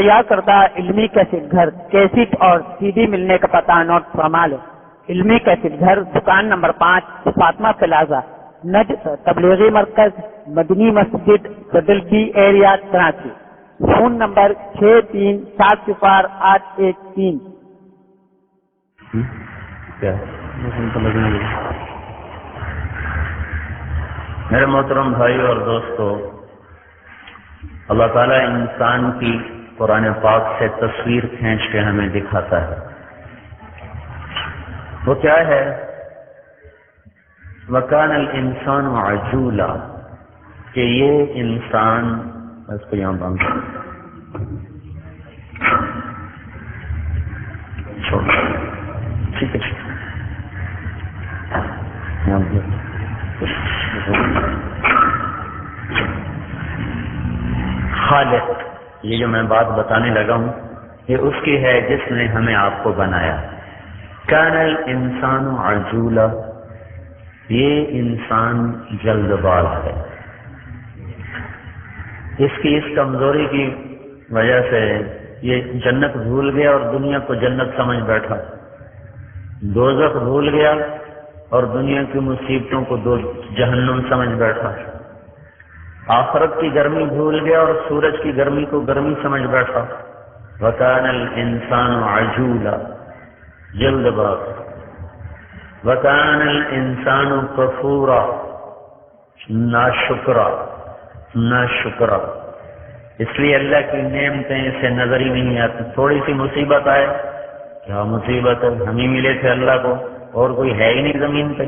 تیار کردہ علمی کیسٹ گھر کیسٹ اور سی ڈی ملنے کا پتہ نوٹ فرما لیں۔ علمی کیسٹ گھر، دکان نمبر 5، فاطمہ پلازا، نجد تبلیغی مرکز، مدنی مسجد، صدر be area, Karachi. Phone number 63700813۔ میرے محترم بھائی اور دوستو، اللہ تعالیٰ انسان کی قرآن پاک سے تصویر کھینچ کے ہمیں دکھاتا ہے۔ وہ کیا ہے؟ وَكَانَ الْإِنسَانُ عَجُولًا، کہ یہ انسان، اس کو یہاں بند کر چھوڑ، ٹھیک ہے، خالق، یہ جو میں بات بتانے لگا ہوں یہ اس کی ہے جس نے ہمیں آپ کو بنایا۔ کان الانسان عجولا، یہ انسان جلد باز ہے۔ اس کی اس کمزوری کی وجہ سے یہ جنت بھول گیا اور دنیا کو جنت سمجھ بیٹھا، دوزخ بھول گیا اور دنیا کی مصیبتوں کو جہنم سمجھ بیٹھا، آخرت کی گرمی بھول گیا اور سورج کی گرمی کو گرمی سمجھ بیٹھا۔ وَكَانَ الْإِنسَانُ عَجُولًا، جلد باز۔ وَكَانَ الْإِنسَانُ كَفُورًا، ناشکرا۔ اس لیے اللہ کی نعمتیں اسے نظر ہی نہیں آتی۔ تھوڑی سی مصیبت آئے، کیا مصیبت ہے، ہم ہی ملے تھے اللہ کو، اور کوئی ہے ہی نہیں زمین پہ۔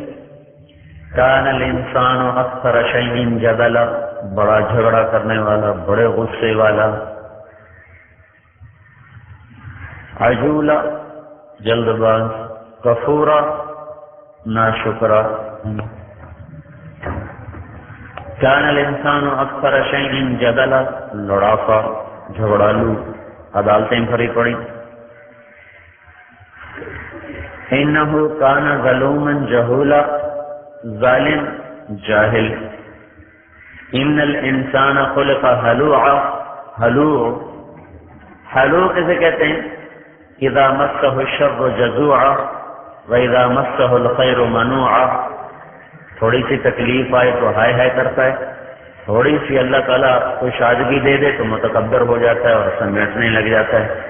کان الانسان اکثر شیء جدلا، بڑا جھگڑا کرنے والا، بڑے غصے والا۔ عجولا، جلد باز۔ کفورا، ناشکرا۔ کان الانسان اکثر شیء جدلا، لڑاکا، جھگڑالو، عدالتیں بھری پڑی۔ انہ کان ظلوما جہولا، ظالم، جاہل۔ ان الانسان خلق ہلوعا، ہلوع کسے کہتے ہیں؟ اذا مسہ الشر جزوعا واذا مسہ الخیر منوعا، تھوڑی سی تکلیف آئے تو ہائے ہائے کرتا ہے، تھوڑی سی اللہ تعالیٰ کو شادگی دے دے تو متکبر ہو جاتا ہے اور سمیٹنے لگ جاتا ہے۔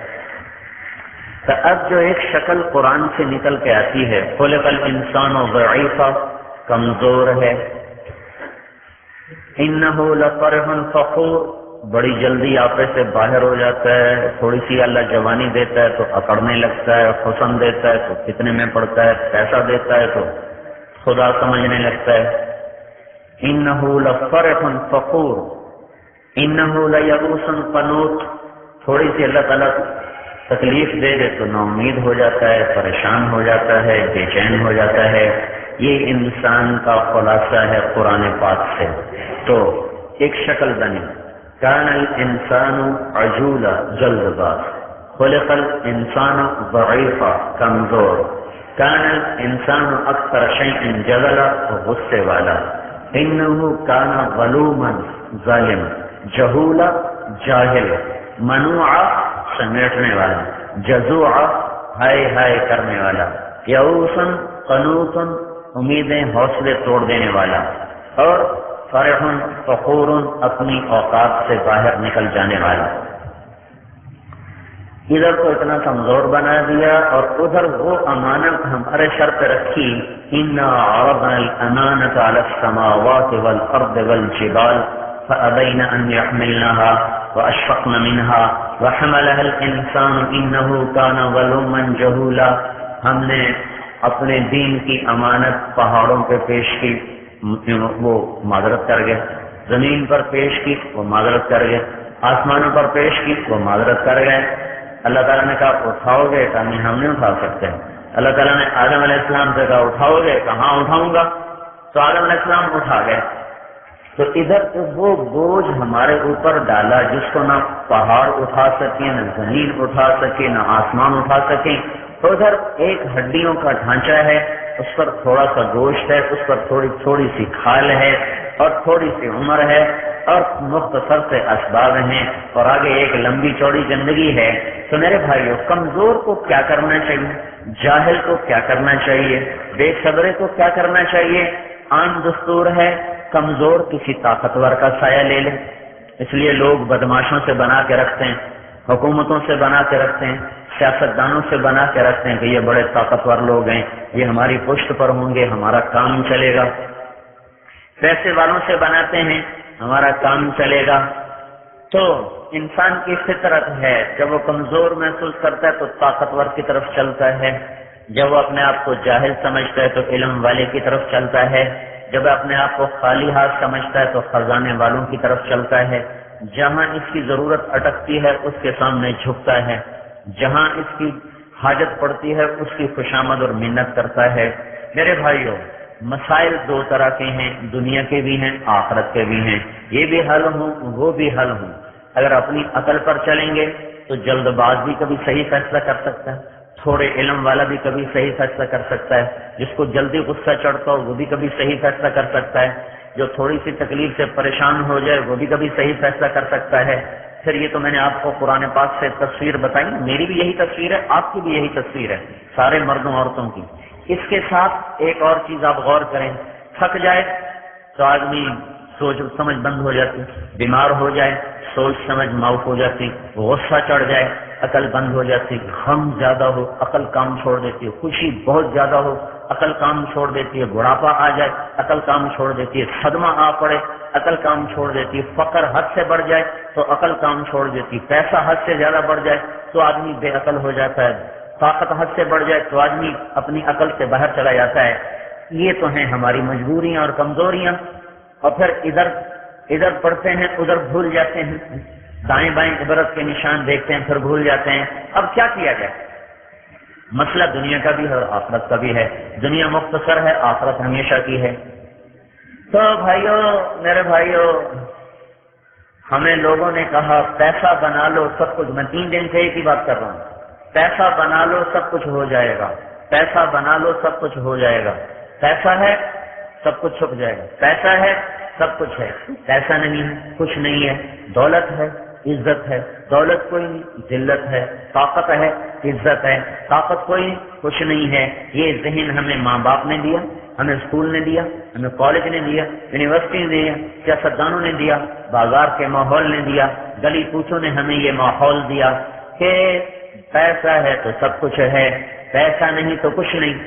تو اب جو ایک شکل قرآن سے نکل کے آتی ہے، خلق الانسان ضعیفا، کمزور ہے۔ انہ لفرح فخور، بڑی جلدی آپے سے باہر ہو جاتا ہے، تھوڑی سی اللہ جوانی دیتا ہے تو اکڑنے لگتا ہے، حسن دیتا ہے تو کتنے میں پڑتا ہے، پیسہ دیتا ہے تو خدا سمجھنے لگتا ہے۔ انہ لفرح فخور، انہ لیئوس قنوط، تھوڑی سی اللہ تعالیٰ تکلیف دے دے تو نا امید ہو جاتا ہے، پریشان ہو جاتا ہے، بے چین ہو جاتا ہے۔ یہ انسان کا خلاصہ ہے قرآن پاک سے۔ تو ایک شکل بنی، کان الانسان عجولا، جلد باز۔ خلق الانسان ضعیفا، کمزور۔ کان الانسان اکثر شیء جدلا، غصے والا۔ انہ کان ظلوما، ظالم۔ جہولا، جاہل۔ منوعا، سمیٹنے والا۔ جزوعا، ہائے ہائے کرنے والا۔ یئوسا، قنوطا، امیدیں حوصلے توڑ دینے والا۔ اور فرح فخور، اپنی اوقات سے باہر نکل جانے والا۔ ادھر کو اتنا کمزور بنا دیا اور ادھر وہ امانت ہمارے سر پہ رکھی۔ انا عرضنا الامانة على السماوات والارض والجبال فابین ان يحملنها واشفقن منها وحملها الانسان انه كان ظلوما جهولا۔ ہم نے اپنے دین کی امانت پہاڑوں پہ پیش کی، وہ معذرت کر گئے، زمین پر پیش کی، وہ معذرت کر گئے، آسمانوں پر پیش کی، وہ معذرت کر گئے۔ اللہ تعالیٰ نے کہا اٹھاؤ گے، کہا نہیں ہم نہیں اٹھا سکتے۔ اللہ تعالیٰ نے آدم علیہ السلام سے کہا اٹھاؤ گے، کہاں اٹھاؤں گا، تو آدم علیہ السلام اٹھا گئے۔ تو ادھر وہ بوجھ ہمارے اوپر ڈالا جس کو نہ پہاڑ اٹھا سکیں، نہ زمین اٹھا سکے، نہ آسمان اٹھا سکیں۔ تو ادھر ایک ہڈیوں کا ڈھانچہ ہے، اس پر تھوڑا سا گوشت ہے، اس پر تھوڑی سی کھال ہے اور تھوڑی سی عمر ہے، اور مختصر سے اسباب ہیں اور آگے ایک لمبی چوڑی زندگی ہے. تو میرے بھائیوں، کمزور کو کیا کرنا چاہیے، جاہل کو کیا کرنا چاہیے، بے صبرے کو کیا کرنا چاہیے؟ عام دستور ہے کمزور کسی طاقتور کا سایہ لے لے. اس لیے لوگ بدماشوں سے بنا کے رکھتے ہیں، حکومتوں سے بنا کے رکھتے ہیں، سیاستدانوں سے بنا کے رکھتے ہیں کہ یہ بڑے طاقتور لوگ ہیں، یہ ہماری پشت پر ہوں گے، ہمارا کام چلے گا. پیسے والوں سے بناتے ہیں، ہمارا کام چلے گا. تو انسان کی فطرت ہے، جب وہ کمزور محسوس کرتا ہے تو طاقتور کی طرف چلتا ہے، جب وہ اپنے آپ کو جاہل سمجھتا ہے تو علم والے کی طرف چلتا ہے، جب اپنے آپ کو خالی ہاتھ سمجھتا ہے تو خزانے والوں کی طرف چلتا ہے. جہاں اس کی ضرورت اٹکتی ہے اس کے سامنے جھکتا ہے، جہاں اس کی حاجت پڑتی ہے اس کی خوشامد اور منت کرتا ہے. میرے بھائیوں، مسائل دو طرح کے ہیں، دنیا کے بھی ہیں، آخرت کے بھی ہیں. یہ بھی حل ہوں، وہ بھی حل ہوں. اگر اپنی عقل پر چلیں گے تو جلد باز بھی کبھی صحیح فیصلہ کر سکتا ہے، تھوڑے علم والا بھی کبھی صحیح فیصلہ کر سکتا ہے، جس کو جلدی غصہ چڑھتا ہو وہ بھی کبھی صحیح فیصلہ کر سکتا ہے، جو تھوڑی سی تکلیف سے پریشان ہو جائے وہ بھی کبھی صحیح فیصلہ کر سکتا ہے. پھر یہ تو میں نے آپ کو قرآن پاک سے تصویر بتائی، میری بھی یہی تصویر ہے، آپ کی بھی یہی تصویر ہے، سارے مردوں عورتوں کی. اس کے ساتھ ایک اور چیز آپ غور کریں، تھک جائے تو آدمی سوچ سمجھ بند ہو جاتی، بیمار ہو جائے سوچ سمجھ معاف ہو جاتی، غصہ چڑھ جائے عقل بند ہو جاتی، غم زیادہ ہو عقل کام چھوڑ دیتی ہے، خوشی بہت زیادہ ہو عقل کام چھوڑ دیتی ہے، بڑھاپا آ جائے عقل کام چھوڑ دیتی ہے، صدمہ آ پڑے عقل کام چھوڑ دیتی ہے، فقر حد سے بڑھ جائے تو عقل کام چھوڑ دیتی ہے، پیسہ حد سے زیادہ بڑھ جائے تو آدمی بے عقل ہو جاتا ہے، طاقت حد سے بڑھ جائے تو آدمی اپنی عقل سے باہر چلا جاتا ہے. یہ تو ہیں ہماری مجبوریاں اور کمزوریاں. اور پھر ادھر پڑھتے ہیں ادھر بھول جاتے ہیں، دائیں بائیں عبرت کے نشان دیکھتے ہیں پھر بھول جاتے ہیں. اب کیا کیا جائے؟ مسئلہ دنیا کا بھی ہے اور آخرت کا بھی ہے. دنیا مختصر ہے، آخرت ہمیشہ کی ہے. تو بھائیو، میرے بھائیو، ہمیں لوگوں نے کہا پیسہ بنا لو سب کچھ. میں 3 دن سے ایک ہی بات کر رہا ہوں، پیسہ بنا لو سب کچھ ہو جائے گا، پیسہ بنا لو سب کچھ ہو جائے گا. پیسہ ہے سب کچھ چھپ جائے گا، پیسہ ہے سب کچھ ہے. پیسہ نہیں ہے کچھ نہیں ہے. دولت ہے عزت ہے، دولت کوئی نہیں ذلت ہے. طاقت ہے عزت ہے، طاقت کوئی نہیں کچھ نہیں ہے. یہ ذہن ہمیں ماں باپ نے دیا، ہمیں اسکول نے دیا، ہمیں کالج نے دیا، یونیورسٹی نے دیا، سیاستدانوں نے دیا، بازار کے ماحول نے دیا، گلی کوچوں نے ہمیں یہ ماحول دیا کہ پیسہ ہے تو سب کچھ ہے، پیسہ نہیں تو کچھ نہیں.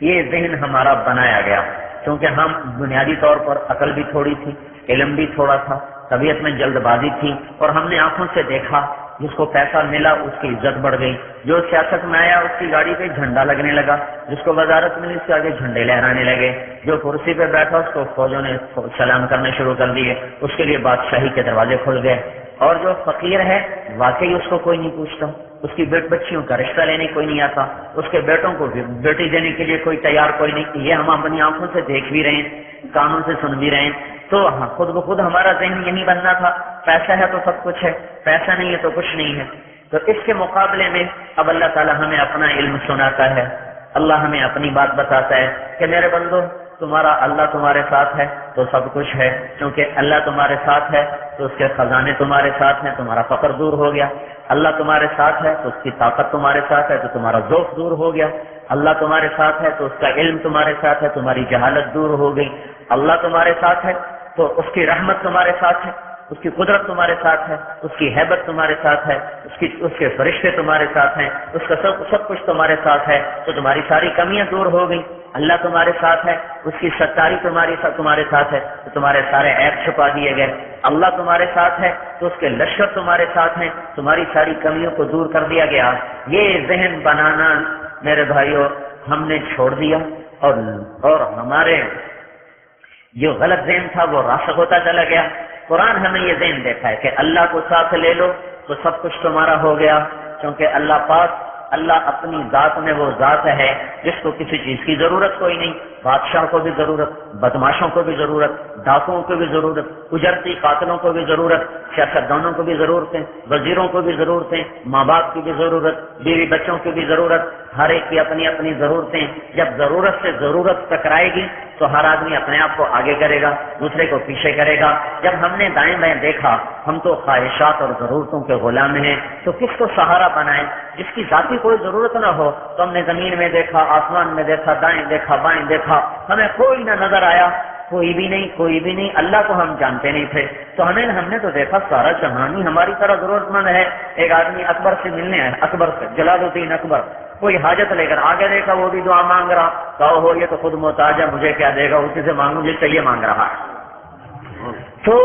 یہ ذہن ہمارا بنایا گیا کیونکہ ہم بنیادی طور پر عقل بھی تھوڑی تھی، علم بھی تھوڑا تھا، طبیعت میں جلد بازی تھی، اور ہم نے آنکھوں سے دیکھا جس کو پیسہ ملا اس کی عزت بڑھ گئی، جو سیاست میں آیا اس کی گاڑی پہ جھنڈا لگنے لگا، جس کو وزارت ملی اس کے آگے جھنڈے لہرانے لگے، جو کرسی پہ بیٹھا اس کو فوجوں نے سلام کرنے شروع کر دیے، اس کے لیے بادشاہی کے دروازے کھل گئے. اور جو فقیر ہے واقعی اس کو کوئی نہیں پوچھتا، اس کی بچیوں کا رشتہ لینے کوئی نہیں آتا، اس کے بیٹوں کو بیٹی دینے کے لیے کوئی تیار کوئی نہیں. یہ ہم اپنی آنکھوں سے دیکھ بھی رہے ہیں، کانوں سے سن بھی رہے ہیں. تو خود بخود ہمارا ذہن یہی بننا تھا، پیسہ ہے تو سب کچھ ہے، پیسہ نہیں ہے تو کچھ نہیں ہے. تو اس کے مقابلے میں اب اللہ تعالیٰ ہمیں اپنا علم سناتا ہے، اللہ ہمیں اپنی بات بتاتا ہے کہ میرے بندو تمہارا اللہ تمہارے ساتھ ہے تو سب کچھ ہے. کیونکہ اللہ تمہارے ساتھ ہے تو اس کے خزانے تمہارے ساتھ ہیں، تمہارا فقر دور ہو گیا. اللہ تمہارے ساتھ ہے تو اس کی طاقت تمہارے ساتھ ہے تو تمہارا ذوق دور ہو گیا. اللہ تمہارے ساتھ ہے تو اس کا علم تمہارے ساتھ ہے، تمہاری جہالت دور ہو گئی. اللہ تمہارے ساتھ ہے تو اس کی رحمت تمہارے ساتھ ہے، اس کی قدرت تمہارے ساتھ ہے، اس کی ہیبت تمہارے ساتھ ہے، اس کے فرشتے تمہارے ساتھ ہیں، اس کا سب کچھ تمہارے ساتھ ہے. تو تمہاری ساری کمیاں دور ہو گئی. اللہ تمہارے ساتھ ہے، اس کی ستاری تمہارے ساتھ ہے تو تمہارے سارے عیب چھپا دیے گئے. اللہ تمہارے ساتھ ہے تو اس کے لشکر تمہارے ساتھ ہیں، تمہاری ساری کمیوں کو دور کر دیا گیا. یہ ذہن بنانا میرے بھائیوں ہم نے چھوڑ دیا، اور ہمارے جو غلط ذہن تھا وہ راسخ ہوتا چلا گیا. قرآن ہمیں یہ ذہن دیتا ہے کہ اللہ کو ساتھ لے لو تو سب کچھ تمہارا ہو گیا، کیونکہ اللہ پاک اللہ اپنی ذات میں وہ ذات ہے جس کو کسی چیز کی ضرورت کوئی نہیں. بادشاہ کو بھی ضرورت، بدماشوں کو بھی ضرورت، ڈاکوؤں کو بھی ضرورت، اجرتی قاتلوں کو بھی ضرورت، سیاستدانوں کو بھی ضرورتیں، وزیروں کو بھی ضرورتیں، ماں باپ کی بھی ضرورت، بیوی بچوں کی بھی ضرورت. ہر ایک کی اپنی اپنی ضرورتیں. جب ضرورت سے ضرورت ٹکرائے گی تو ہر آدمی اپنے آپ کو آگے کرے گا، دوسرے کو پیچھے کرے گا. جب ہم نے دائیں بائیں دیکھا ہم تو خواہشات اور ضرورتوں کے غلام ہیں، تو کس کو سہارا بنائیں؟ جس کی ذاتی کوئی ضرورت نہ ہو. تو ہم نے زمین میں دیکھا، آسمان میں دیکھا، دائیں دیکھا، بائیں دیکھا، ہمیں کوئی نہ نظر آیا. کوئی بھی نہیں، کوئی بھی نہیں. اللہ کو ہم جانتے نہیں تھے. تو ہم نے تو دیکھا سارا جہان ہی ہماری طرح ضرورت مند ہے. ایک آدمی اکبر سے ملنے آیا، اکبر سے، جلال الدین اکبر، کوئی حاجت لے کر آگے دیکھا وہ بھی دعا مانگ رہا. کہو ہو یہ تو خود محتاج ہے، مجھے کیا دے گا، اسی سے مانگوں جس سے یہ مانگ رہا ہے. تو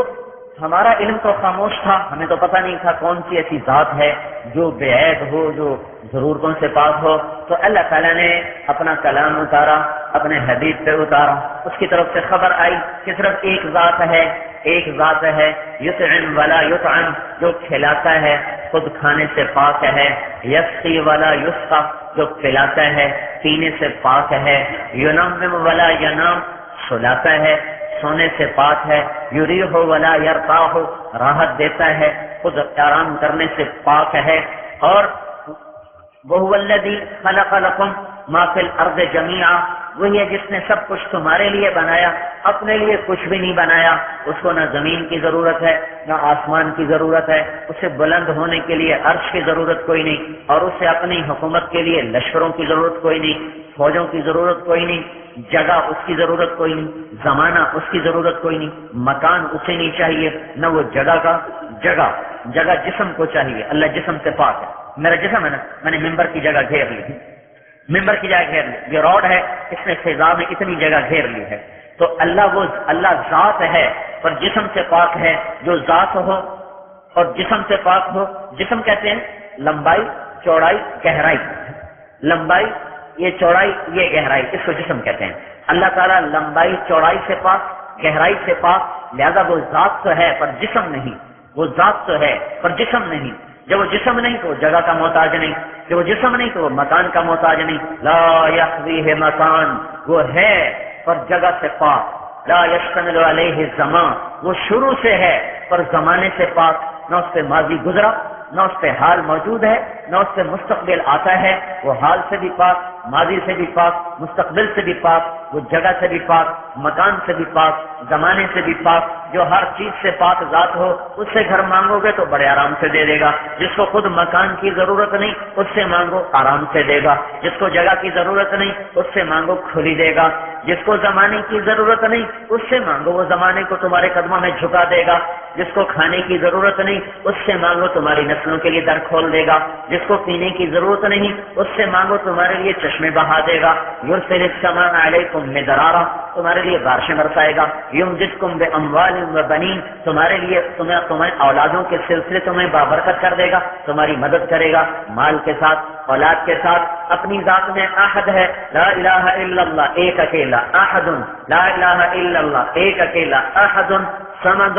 ہمارا علم تو خاموش تھا، ہمیں تو پتہ نہیں تھا کون سی ایسی ذات ہے جو بے عیب ہو، جو ضرورتوں سے پاک ہو. تو اللہ تعالیٰ نے اپنا کلام اتارا، اپنے حبیب پہ اتارا. اس کی طرف سے خبر آئی کہ صرف ایک ذات ہے، ایک ذات ہے، یطعم ولا یطعم، جو کھلاتا ہے خود کھانے سے پاک ہے، یسقی ولا یسقی، جو پلاتا ہے پینے سے پاک ہے، ینم ولا ینام، سلاتا ہے سونے سے پاک ہے، یریح ولا یرتاح، راحت دیتا ہے خود آرام کرنے سے پاک ہے. اور وہو الذی خلق لکم ما فی الارض جمیعا، وہی ہے جس نے سب کچھ تمہارے لیے بنایا، اپنے لیے کچھ بھی نہیں بنایا. اس کو نہ زمین کی ضرورت ہے نہ آسمان کی ضرورت ہے، اسے بلند ہونے کے لیے عرش کی ضرورت کوئی نہیں، اور اسے اپنی حکومت کے لیے لشکروں کی ضرورت کوئی نہیں، فوجوں کی ضرورت کوئی نہیں، جگہ اس کی ضرورت کوئی نہیں، زمانہ اس کی ضرورت کوئی نہیں، مکان اسے نہیں چاہیے، نہ وہ جگہ جسم کو چاہیے. اللہ جسم سے پاک ہے. میرا جسم ہے نا، میں نے ممبر کی جگہ گھیر لی، ممبر کی جگہ گھیر لی. یہ روڈ ہے، اس نے فضا میں اتنی جگہ گھیر لی ہے. تو اللہ ذات ہے پر جسم سے پاک ہے. جو ذات ہو اور جسم سے پاک ہو. جسم کہتے ہیں لمبائی، چوڑائی، گہرائی. لمبائی، یہ چوڑائی، یہ گہرائی، اس کو جسم کہتے ہیں. اللہ تعالیٰ لمبائی چوڑائی سے پاک، گہرائی سے پاک. لہذا وہ ذات تو ہے پر جسم نہیں، وہ ذات تو ہے پر جسم نہیں. جب وہ جسم نہیں تو وہ جگہ کا محتاج نہیں، جب وہ جسم نہیں تو وہ مکان کا محتاج نہیں. لا یحویہ مکان، وہ ہے پر جگہ سے پاک. لا یشتمل علیہ الزمان، وہ شروع سے ہے پر زمانے سے پاک. نہ اس پہ ماضی گزرا، نہ اس پہ حال موجود ہے، نہ اس پہ مستقبل آتا ہے. وہ حال سے بھی پاک، ماضی سے بھی پاک، مستقبل سے بھی پاک، وہ جگہ سے بھی پاک، مکان سے بھی پاک، زمانے سے بھی پاک. جو ہر چیز سے پاک ذات ہو اس سے گھر مانگو گے تو بڑے آرام سے دے دے گا. جس کو خود مکان کی ضرورت نہیں اس سے مانگو آرام سے دے گا. جس کو جگہ کی ضرورت نہیں اس سے مانگو کھلی دے گا. جس کو زمانے کی ضرورت نہیں اس سے مانگو وہ زمانے کو تمہارے قدموں میں جھکا دے گا. جس کو کھانے کی ضرورت نہیں اس سے مانگو تمہاری نسلوں کے لیے در کھول دے گا. جس کو پینے کی ضرورت نہیں اس سے مانگو تمہارے لیے چشمے بہا دے گا. یرسل السماء علیکم مدرارا، تمہارے لیے بارشیں برسائے گا. یمددکم باموال وبنین، تمہارے لیے تمہیں اولادوں کے سلسلے تمہیں بابرکت کر دے گا، تمہاری مدد کرے گا مال کے ساتھ، اولاد کے ساتھ. اپنی ذات میں احد ہے، لا الہ الا اللہ، ایک اکیلا. احد، لا الہ الا اللہ، ایک اکیلا. احد صمد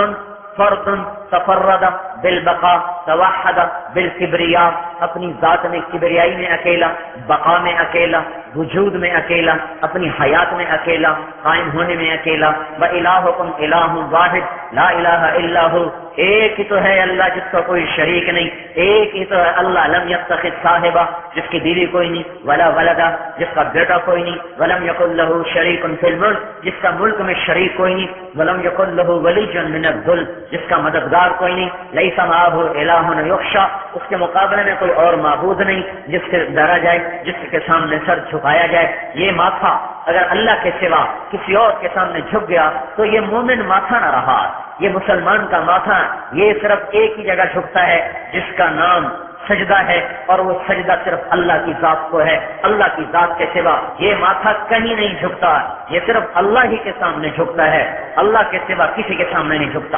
فرد تفرد بالبقاء توحد بالکبریاء، اپنی ذات میں کبریائی میں اکیلا، بقا میں اکیلا، وجود میں اکیلا، اپنی حیات میں اکیلا، قائم ہونے میں اکیلا. وَإِلَٰهُكُمْ إِلَٰهٌ وَاحِدٌ لَا إِلَٰهَ إِلَّا هُوَ، ایک ہی تو ہے اللہ جس کا کوئی شریک نہیں. ایک ہی تو ہے اللہ. لم يتخذ صاحبہ، جس کی بیوی کوئی نہیں، ولا ولدا، جس کا بیٹا کوئی نہیں. ولم يكن له شریک فی الملک، جس کا ملک میں شریک کوئی نہیں. ولم يكن له ولی من الذل، جس کا مددگار کوئی نہیں. لیس معه الہ یخشی، اس کے مقابلے میں کوئی اور معبود نہیں جس سے ڈرا جائے، جس کے سامنے سر جھکایا جائے. یہ ماتھا اگر اللہ کے سوا کسی اور کے سامنے جھک گیا تو یہ مومن ماتھا نہ رہا. یہ مسلمان کا ماتھا یہ صرف ایک ہی جگہ جھکتا ہے جس کا نام سجدہ ہے، اور وہ سجدہ صرف اللہ کی ذات کو ہے. اللہ کی ذات کے سوا یہ ماتھا کہیں نہیں جھکتا. یہ صرف اللہ ہی کے سامنے جھکتا ہے، اللہ کے سوا کسی کے سامنے نہیں جھکتا.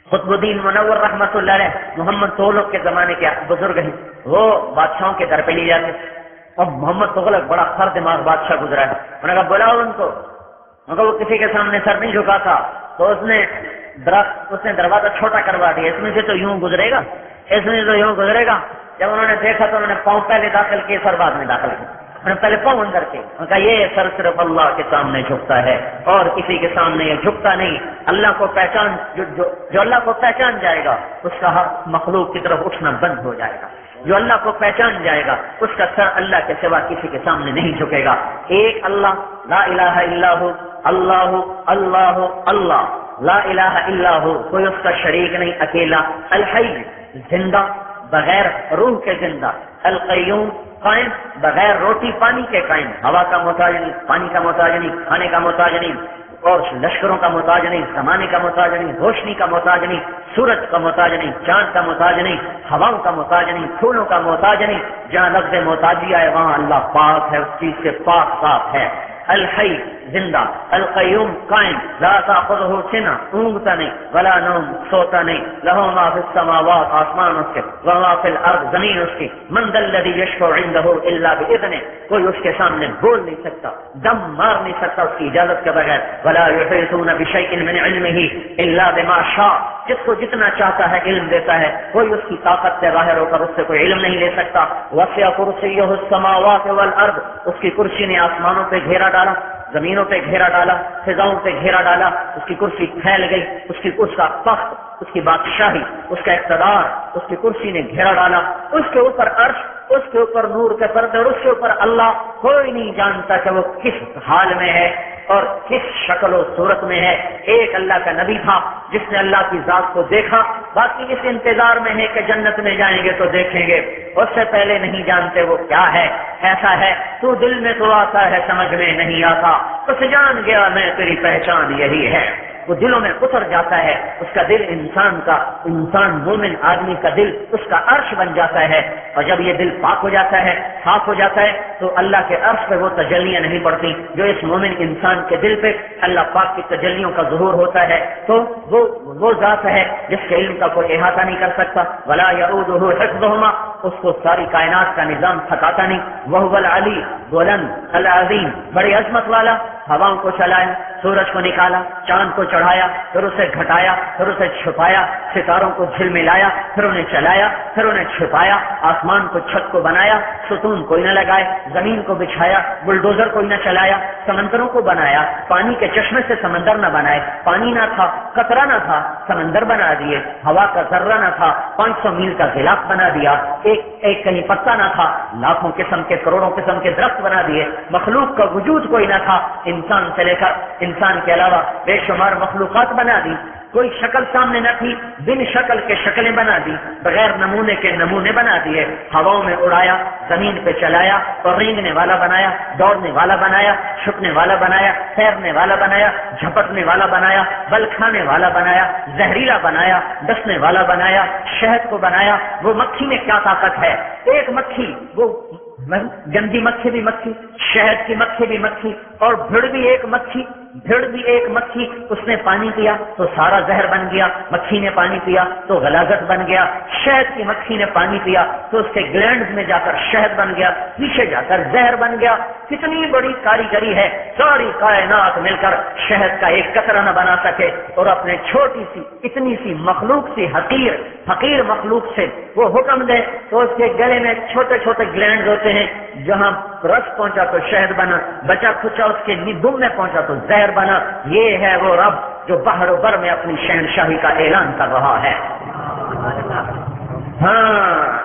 قطب الدین منور رحمۃ اللہ علیہ محمد تغلق کے زمانے کے بزرگ ہیں. وہ بادشاہوں کے در پہ لے جاتے. اب محمد تغلق بڑا خر دماغ بادشاہ گزرا ہے. انہوں نے کہا بلاؤ ان کو. مگر وہ کسی کے سامنے سر نہیں جھکا تھا تو اس نے دروازہ چھوٹا کروا دیا. اس میں سے تو یوں گزرے گا، اس میں تو یوں گزرے گا. جب انہوں نے دیکھا تو انہوں نے پاؤں پہلے داخل کیے سر بعد میں داخل کیا. انہوں نے پہلے پاؤں اندر کیے. انہوں نے کہا یہ سر صرف اللہ کے سامنے جھکتا ہے اور کسی کے سامنے یہ جھکتا نہیں. اللہ کو پہچان جو اللہ کو پہچان جائے گا اس کا مخلوق کی طرف اٹھنا بند ہو جائے گا. جو اللہ کو پہچان جائے گا اس کا سر اللہ کے سوا کسی کے سامنے نہیں جھکے گا. ایک اللہ لا الہ الا ہو اللہ اللہ اللہ لا الہ الا ہو کوئی اس کا شریک نہیں اکیلا. الحی زندہ بغیر روح کے زندہ. القیوم قائم بغیر روٹی پانی کے قائم. ہوا کا محتاج نہیں, پانی کا محتاج نہیں, کھانے کا محتاج نہیں اور لشکروں کا محتاج نہیں, زمانے کا محتاج نہیں, روشنی کا محتاج نہیں, سورج کا محتاج نہیں, چاند کا محتاج نہیں, ہواؤں کا محتاج نہیں, پھولوں کا محتاج نہیں. جہاں لفظ محتاجی آئے وہاں اللہ پاک ہے, اس چیز سے پاک صاف ہے. الحی زندہ. القیوم قائم لا تاخذہ سنہ اونگتا نہیں ولا نوم سوتا نہیں. لہ ما فی السماوات آسمان اس کے وما فی الارض زمین اس کی. من ذا الذی یشفع عندہ الا باذنہ کوئی اس کے سامنے بول نہیں سکتا, دم مار نہیں سکتا اس کی اجازت کے بغیر. ولا یحیطون بشیء من علمہ الا بما شاء جس کو جتنا چاہتا ہے علم دیتا ہے. کوئی اس کی طاقت سے باہر ہو کر اس سے کوئی علم نہیں لے سکتا. وسع کرسیہ السماوات والارض اس کی کرسی نے آسمانوں پہ گھیرا ڈالا, زمینوں پہ گھیرا ڈالا, فضاؤں پہ گھیرا ڈالا. اس کی کرسی پھیل گئی. اس کا تخت, اس کی بادشاہی, اس کا اقتدار اس کی کرسی نے گھیرا ڈالا. اس کے اوپر عرش, اس کے اوپر نور کے پردے اور اس کے اوپر اللہ. کوئی نہیں جانتا کہ وہ کس حال میں ہے اور کس شکل و صورت میں ہے. ایک اللہ کا نبی تھا جس نے اللہ کی ذات کو دیکھا. باقی اس انتظار میں ہے کہ جنت میں جائیں گے تو دیکھیں گے, اس سے پہلے نہیں جانتے وہ کیا ہے. ایسا ہے تو دل میں تو آتا ہے سمجھ میں نہیں آتا, بس جان گیا میں تیری پہچان یہی ہے. وہ دلوں میں اتر جاتا ہے. اس کا دل انسان مومن آدمی کا دل اس کا عرش بن جاتا ہے. اور جب یہ دل پاک ہو جاتا ہے, صاف ہو جاتا ہے, تو اللہ کے عرش پہ وہ تجلیاں نہیں پڑتی جو اس مومن انسان کے دل پہ اللہ پاک کی تجلیوں کا ظہور ہوتا ہے. تو وہ ذات ہے جس کے علم کا کوئی احاطہ نہیں کر سکتا. ولا یعودہ حفظہما اس کو ساری کائنات کا نظام تھکاتا نہیں. وہو العلی بلند العظیم بڑی عظمت والا. ہواؤں کو چلایا, سورج کو نکالا, چاند کو چڑھایا, پھر اسے گھٹایا, پھر اسے چھپایا, ستاروں کو جھلملایا, پھر انہیں چلایا, پھر انہیں چھپایا. آسمان کو چھت کو بنایا, ستون کوئی نہ لگائے, زمین کو بچھایا, بلڈوزر کوئی نہ چلایا, سمندروں کو بنایا, پانی کے چشمے سے سمندر نہ بنائے, پانی نہ تھا, قطرہ نہ تھا, سمندر بنا دیے, ہوا کا ذرہ نہ تھا, 500 میل کا غلاف بنا دیا, ایک کہیں پتا نہ تھا, لاکھوں قسم کے کروڑوں قسم کے درخت بنا دیے. مخلوق کا وجود کوئی نہ تھا, انسان سے لے کر انسان کے علاوہ بے شمار مخلوقات بنا دی. کوئی شکل سامنے نہ تھی, بن شکل کے شکلیں بنا دی, بغیر نمونے کے نمونے بنا دیے. ہواؤں میں اڑایا, زمین پہ چلایا, اور رینگنے والا بنایا, دوڑنے والا بنایا, چھپنے والا بنایا, تیرنے والا بنایا, جھپٹنے والا بنایا, بل کھانے والا بنایا, زہریلا بنایا, ڈسنے والا بنایا, شہد کو بنایا. وہ مکھی میں کیا طاقت ہے؟ ایک مکھی, وہ گندی مکھی بھی مکھی, شہد کی مکھی بھی مکھی, اور بھیڑ بھی ایک مکھی, اس نے پانی پیا تو سارا زہر بن گیا. مکھی نے پانی پیا تو غلاظت بن گیا. شہد کی مکھی نے پانی پیا تو اس کے گلینڈز میں جا کر شہد بن گیا, پیچھے جا کر زہر بن گیا. کتنی بڑی کاریگری ہے, ساری کائنات مل کر شہد کا ایک قطرہ نہ بنا سکے. اور اپنے چھوٹی سی اتنی سی مخلوق سی حقیر مخلوق سے وہ حکم دے تو اس کے گلے میں چھوٹے چھوٹے گلینڈز ہوتے ہیں, جہاں رس پہنچا تو شہد بنا, بچا کھچا اس کے دم میں پہنچا تو زہر بنا. یہ ہے وہ رب جو بحر و بر میں اپنی شہنشاہی کا اعلان کر رہا ہے. ہاں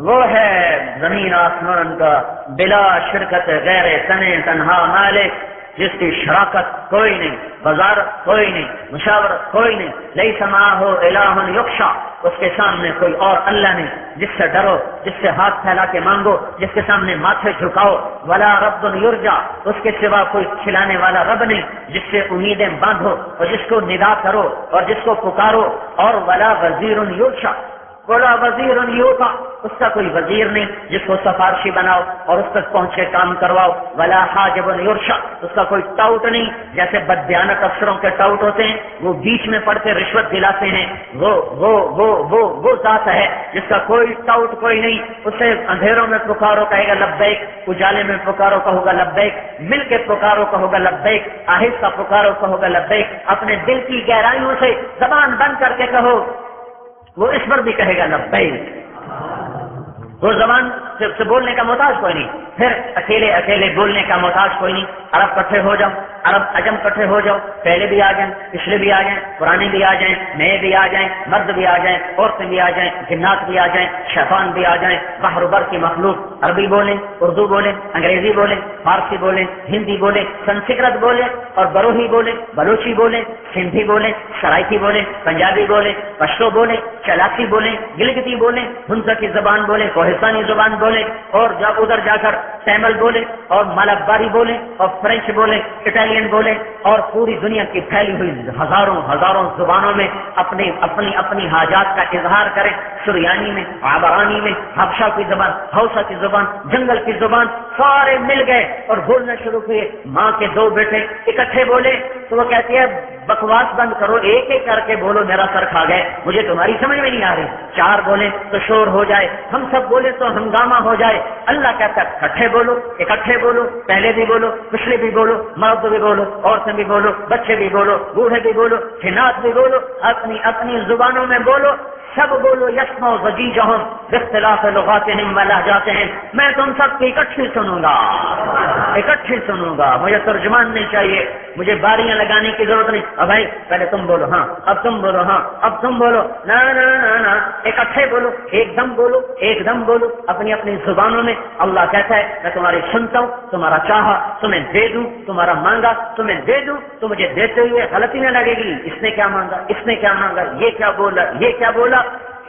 وہ ہے زمین آسمان کا بلا شرکت غیر تنے تنہا مالک, جس کی شراکت کوئی نہیں, وزارت کوئی نہیں, مشاورت کوئی نہیں. لیس معہ الہ یخشی اس کے سامنے کوئی اور اللہ نہیں جس سے ڈرو, جس سے ہاتھ پھیلا کے مانگو, جس کے سامنے ماتھے جھکاؤ. ولا رب یرجا اس کے سوا کوئی کھلانے والا رب نہیں جس سے امیدیں باندھو اور جس کو ندا کرو اور جس کو پکارو. اور ولا وزیر یرشا ولا وزیر یوتا اس کا کوئی وزیر نہیں جس کو سفارشی بناؤ اور اس تک پہنچ کے کام کرواؤ. ولا حاجب یرشا اس کا کوئی ٹاؤٹ نہیں, جیسے بددیانت افسروں کے ٹاؤٹ ہوتے ہیں, وہ بیچ میں پڑ کے رشوت دلاتے ہیں. وہ ذات ہے جس کا کوئی ٹاؤٹ کوئی نہیں. اسے اندھیروں میں پکارو کہے گا لبیک, اجالے میں پکارو کہو گا لبیک, مل کے پکارو کہو گا لبیک, آہستہ پکارو کہو گا لبیک. اپنے دل کی گہرائیوں سے زبان بند کر کے کہو, وہ اس پر بھی کہے گا لبیک. وہ زبان سے بولنے کا محتاج کوئی نہیں، پھر اکیلے اکیلے بولنے کا محتاج کوئی نہیں، عرب کٹھے ہو جاؤ، عرب عجم کٹھے ہو جاؤ، پہلے بھی آ جائیں، پچھلے بھی آ جائیں، پرانے بھی آ جائیں، نئے بھی آ جائیں، مرد بھی آ جائیں، عورتیں بھی آ جائیں، جنات بھی آ جائیں، شیطان بھی آ جائیں، بحر و بر کی مخلوق عربی بولیں، اردو بولیں، انگریزی بولیں، فارسی بولیں، ہندی بولیں، سنسکرت بولیں اور بروہی بولیں، بلوچی بولیں، سندھی بولیں، سرائکی بولیں، پنجابی بولیں، پشتو بولیں، چلاکی بولیں، گلگتی بولیں، ہنسا کی زبان بولیں، کوہستانی زبان بولیں، اور ادھر جا کر تیمل بولیں اور مالاباری بولیں اور فرینچ بولیں، اٹالین بولیں، اور پوری دنیا کی پھیلی ہوئی ہزاروں زبانوں میں اپنی حاجات کا اظہار کریں، سریانی میں، عبرانی میں، حبشہ کی زبان، ہausa کی زبان، جنگل کی زبان، سارے مل گئے اور بولنا شروع کیے۔ ماں کے دو بیٹے اکٹھے بولے تو وہ کہتی ہے بکواس بند کرو، ایک ایک کر کے بولو، میرا سر کھا گئے، مجھے تمہاری سمجھ میں نہیں آ رہی۔ چار بولیں تو شور ہو جائے، ہم سب بولے تو ہنگامہ ہو جائے۔ اللہ کہتا ہے اکٹھے بولو، اکٹھے بولو، پہلے بھی بولو، پچھلے بھی بولو، مرد بھی بولو، عورتیں بھی بولو، بچے بھی بولو، بوڑھے بھی بولو، جنات بھی بولو، اپنی زبانوں میں بولو، سب بولو۔ یسمع ضجیجہم باختلاف لغاتہم و لہجاتہم، میں تم سب کی اکٹھی سنوں گا، اکٹھی سنوں گا۔ مجھے ترجمان نہیں چاہیے، مجھے باریاں لگانے کی ضرورت نہیں۔ اب بھائی پہلے تم بولو، ہاں اب تم بولو، ہاں اب تم بولو، نا نا نا نا، اکٹھے بولو، ایک دم بولو، ایک دم بولو اپنی زبانوں میں۔ اللہ کہتا ہے میں تمہاری سنتا ہوں، تمہارا چاہا تمہیں دے دوں، تمہارا مانگا تمہیں دے دوں، تو مجھے دیتے ہوئے غلطی نہ لگے گی، اس نے کیا مانگا، اس نے کیا مانگا، یہ کیا بولا، یہ کیا بولا۔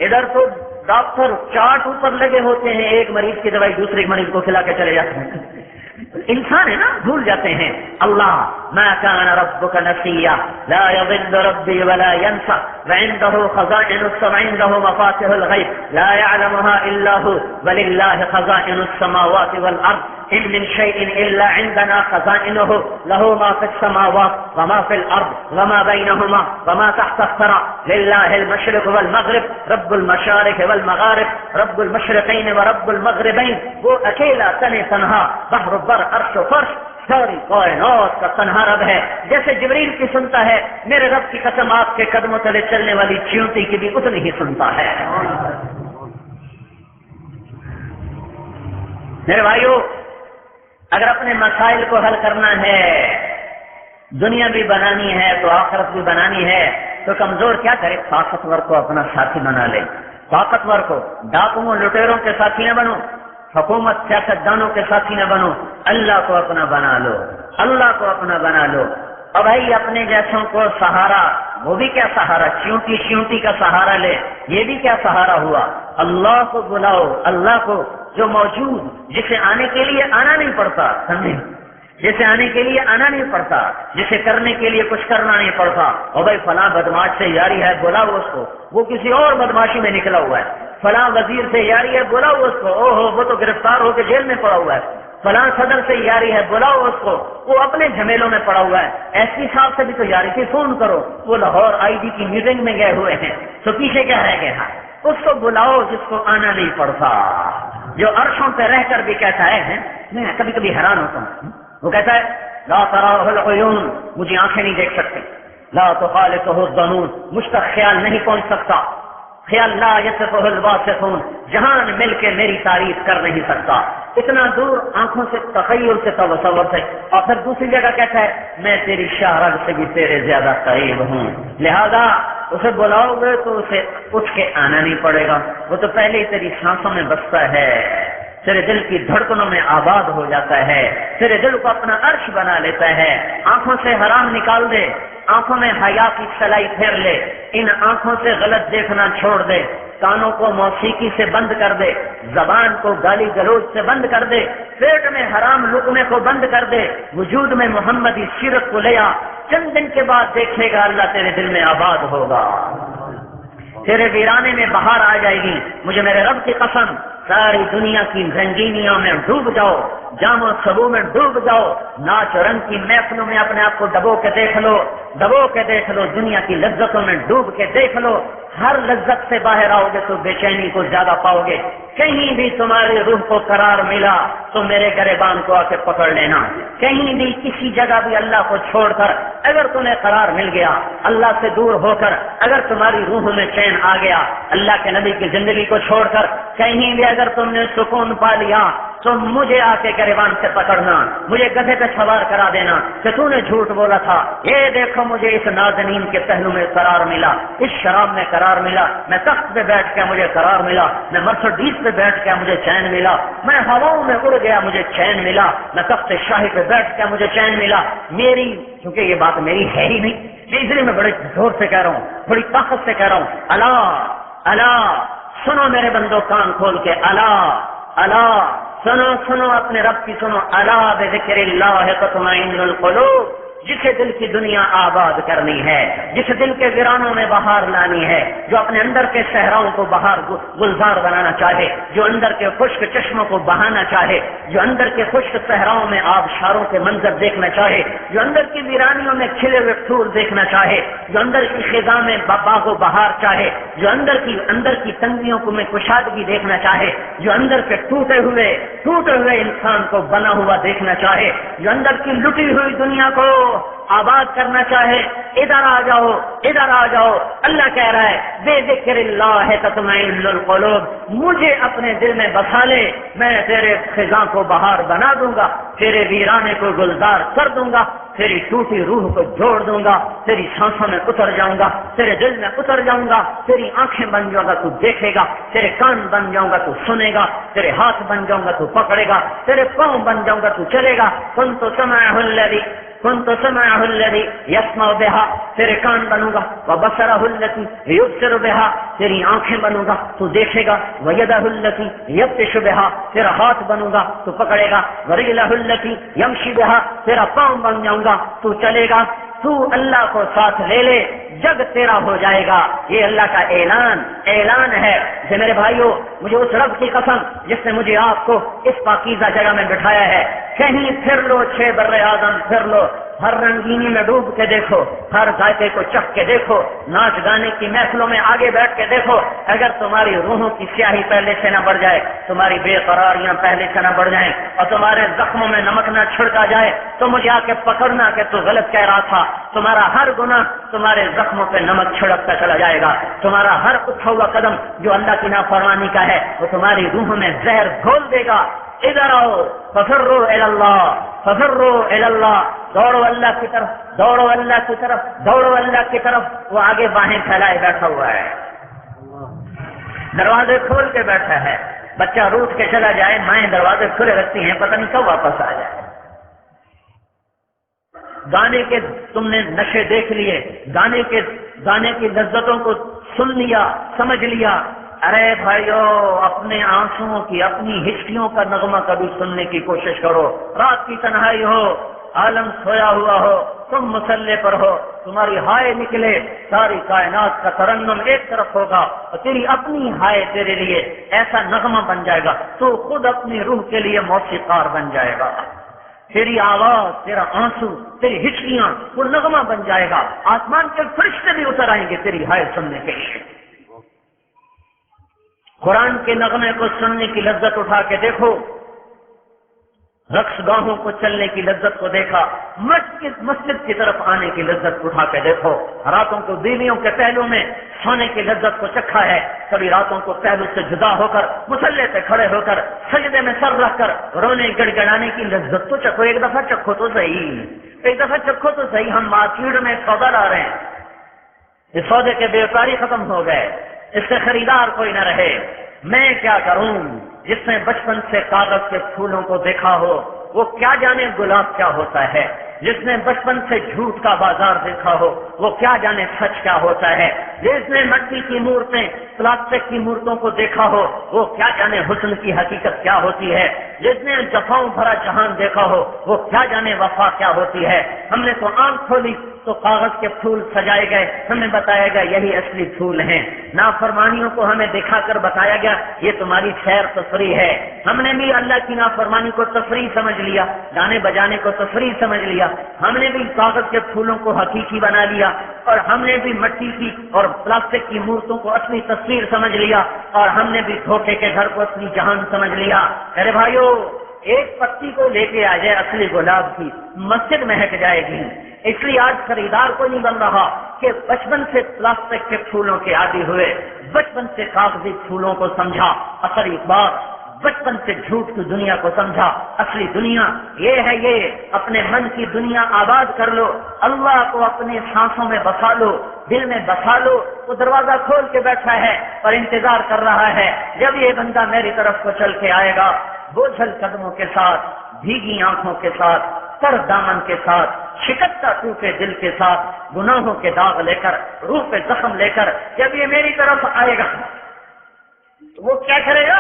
ادھر تو ڈاکٹر چارٹ اوپر لگے ہوتے ہیں، ایک مریض کی دوائی دوسرے مریض کو کھلا کے چلے جاتے ہیں۔ انسان ہے نا، بھول جاتے ہیں۔ اللہ ما كان ربك نسيا لا يضل ربي ولا ينسى وعنده خزائن السماء عنده مفاتيح الغيب لا يعلمها الا هو ولله خزائن السماوات والارض ان من شيء الا عندنا خزائنه له ما في السماوات وما في الارض وما بينهما وما تحت الثرى لله المشرق والمغرب رب المشارق والمغارب رب المشرقين ورب المغربين۔ وہ اکیلا تنہا تنہا بحر بر عرش و فرش ساری کائنات کا تنہا رب ہے۔ جیسے جبریل کی سنتا ہے، میرے رب کی قسم آپ کے قدموں تلے چلنے والی چیونٹی کی بھی اتنی ہی سنتا ہے۔ میرے بھائیو، اگر اپنے مسائل کو حل کرنا ہے، دنیا بھی بنانی ہے تو آخرت بھی بنانی ہے، تو کمزور کیا کرے؟ طاقتور کو اپنا ساتھی بنا لے۔ طاقتور کو ڈاکوؤں لٹیروں کے ساتھی نہ بنو، حکومت سیاستدانوں کے ساتھی نہ بنو، اللہ کو اپنا بنا لو، اللہ کو اپنا بنا لو۔ اور بھائی اپنے جیسوں کو سہارا، وہ بھی کیا سہارا، چیونٹی کا سہارا لے، یہ بھی کیا سہارا ہوا۔ اللہ کو بلاؤ، اللہ کو جو موجود، جسے آنے کے لیے آنا نہیں پڑتا، سمجھے، جسے آنے کے لیے آنا نہیں پڑتا، جسے کرنے کے لیے کچھ کرنا نہیں پڑتا۔ اور بھائی فلاں بدماش سے یاری ہے، بلاؤ اس کو، وہ کسی اور بدماشی میں نکلا ہوا ہے۔ فلاں وزیر سے یاری ہے، بلاؤ اس کو، اوہ وہ تو گرفتار ہو کے جیل میں پڑا ہوا ہے۔ فلاں صدر سے یاری ہے، بلاؤ اس کو، وہ اپنے جھمیلوں میں پڑا ہوا ہے۔ ایس پی صاحب سے بھی تو یاری تھی، فون کرو، وہ لاہور آئی جی کی میٹنگ میں گئے ہوئے ہیں، تو پیچھے کیا رہ گیا؟ اس کو بلاؤ جس کو آنا نہیں پڑتا، جو عرشوں پہ رہ کر بھی کہتا ہے، میں کبھی کبھی حیران ہوتا ہوں، وہ کہتا ہے لا تراہ العیون، مجھے آنکھیں نہیں دیکھ سکتے، لا تخالطہ الظنون، مجھ تک خیال نہیں پہنچ سکتا، خیال لا یصفہ الواصفون، جہان مل کے میری تعریف کر نہیں سکتا، اتنا دور آنکھوں سے، تخیل سے، تصور سے۔ اور پھر دوسری جگہ کہتا ہے میں تیری شاہ رگ سے بھی تیرے زیادہ قریب ہوں، لہذا اسے بلاؤ گے تو اسے اٹھ کے آنا نہیں پڑے گا، وہ تو پہلے ہی تیری سانسوں میں بستا ہے، تیرے دل کی دھڑکنوں میں آباد ہو جاتا ہے، تیرے دل کو اپنا عرش بنا لیتا ہے۔ آنکھوں سے حرام نکال دے، آنکھوں میں حیا کی سلائی پھیر لے، ان آنکھوں سے غلط دیکھنا چھوڑ دے، کانوں کو موسیقی سے بند کر دے، زبان کو گالی گلوچ سے بند کر دے، پیٹ میں حرام لقمے کو بند کر دے، وجود میں محمدی سیرت کو لے آ، چند دن کے بعد دیکھے گا اللہ تیرے دل میں آباد ہوگا، تیرے ویرانے میں بہار آ جائے گی۔ مجھے میرے رب کی قسم، ساری دنیا کی رنگینیوں میں ڈوب جاؤ، جام و سبو میں ڈوب جاؤ، ناچ رنگ کی محفلوں میں اپنے آپ کو ڈبو کے دیکھ لو، ڈبو کے دیکھ لو، دنیا کی لذتوں میں ڈوب کے دیکھ لو، ہر لذت سے باہر آؤ گے تو بے چینی کو زیادہ پاؤ گے، کہیں بھی تمہاری روح کو قرار ملا تو میرے گریبان کو آ کے پکڑ لینا. کہیں بھی کسی جگہ بھی اللہ کو چھوڑ کر اگر تمہیں قرار مل گیا، اللہ سے دور ہو کر اگر تمہاری روح میں چین آ گیا، اللہ کے نبی کی زندگی کو چھوڑ کر کہیں بھی اگر تم نے سکون پا لیا تو مجھے آ کے گریبان سے پکڑنا، مجھے گدھے پہ سوار کرا دینا کہ تو نے جھوٹ بولا تھا. یہ دیکھو مجھے اس نازنین کے پہلو میں قرار ملا، اس شراب میں قرار ملا، میں تخت پہ بیٹھ کے مجھے قرار ملا، میں مرسڈیز پہ بیٹھ کے مجھے چین ملا، میں ہواؤں میں اڑ گیا مجھے چین ملا، میں تخت شاہی پہ بیٹھ کے مجھے چین ملا. میری کیونکہ یہ بات میری ہے ہی نہیں، اس لیے میں بڑے زور سے کہہ رہا ہوں، بڑی طاقت سے کہہ رہا ہوں. اللہ اللہ سنو میرے بندو، کان کھول کے، اللہ اللہ سنو سنو اپنے رب کی سنو. الا بذکر اللہ تطمئن القلوب. جسے دل کی دنیا آباد کرنی ہے، جس دل کے ویرانوں میں بہار لانی ہے، جو اپنے اندر کے صحراؤں کو بہار گلزار بنانا چاہے، جو اندر کے خشک چشموں کو بہانا چاہے، جو اندر کے خشک صحراؤں میں آبشاروں کے منظر دیکھنا چاہے، جو اندر کی ویرانیوں میں کھلے ہوئے پھول دیکھنا چاہے، جو اندر کی خزاں میں باغ و بہار چاہے، جو اندر کی تنگیوں کو میں کشادگی دیکھنا چاہے، جو اندر کے ٹوٹے ہوئے انسان کو بنا ہوا دیکھنا چاہے، جو اندر کی لٹی ہوئی دنیا کو آباد کرنا چاہے، ادھر آ جاؤ ادھر آ جاؤ. اللہ کہہ رہا ہے بے ذکر اللہ تطمئن القلوب. مجھے اپنے دل میں بسا لے، میں تیرے خزاں کو بہار بنا دوں گا، تیرے ویرانے کو گلزار کر دوں گا، تیری ٹوٹی روح کو جوڑ دوں گا، تیری سانسوں میں اتر جاؤں گا، تیرے دل میں اتر جاؤں گا، تیری آنکھیں بن جاؤں گا تو دیکھے گا، تیرے کان بن جاؤں گا تو سنے گا، تیرے ہاتھ بن جاؤں گا تو پکڑے گا، تیرے پاؤں بن جاؤں گا تو چلے گا. كنت سمعه الذي يسمع بها. تیرے کان بنوں گا. وبصره الذي يبصر بها. تیری آنکھیں بنوں گا تو دیکھے گا. ويده التي يبطش بها. تیرا ہاتھ بنوں گا تو پکڑے گا. ورجله التي يمشي بها. تیرا پاؤں بن جاؤں گا تو چلے گا. تو اللہ کو ساتھ لے لے، جگ تیرا ہو جائے گا. یہ اللہ کا اعلان ہے. کہ میرے بھائیوں، مجھے اس رب کی قسم جس نے مجھے آپ کو اس پاکیزہ جگہ میں بٹھایا ہے، کہیں پھر لو، 6 بر اعظم پھر لو، ہر رنگینی میں ڈوب کے دیکھو، ہر ذائقے کو چکھ کے دیکھو، ناچ گانے کی محفلوں میں آگے بیٹھ کے دیکھو. اگر تمہاری روحوں کی سیاہی پہلے سے نہ بڑھ جائے، تمہاری بے قراریاں پہلے سے نہ بڑھ جائیں، اور تمہارے زخموں میں نمک نہ چھڑکا جائے، تو مجھے آ کے پکڑنا کہ تو غلط کہہ رہا تھا. تمہارا ہر گناہ تمہارے زخموں پہ نمک چھڑکتا چلا جائے گا. تمہارا ہر اٹھا ہوا قدم جو اللہ کی نافرمانی کا ہے وہ تمہاری روح میں زہر گھول دے گا. ادھر آؤ، ففروا الی اللہ، ففروا الی اللہ. دوڑو اللہ کی طرف، دوڑو اللہ کی طرف، دوڑو اللہ کی طرف. وہ آگے باہیں پھیلائے بیٹھا ہوا ہے، دروازے کھول کے بیٹھا ہے. بچہ روٹ کے چلا جائے، مائیں دروازے کھلے رکھتی ہیں، پتہ نہیں کب واپس آ جائے. گانے کے تم نے نشے دیکھ لیے، گانے کی لذتوں کو سن لیا، سمجھ لیا. ارے بھائیو، اپنے آنسوؤں کی، اپنی ہچکیوں کا نغمہ کبھی سننے کی کوشش کرو. رات کی تنہائی ہو، عالم سویا ہوا ہو، تم مسلح پر ہو، تمہاری ہائے نکلے، ساری کائنات کا ترنم ایک طرف ہوگا، اور تیری اپنی ہائے تیرے لیے ایسا نغمہ بن جائے گا، تو خود اپنی روح کے لیے موسیقار بن جائے گا. تیری آواز، تیرا آنسو، تیری ہچکیاں وہ نغمہ بن جائے گا. آسمان کے فرشتے بھی اتر آئیں گے تیری ہائے سننے کے لیے. قرآن کے نغمے کو سننے کی لذت اٹھا کے دیکھو، رقص گاہوں کو چلنے کی لذت کو دیکھا، مسجد کی طرف آنے کی لذت اٹھا کے دیکھو. راتوں کو بیویوں کے پہلو میں سونے کی لذت کو چکھا ہے. کبھی راتوں کو پہلو سے جدا ہو کر، مصلے پہ کھڑے ہو کر، سجدے میں سر رکھ کر رونے گڑ گڑانے کی لذت تو چکھو. ایک دفعہ چکھو تو صحیح، ایک دفعہ چکھو تو صحیح. ہم مارکیٹ میں سودا لا رہے ہیں، اس سودے کے بیوپاری ختم ہو گئے، اس سے خریدار کوئی نہ رہے. میں کیا کروں؟ جس نے بچپن سے کاغذ کے پھولوں کو دیکھا ہو وہ کیا جانے گلاب کیا ہوتا ہے. جس نے بچپن سے جھوٹ کا بازار دیکھا ہو وہ کیا جانے سچ کیا ہوتا ہے. جس نے مٹی کی مورتیں، پلاسٹک کی مورتوں کو دیکھا ہو وہ کیا جانے حسن کی حقیقت کیا ہوتی ہے. جس نے جفاؤں بھرا جہان دیکھا ہو وہ کیا جانے وفا کیا ہوتی ہے. ہم نے تو آنکھ کھولی تو کاغذ کے پھول سجائے گئے، ہمیں بتایا گیا یہی اصلی پھول ہیں۔ نافرمانیوں کو ہمیں دکھا کر بتایا گیا یہ تمہاری سیر تفریح ہے۔ ہم نے بھی اللہ کی نافرمانی کو تفریح سمجھ لیا، گانے بجانے کو تفریح سمجھ لیا، ہم نے بھی کاغذ کے پھولوں کو حقیقی بنا لیا، اور ہم نے بھی مٹی کی اور پلاسٹک کی مورتوں کو اصلی تصویر سمجھ لیا، اور ہم نے بھی دھوکے کے گھر کو اصلی جہان سمجھ لیا۔ میرے بھائیو، ایک پتی کو لے کے آ جائے اصلی گلاب کی، مسجد مہک جائے گی۔ اس لیے آج خریدار کو نہیں بن رہا کہ بچپن سے پلاسٹک کے پھولوں کے عادی ہوئے، بچپن سے کاغذی پھولوں کو سمجھا اثر اخبار، بچپن سے جھوٹ کی دنیا کو سمجھا اصلی دنیا یہ ہے۔ یہ اپنے من کی دنیا آباد کر لو، اللہ کو اپنے سانسوں میں بسا لو، دل میں بسا لو۔ وہ دروازہ کھول کے بیٹھا ہے اور انتظار کر رہا ہے جب یہ بندہ میری طرف کو چل کے آئے گا، بوجھل قدموں کے ساتھ، بھیگی آنکھوں کے ساتھ، تر دامن کے ساتھ، شکستہ ٹوٹے دل کے ساتھ، گناہوں کے داغ لے کر، روح پہ زخم لے کر جب یہ میری طرف آئے گا تو وہ کیا کرے گا؟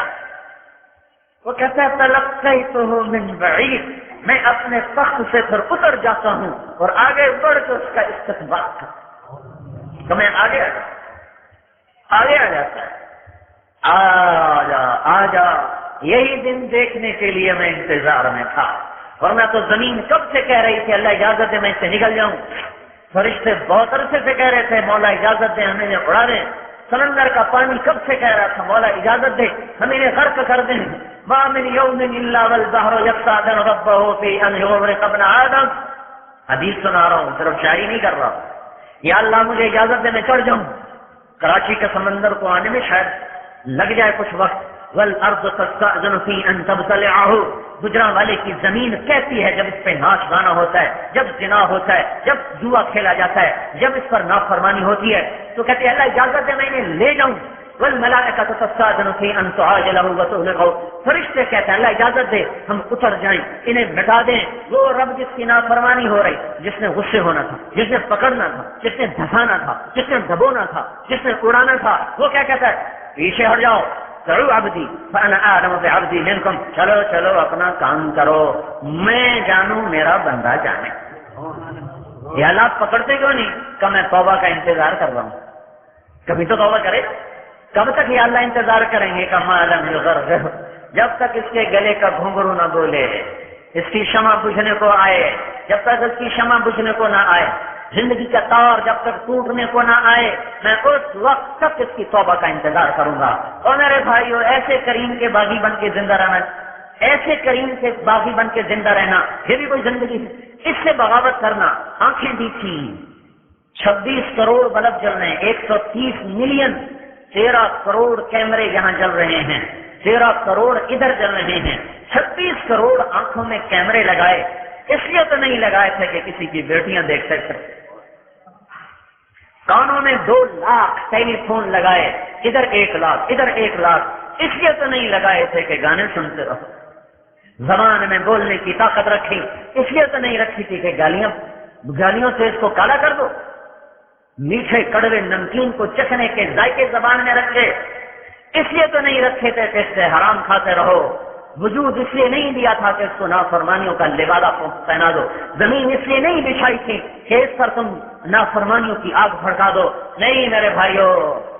وہ کہتا ہے تلقیتہ من بعید، میں اپنے تخت سے پھر اتر جاتا ہوں اور آگے بڑھ کے اس کا استقبال کرتا ہوں۔ تو میں آگے آ جاتا ہے، آ جا، یہی دن دیکھنے کے لیے میں انتظار میں تھا، ورنہ تو زمین کب سے کہہ رہی تھی اللہ اجازت دے میں اس سے نکل جاؤں، فرشتے بہت عرصے سے کہہ رہے تھے مولا اجازت دے ہمیں یہ اڑا دیں، سمندر کا پانی کب سے کہہ رہا تھا مولا اجازت دے ہمیں انہیں غرق کر دیں، ما من یوم الا والبحر یقصد ربه فی ان یغرق ابن آدم۔ حدیث سنا رہا ہوں، صرف شاعری نہیں کر رہا، یا اللہ مجھے اجازت دے میں چڑھ جاؤں، کراچی کے سمندر کو آنے میں شاید لگ جائے کچھ وقت۔ والارض تستأذن فی ان تبتلعہ، گجراں والے کی زمین کہتی ہے جب اس پہ ناچ گانا ہوتا ہے، جب زنا ہوتا ہے، جب جوا کھیلا جاتا ہے، جب اس پر نافرمانی ہوتی ہے تو کہتے ہیں اللہ اجازت دے میں انہیں لے جاؤں۔ والملائکۃ تستأذن فی ان تعاجلہ وتہلکہ، فرشتے کہتے ہیں اللہ اجازت دے ہم اتر جائیں انہیں مٹا دیں۔ وہ رب جس کی نافرمانی ہو رہی، جس نے غصے ہونا تھا، جس نے پکڑنا تھا، جس نے دھسانا تھا، جس نے دبونا تھا، جس نے اڑانا تھا، وہ کیا کہتا ہے پیچھے ہٹ جاؤ، چلو عبدی فانا اعلم بعبدی منکم، چلو چلو اپنا کام کرو، میں جانوں میرا بندہ جانے۔ یا اللہ پکڑتے کیوں نہیں؟ کہ میں توبہ کا انتظار کر رہا ہوں، کبھی تو توبہ کرے، کب تک یا اللہ انتظار کریں گے؟ کہ ما لم یغرغر، جب تک اس کے گلے کا گھنگرو نہ بولے، اس کی شمع بجھنے کو آئے، جب تک اس کی شمع بجھنے کو نہ آئے، زندگی کا تار جب تک ٹوٹنے کو نہ آئے، میں اس وقت تک اس کی توبہ کا انتظار کروں گا۔ اور میرے بھائیو، ایسے کریم کے باغی بن کے زندہ رہنا، ایسے کریم کے باغی بن کے زندہ رہنا یہ بھی کوئی زندگی ہے؟ اس سے بغاوت کرنا، آنکھیں دیکھی 26 کروڑ بلب جل رہے ہیں، 130 ملین، 13 کروڑ کیمرے یہاں جل رہے ہیں، 13 کروڑ ادھر جل رہے ہیں، 36 کروڑ آنکھوں میں کیمرے لگائے، اس لیے تو نہیں لگائے تھے کہ کسی کی بیٹیاں دیکھ سکتے، کانوں میں 2 لاکھ ٹیلی فون لگائے، ادھر 1 لاکھ ادھر 1 لاکھ، اس لیے تو نہیں لگائے تھے کہ گانے سنتے رہو، زبان میں بولنے کی طاقت رکھی، اس لیے تو نہیں رکھی تھی کہ گالیوں سے اس کو کالا کر دو، میٹھے کڑوے نمکین کو چکھنے کے ذائقے زبان میں رکھے، اس لیے تو نہیں رکھے تھے کہ اس سے حرام کھاتے رہو، وجود اس لیے نہیں دیا تھا کہ اس کو نافرمانیوں کا لبادہ پہنا دو، زمین اس لیے نہیں بچھائی تھی کہ اس پر تم نافرمانیوں کی آگ بھڑکا دو، نہیں میرے بھائیو،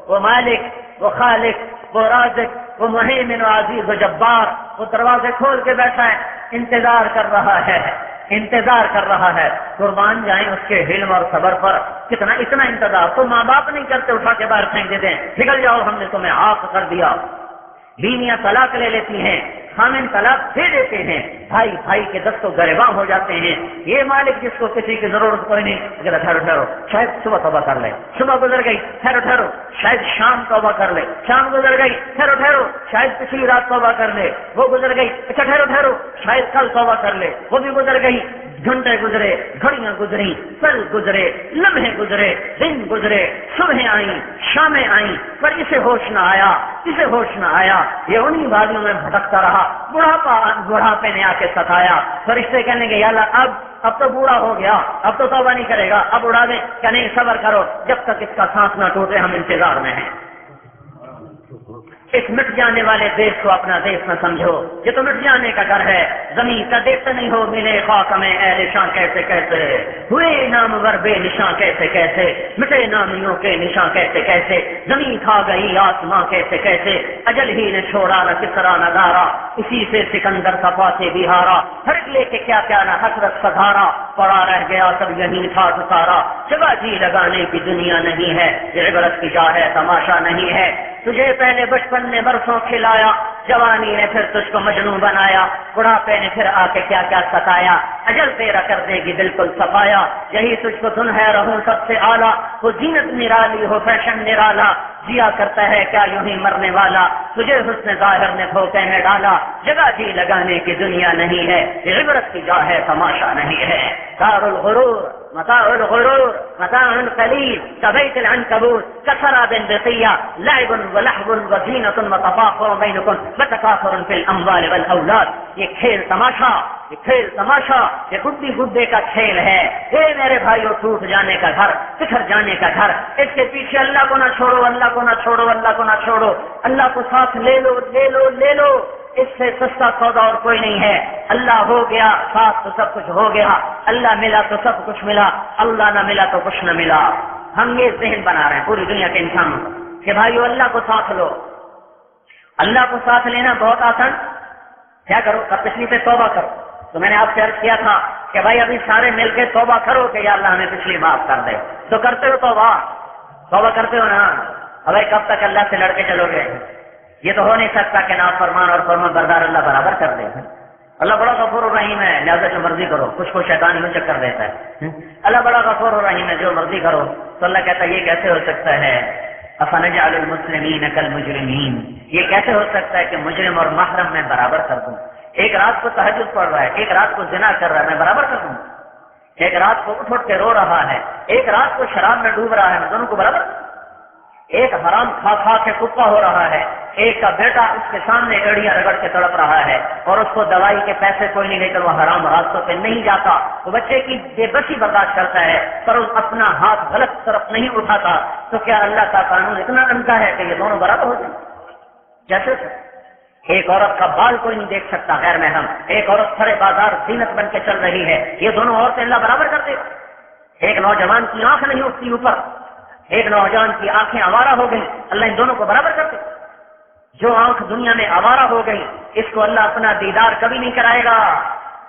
وہ مالک، وہ خالق، وہ رازق، وہ مہیمن و عزیز و جبار، وہ دروازے کھول کے بیٹھا ہے، انتظار کر رہا ہے، انتظار کر رہا ہے، قربان جائیں اس کے حلم اور صبر پر، کتنا اتنا انتظار تو ماں باپ نہیں کرتے، اٹھا کے باہر پھینک دیتے ہیں، نکل جاؤ ہم نے تمہیں عاق کر دیا، بیویاں طلاق لے لیتی ہیں، خامن طلاق دے دیتے ہیں، بھائی بھائی کے دستوں گریباں ہو جاتے ہیں، یہ مالک جس کو کسی کی ضرورت کوئی نہیں، اگر ٹھہرو شاید صبح توبہ کر لے، صبح گزر گئی، ٹھہرو شاید شام توبہ کر لے، شام گزر گئی، ٹھہرو شاید پچھلی رات توبہ کر لے، وہ گزر گئی، اچھا ٹھہرو شاید کل توبہ کر لے، وہ بھی گزر گئی، گھنٹے گزرے، گھڑیاں گزری، پل گزرے، لمحے گزرے، دن گزرے، صبح آئیں، شامیں آئیں، پر اسے ہوش نہ آیا، اسے ہوش نہ آیا، یہ انہی وادیوں میں بھٹکتا رہا، بڑھاپے نے آ کے ستایا، فرشتے کہنے کے یا اللہ اب تو بوڑھا ہو گیا، اب تو توبہ نہیں کرے گا، اب اڑا دیں، کہ نہیں صبر کرو، جب تک اس کا سانس نہ ٹوٹے ہم انتظار میں ہیں۔ اس مٹ جانے والے دیش کو اپنا دیش نہ سمجھو، یہ تو مٹ جانے کا گھر ہے، زمین کا دیکھتے نہیں ہو، ملے خاک میں اہل شان کیسے کیسے، ہوئے نامور بے نشاں کیسے کیسے، مٹے نامیوں کے نشاں کیسے کیسے، زمین کھا گئی آسماں کیسے کیسے، اجل ہی نے چھوڑا نہ کسرا نہ دارا، اسی سے سکندر کا فاتح بھی ہارا، ہر لے کے کیا کیا نہ حسرت سدھارا، پڑا رہ گیا سب یہی تھا سارا، جگہ جی لگانے کی دنیا نہیں ہے، یہ عبرت کی جا ہے تماشا نہیں ہے، تجھے پہلے بچپن نے برسوں کھلایا، جوانی نے پھر تجھ کو مجنون بنایا، بڑھاپے نے پھر آ کے کیا کیا ستایا، اجل تیرا کر دے گی بالکل صفایا، یہی تجھ کو دن ہے رہوں سب سے اعلیٰ، وہ زینت نرالی ہو فیشن نرالا، جیا کرتا ہے کیا یوں ہی مرنے والا، تجھے حسن ظاہر نے دھوکے میں ڈالا، جگہ جی لگانے کی دنیا نہیں ہے، یہ عبرت کی جا ہے تماشا نہیں ہے، دار الغرور متاع الغرور متاع قلیل كبيت العنكبوت كسراب بقية لعب ولهو وزينة وتفاخر بينكم وتكاثر في الأموال والأولاد، یہ کھیل تماشا، یہ کھیل تماشا، یہ گڈی گڈے کا کھیل ہے، اے میرے بھائیو ٹوٹ جانے کا گھر، بکھر جانے کا گھر، اس کے پیچھے اللہ کو نہ چھوڑو، اللہ کو نہ چھوڑو، اللہ کو نہ چھوڑو، اللہ کو ساتھ لے لو لے لو لے لو، اس سے سستا سودا اور کوئی نہیں ہے، اللہ ہو گیا ساتھ تو سب کچھ ہو گیا، اللہ ملا تو سب کچھ ملا، اللہ نہ ملا تو کچھ نہ ملا۔ ہم یہ ذہن بنا رہے ہیں پوری دنیا کے انسانوں کہ بھائیو اللہ کو ساتھ لو، اللہ کو ساتھ لینا بہت آسان، کیا کرو؟ پچھلی سے توبہ کرو، تو میں نے آپ سے عرض کیا تھا کہ بھائی ابھی سارے مل کے توبہ کرو کہ یا اللہ ہمیں پچھلی معاف کر دے، تو کرتے ہو توبہ کرتے ہو نا؟ ابھی کب تک اللہ سے لڑ کے چلو گے؟ یہ تو ہو نہیں سکتا کہ نافرمان اور فرمان بردار اللہ برابر کر دے، اللہ بڑا غفور الرحیم ہے، لہذا جو مرضی کرو، کچھ کو شیطان یوں چکر دیتا ہے، اللہ بڑا غفور الرحیم ہے، جو مرضی کرو، تو اللہ کہتا ہے یہ کیسے ہو سکتا ہے؟ افنجعل المسلمین کالمجرمین، یہ کیسے ہو سکتا ہے کہ مجرم اور محرم میں برابر کر دوں؟ ایک رات کو تہجد پڑھ رہا ہے، ایک رات کو زنا کر رہا ہے، میں برابر کر دوں؟ ایک رات کو اٹھ کے رو رہا ہے، ایک رات کو شراب میں ڈوب رہا ہے، میں دونوں کو برابر؟ ایک حرام کھا کھا کے کتا ہو رہا ہے، ایک کا بیٹا اس کے سامنے ایڑیاں رگڑ کے تڑپ رہا ہے اور اس کو دوائی کے پیسے کوئی نہیں لیکن وہ حرام راستوں پہ نہیں جاتا، وہ بچے کی بے بسی برداشت کرتا ہے پر اس اپنا ہاتھ غلط طرف نہیں اٹھاتا، تو کیا اللہ کا قانون اتنا عمدہ ہے کہ یہ دونوں برابر ہو جائیں؟ جیسے ایک عورت کا بال کوئی نہیں دیکھ سکتا غیر محرم، ایک عورت سرے بازار زینت بن کے چل رہی ہے، یہ دونوں عورتیں اللہ برابر کر دے؟ ایک نوجوان کی آنکھ نہیں اٹھتی اوپر، ایک نوجوان کی آنکھیں آوارہ ہو گئی، اللہ ان دونوں کو برابر کر دے؟ جو آنکھ دنیا میں آوارہ ہو گئی اس کو اللہ اپنا دیدار کبھی نہیں کرائے گا،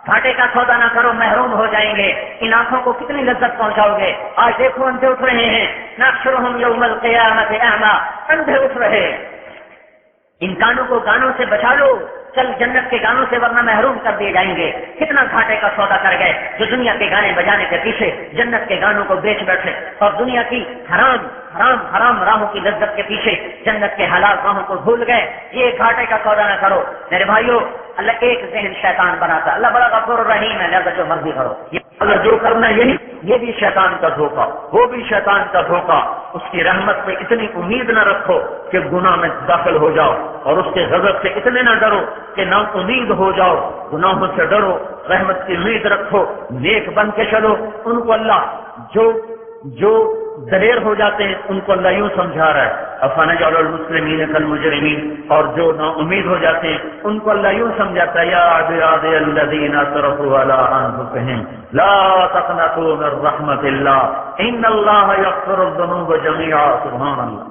گھاٹے کا سودا نہ کرو محروم ہو جائیں گے، ان آنکھوں کو کتنی لذت پہنچاؤ گے؟ آج دیکھو اندھے اٹھ رہے ہیں، نحشرہم یوم القیامت اعمیٰ، اندھے اٹھ رہے، ان کانوں کو گانوں سے بچا لو، کل جنت کے گانوں سے ورنہ محروم کر دیے جائیں گے۔ کتنا گھاٹے کا سودا کر گئے جو دنیا کے گانے بجانے کے پیچھے جنت کے گانوں کو بیچ بیٹھے اور دنیا کی حرام حرام حرام راہوں کی لذت کے پیچھے جنت کے حلال راہوں کو بھول گئے۔ یہ گھاٹے کا سودا نہ کرو میرے بھائیو، اللہ ایک ذہن شیطان بناتا، اللہ بڑا غفور الرحیم ہے، لہذا جو مرضی کرو، اگر جو کرنا یہی یہ بھی شیطان کا دھوکہ، وہ بھی شیطان کا دھوکہ۔ اس کی رحمت سے اتنی امید نہ رکھو کہ گناہ میں داخل ہو جاؤ، اور اس کے غضب سے اتنے نہ ڈرو کہ نا امید ہو جاؤ، گناہوں سے ڈرو، رحمت کی امید رکھو، نیک بن کے چلو۔ ان کو اللہ جو دلیر ہو جاتے ہیں ان کو اللہ یوں سمجھا رہا ہے افنجعل المسلمین کالمجرمین، اور جو نا امید ہو جاتے ہیں ان کو اللہ یوں سمجھاتا ہے یا عبادی الذین اسرفوا علی انفسہم لا تقنطوا من رحمت اللہ ان اللہ یغفر الذنوب جميعا۔ سبحان اللہ۔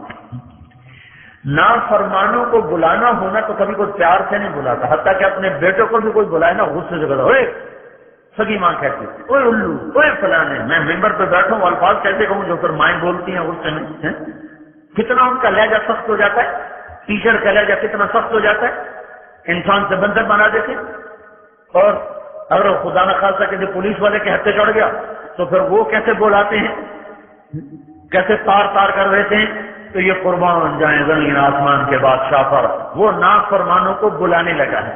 نافرمانوں کو بلانا ہونا تو کبھی کوئی پیار سے نہیں بلاتا، حتیٰ کہ اپنے بیٹوں کو بھی کوئی بلائے نا غصے سے کرو، سگی ماں کہتی ہے اوے الو اوے فلانے، میں ممبر پہ بیٹھا ہوں الفاظ کیسے کہوں جو پھر مائیں بولتی ہیں غصے میں، کتنا ان کا لہجہ سخت ہو جاتا ہے، ٹیچر کا لہجہ کتنا سخت ہو جاتا ہے، انسان سے بندر بنا دیتے۔ اور اگر خدا نہ خاصہ کہ پولیس والے کے ہتھے چڑھ گیا تو پھر وہ کیسے بولاتے ہیں، کیسے تار تار کر دیتے ہیں۔ تو یہ قربان جائیں زمین آسمان کے بادشاہ پر، وہ نافرمانوں کو بلانے لگا ہے،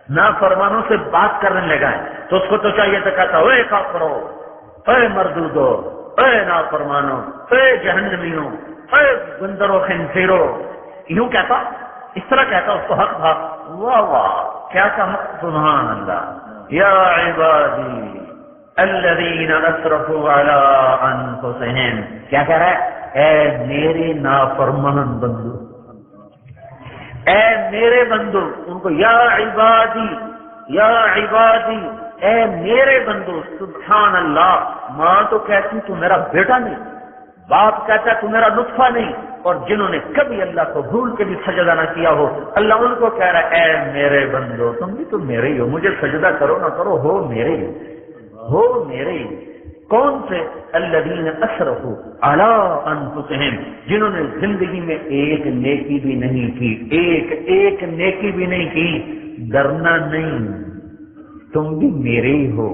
نافرمانوں سے بات کرنے لگا ہے، تو اس کو تو چاہیے تو کہتا اے کافرو، اے مردودو، اے نافرمانو، اے جہنمیوں، اے گندرو خنزیرو، یوں کہتا، اس طرح کہتا، اس کو حق تھا۔ واہ واہ کیا کہا، سبحان اللہ۔ یا عبادی الذین اسرفوا علی انفسہم، کیا کہہ رہا ہے؟ اے میرے نافرمان بندو، اے میرے بندو، ان کو یا عبادی اے میرے بندو، سبحان اللہ، ماں تو کہتی تو میرا بیٹا نہیں، باپ کہتا تو میرا نطفہ نہیں، اور جنہوں نے کبھی اللہ کو بھول کے بھی سجدہ نہ کیا ہو، اللہ ان کو کہہ رہا ہے اے میرے بندو تم بھی تو میرے ہی ہو، مجھے سجدہ کرو نہ کرو ہو میرے ہی، ہو میرے ہی۔ کون سے؟ الذین اسرفوا علی انفسہم، جنہوں نے زندگی میں ایک نیکی بھی نہیں کی، ایک نیکی بھی نہیں کی۔ ڈرنا نہیں، تم بھی میرے ہی ہو،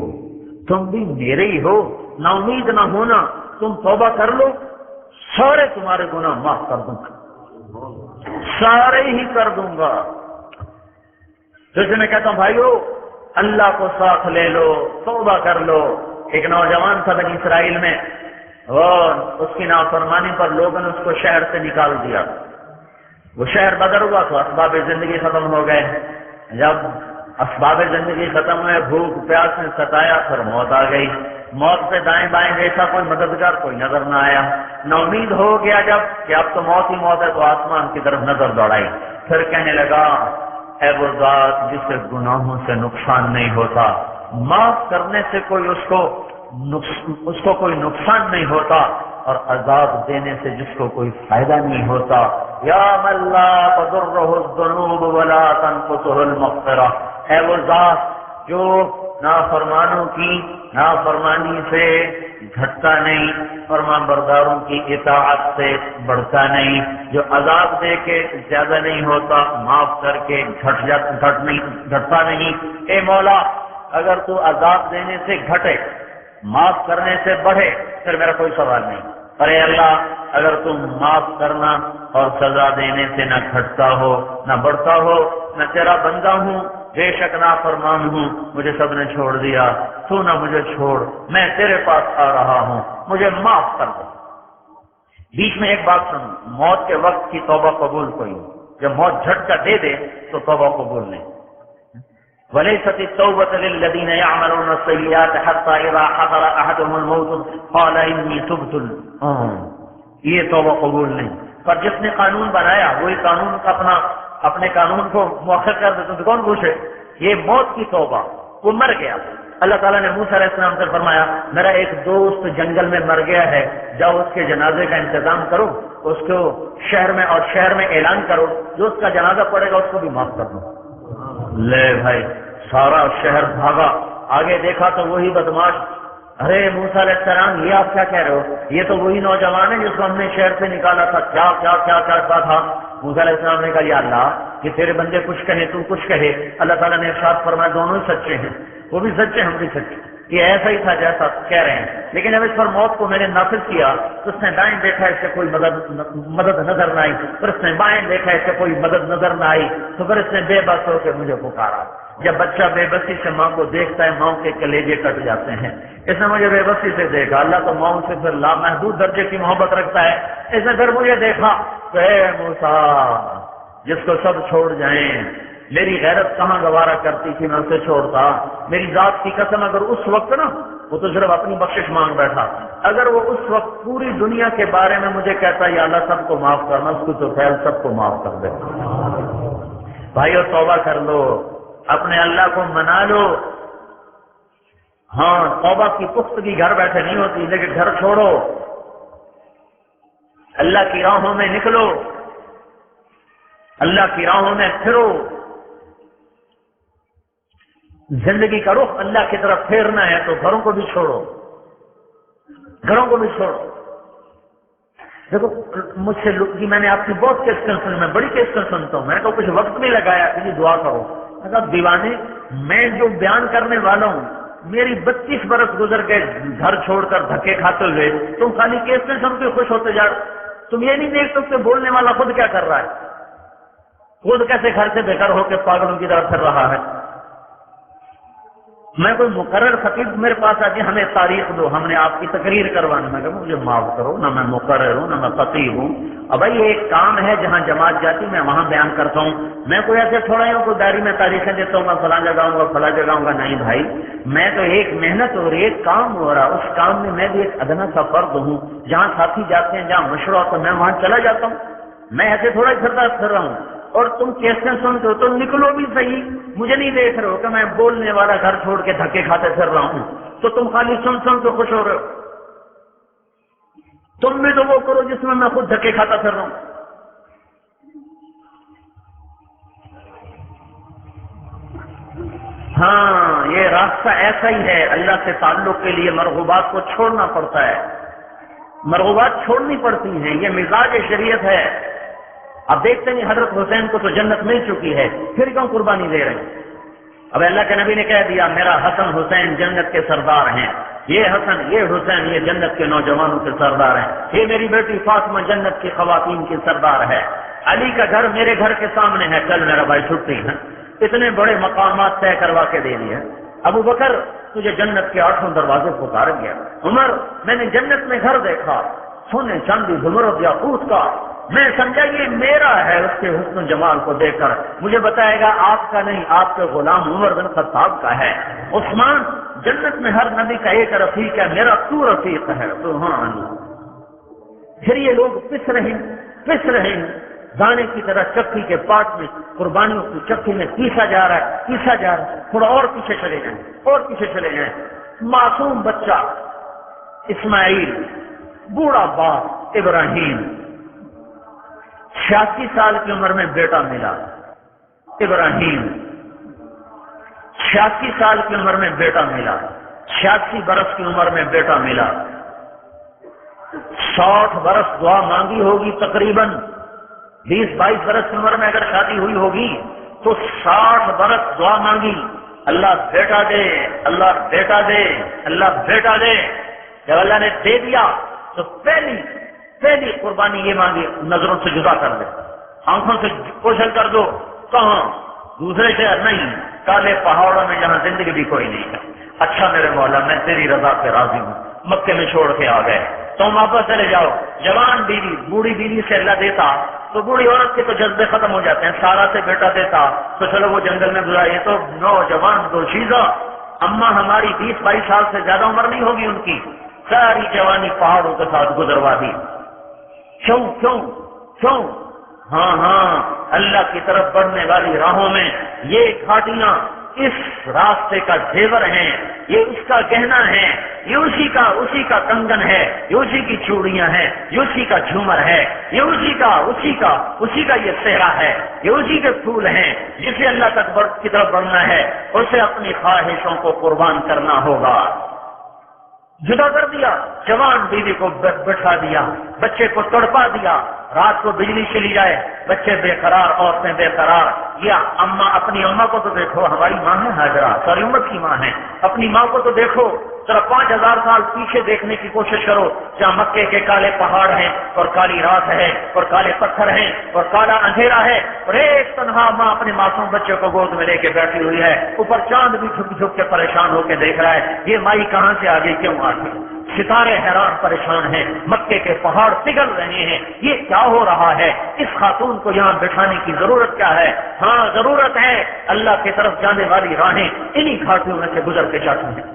تم بھی میرے ہی ہو، نا امید نہ ہونا، تم توبہ کر لو، سارے تمہارے گناہ معاف کر دوں گا، سارے ہی کر دوں گا۔ جیسے میں کہتا ہوں بھائیو اللہ کو ساتھ لے لو، توبہ کر لو۔ ایک نوجوان تھا بنی اسرائیل میں، اور اس کی نافرمانی پر لوگوں نے اس کو شہر سے نکال دیا، وہ شہر بدر ہوا تو اسباب زندگی ختم ہو گئے، جب اسباب زندگی ختم ہوئے، بھوک پیاس نے ستایا، پھر موت آ گئی، موت سے دائیں بائیں دیکھا، کوئی مددگار کوئی نظر نہ آیا، نا امید ہو گیا جب کہ اب تو موت ہی موت ہے، تو آسمان کی طرف نظر دوڑائی، پھر کہنے لگا اے وہ ذات جس سے گناہوں سے نقصان نہیں ہوتا، معاف کرنے سے کوئی اس کو کوئی نقصان نہیں ہوتا، اور عذاب دینے سے جس کو کوئی فائدہ نہیں ہوتا، یا من لا تضرہ الذنوب ولا تنقصہ المغفرہ، اے وہ ذات جو نافرمانوں کی نافرمانی سے گھٹتا نہیں، فرمان برداروں کی اطاعت سے بڑھتا نہیں، جو عذاب دے کے زیادہ نہیں ہوتا، معاف کر کے گھٹتا نہیں۔ اے مولا اگر تو عذاب دینے سے گھٹے، معاف کرنے سے بڑھے، پھر میرا کوئی سوال نہیں، اور اے اللہ اگر تم معاف کرنا اور سزا دینے سے نہ گھٹتا ہو نہ بڑھتا ہو، میں تیرا بندہ ہوں، بے شک نافرمان ہوں، مجھے سب نے چھوڑ دیا، تو نہ مجھے چھوڑ، میں تیرے پاس آ رہا ہوں، مجھے معاف کر دو۔ بیچ میں ایک بات سنو، موت کے وقت کی توبہ قبول کوئی ہو، جب موت جھٹکا دے دے تو توبہ قبول نہیں۔ وَلَيْسَتِ التَّوْبَةُ لِلَّذِينَ يَعْمَلُونَ السَّيِّئَاتِ حَتَّى إِذَا حَضَرَ أَحَدَهُمُ الْمَوْتُ قَالَ إِنِّي تُبْتُ الْآنَ، یہ توبہ قبول نہیں۔ پر جس نے قانون بنایا وہی قانون کا اپنے قانون کو مؤخر کر دیتے تو کون پوچھے؟ یہ موت کی توبہ، وہ مر گیا، اللہ تعالیٰ نے موسیٰ علیہ السلام سے فرمایا میرا ایک دوست جنگل میں مر گیا ہے، جاؤ اس کے جنازے کا انتظام کرو، اس کو شہر میں اعلان کرو، جو اس کا جنازہ پڑے گا اس کو بھی معاف کر دو۔ لے بھائی سارا شہر بھاگا، آگے دیکھا تو وہی بدماش، ارے موسیٰ علیہ السلام یہ آپ کیا کہہ رہے ہو؟ یہ تو وہی نوجوان ہے جس کو ہم نے شہر سے نکالا تھا، کیا کیا کیا کرتا تھا؟ موسیٰ علیہ السلام نے کہا یا اللہ کہ تیرے بندے کچھ کہے تو کچھ کہے، اللہ تعالیٰ نے ارشاد فرمایا دونوں ہی سچے ہیں، وہ بھی سچے ہم بھی سچے، یہ ایسا ہی تھا جیسا کہہ رہے ہیں، لیکن جب اس پر موت کو میں نے نافذ کیا تو اس نے دائیں دیکھا اس سے کوئی مدد نظر نہ آئی، پھر اس نے بائیں دیکھا اس سے کوئی مدد نظر نہ آئی، تو پھر اس نے بے بس ہو کے مجھے پکارا۔ جب بچہ بے بسی سے ماں کو دیکھتا ہے ماں کے کلیجے کٹ جاتے ہیں، اس نے مجھے بے بسی سے دیکھا، اللہ تو ماں سے پھر لامحدود درجے کی محبت رکھتا ہے، اس نے پھر مجھے دیکھا تو اے موسیٰ جس کو سب چھوڑ جائیں، میری غیرت کہاں گوارا کرتی تھی میں اسے چھوڑتا، میری ذات کی قسم اگر اس وقت نا وہ تو صرف اپنی بخشش مانگ بیٹھا، اگر وہ اس وقت پوری دنیا کے بارے میں مجھے کہتا یا اللہ سب کو معاف کرنا، اس کو تو خیر سب کو معاف کر دے۔ بھائیو توبہ کر لو، اپنے اللہ کو منا لو۔ ہاں توبہ کی پختگی گھر بیٹھے نہیں ہوتی، لیکن گھر چھوڑو، اللہ کی راہوں میں نکلو، اللہ کی راہوں میں پھرو، زندگی کا رخ اللہ کی طرف پھیرنا ہے تو گھروں کو بھی چھوڑو، گھروں کو بھی چھوڑو۔ دیکھو مجھ سے میں نے آپ کی بہت کیسٹیں سنی، میں بڑی کیسٹیں سنتا ہوں، میں نے کہا کچھ وقت بھی لگایا کہ جی دعا کرو، میں کہا دیوانے میں جو بیان کرنے والا ہوں میری 32 برس گزر گئے گھر چھوڑ کر دھکے کھاتے ہوئے، تم خالی کیسٹیں سن کے خوش ہوتے جا، تم یہ نہیں دیکھ سکتے بولنے والا خود کیا کر رہا ہے، خود کیسے گھر سے بے گھر ہو کے پاگلوں کی طرف پھر رہا ہے۔ میں کوئی مقرر خطیب میرے پاس آتی ہمیں تاریخ دو، ہم نے آپ کی تقریر کروانا، میں کہا مجھے معاف کرو، نہ میں مقرر ہوں نہ میں خطیب ہوں، اب بھائی ایک کام ہے جہاں جماعت جاتی میں وہاں بیان کرتا ہوں، میں کوئی ایسے تھوڑا ہی ہوں کوئی ڈائری میں تاریخیں دیتا ہوں میں فلاں جگہ ہوں گا فلاں جگہ ہوں گا، نہیں بھائی میں تو ایک محنت اور ایک کام ہو رہا، اس کام میں بھی ایک ادنا سا فرد ہوں، جہاں ساتھی جاتے ہیں جہاں مشورہ ہوتا ہے میں وہاں چلا جاتا ہوں، میں ایسے تھوڑا ہی پھر رہا ہوں، اور تم کیسے سنتے ہو؟ تو نکلو بھی صحیح، مجھے نہیں دیکھ رہے ہو کہ میں بولنے والا گھر چھوڑ کے دھکے کھاتے پھر رہا ہوں، تو تم خالی سن کے خوش ہو رہے ہو؟ تم بھی تو وہ کرو جس میں میں خود دھکے کھاتا پھر رہا ہوں۔ ہاں، یہ راستہ ایسا ہی ہے، اللہ سے تعلق کے لیے مرغوبات کو چھوڑنا پڑتا ہے، مرغوبات چھوڑنی پڑتی ہیں، یہ مزاج شریعت ہے۔ اب دیکھتے ہیں حضرت حسین کو تو جنت مل چکی ہے، پھر کیوں قربانی دے رہے ہیں؟ اب اللہ کے نبی نے کہہ دیا میرا حسن حسین جنت کے سردار ہیں، یہ حسن یہ حسین یہ جنت کے نوجوانوں کے سردار ہیں، یہ میری بیٹی فاطمہ جنت کی خواتین کی سردار ہے، علی کا گھر میرے گھر کے سامنے ہے، کل میرا بھائی چھٹی ہے۔ اتنے بڑے مقامات طے کروا کے دے دیے۔ ابو بکر تجھے جنت کے 8 دروازے پکار گیا، عمر میں نے جنت میں گھر دیکھا سونے چاندی زمرد یاقوت کا، میں سمجھا یہ میرا ہے، اس کے حسن و جمال کو دیکھ کر مجھے بتائے گا آپ کا نہیں، آپ کے غلام عمر بن خطاب کا ہے۔ عثمان جنت میں ہر نبی کا ایک رفیق ہے، میرا تو رفیق ہے، سبحان اللہ۔ پھر یہ لوگ پس رہے ہیں دانے کی طرح چکی کے پاٹ میں، قربانیوں کی چکی میں پیسا جا رہا ہے، تھوڑا اور پیچھے چلے جائیں، معصوم بچہ اسماعیل، بوڑھا باپ ابراہیم، 86 سال کی عمر میں بیٹا ملا ابراہیم، 86 سال کی عمر میں بیٹا ملا، 86 برس کی عمر میں بیٹا ملا، 60 برس دعا مانگی ہوگی، تقریباً 20-22 برس کی عمر میں اگر شادی ہوئی ہوگی تو 60 برس دعا مانگی، اللہ بیٹا دے، اللہ بیٹا دے، اللہ بیٹا دے۔ جب اللہ نے دے دیا تو پہلی قربانی یہ مانگی نظروں سے جدا کر دے، آنکھوں سے اوجھل کر دو، کہاں؟ دوسرے شہر نہیں، کالے پہاڑوں میں جہاں زندگی بھی کوئی نہیں ہے۔ اچھا میرے مولا میں تیری رضا سے راضی ہوں، مکے میں چھوڑ کے آ گئے، تم واپس چلے جاؤ۔ جوان بیوی بوڑھی بیوی سے اللہ دیتا تو بوڑھی عورت کے تو جذبے ختم ہو جاتے ہیں، سارا سے بیٹا دیتا تو چلو وہ جنگل میں گزارا، یہ تو نوجوان دوشیزہ اماں ہماری 20-22 سال سے زیادہ عمر نہیں ہوگی ان کی، ساری جوانی پہاڑوں کے ساتھ گزروا دی۔ کیوں؟ ہاں اللہ کی طرف بڑھنے والی راہوں میں یہ گھاٹیاں اس راستے کا زیور ہیں، یہ اس کا گہنا ہے، یہ اسی کا کنگن ہے، یہ اسی کی چوڑیاں ہیں، یہ اسی کا جھومر ہے، یہ اسی کا یہ صحرا ہے، یہ اسی کے پھول ہیں۔ جسے اللہ تک کی طرف بڑھنا ہے اسے اپنی خواہشوں کو قربان کرنا ہوگا۔ جدا کر دیا، جوان بیوی کو بٹھا دیا، بچے کو تڑپا دیا، رات کو بجلی چلی جائے بچے بے قرار، عورتیں بے قرار۔ یا اماں، اپنی اماں کو تو دیکھو، ہماری ماں ہے ہاجرہ، ساری امت کی ماں ہے، اپنی ماں کو تو دیکھو، ذرا 5000 سال پیچھے دیکھنے کی کوشش کرو، جہاں مکے کے کالے پہاڑ ہیں اور کالی رات ہے اور کالے پتھر ہیں اور کالا اندھیرا ہے، اور ایک تنہا ماں اپنے معصوم بچے کو گود میں لے کے بیٹھی ہوئی ہے، اوپر چاند بھی جھک کے پریشان ہو کے دیکھ رہا ہے، یہ مائی کہاں سے آ گئی، کیوں آ گئی؟ ستارے حیران پریشان ہیں، مکے کے پہاڑ پگھل رہے ہیں، یہ کیا ہو رہا ہے؟ اس خاتون کو یہاں بٹھانے کی ضرورت کیا ہے؟ ہاں ضرورت ہے، اللہ کی طرف جانے والی راہیں انہی گھاٹیوں میں سے گزر کے جاتی ہیں۔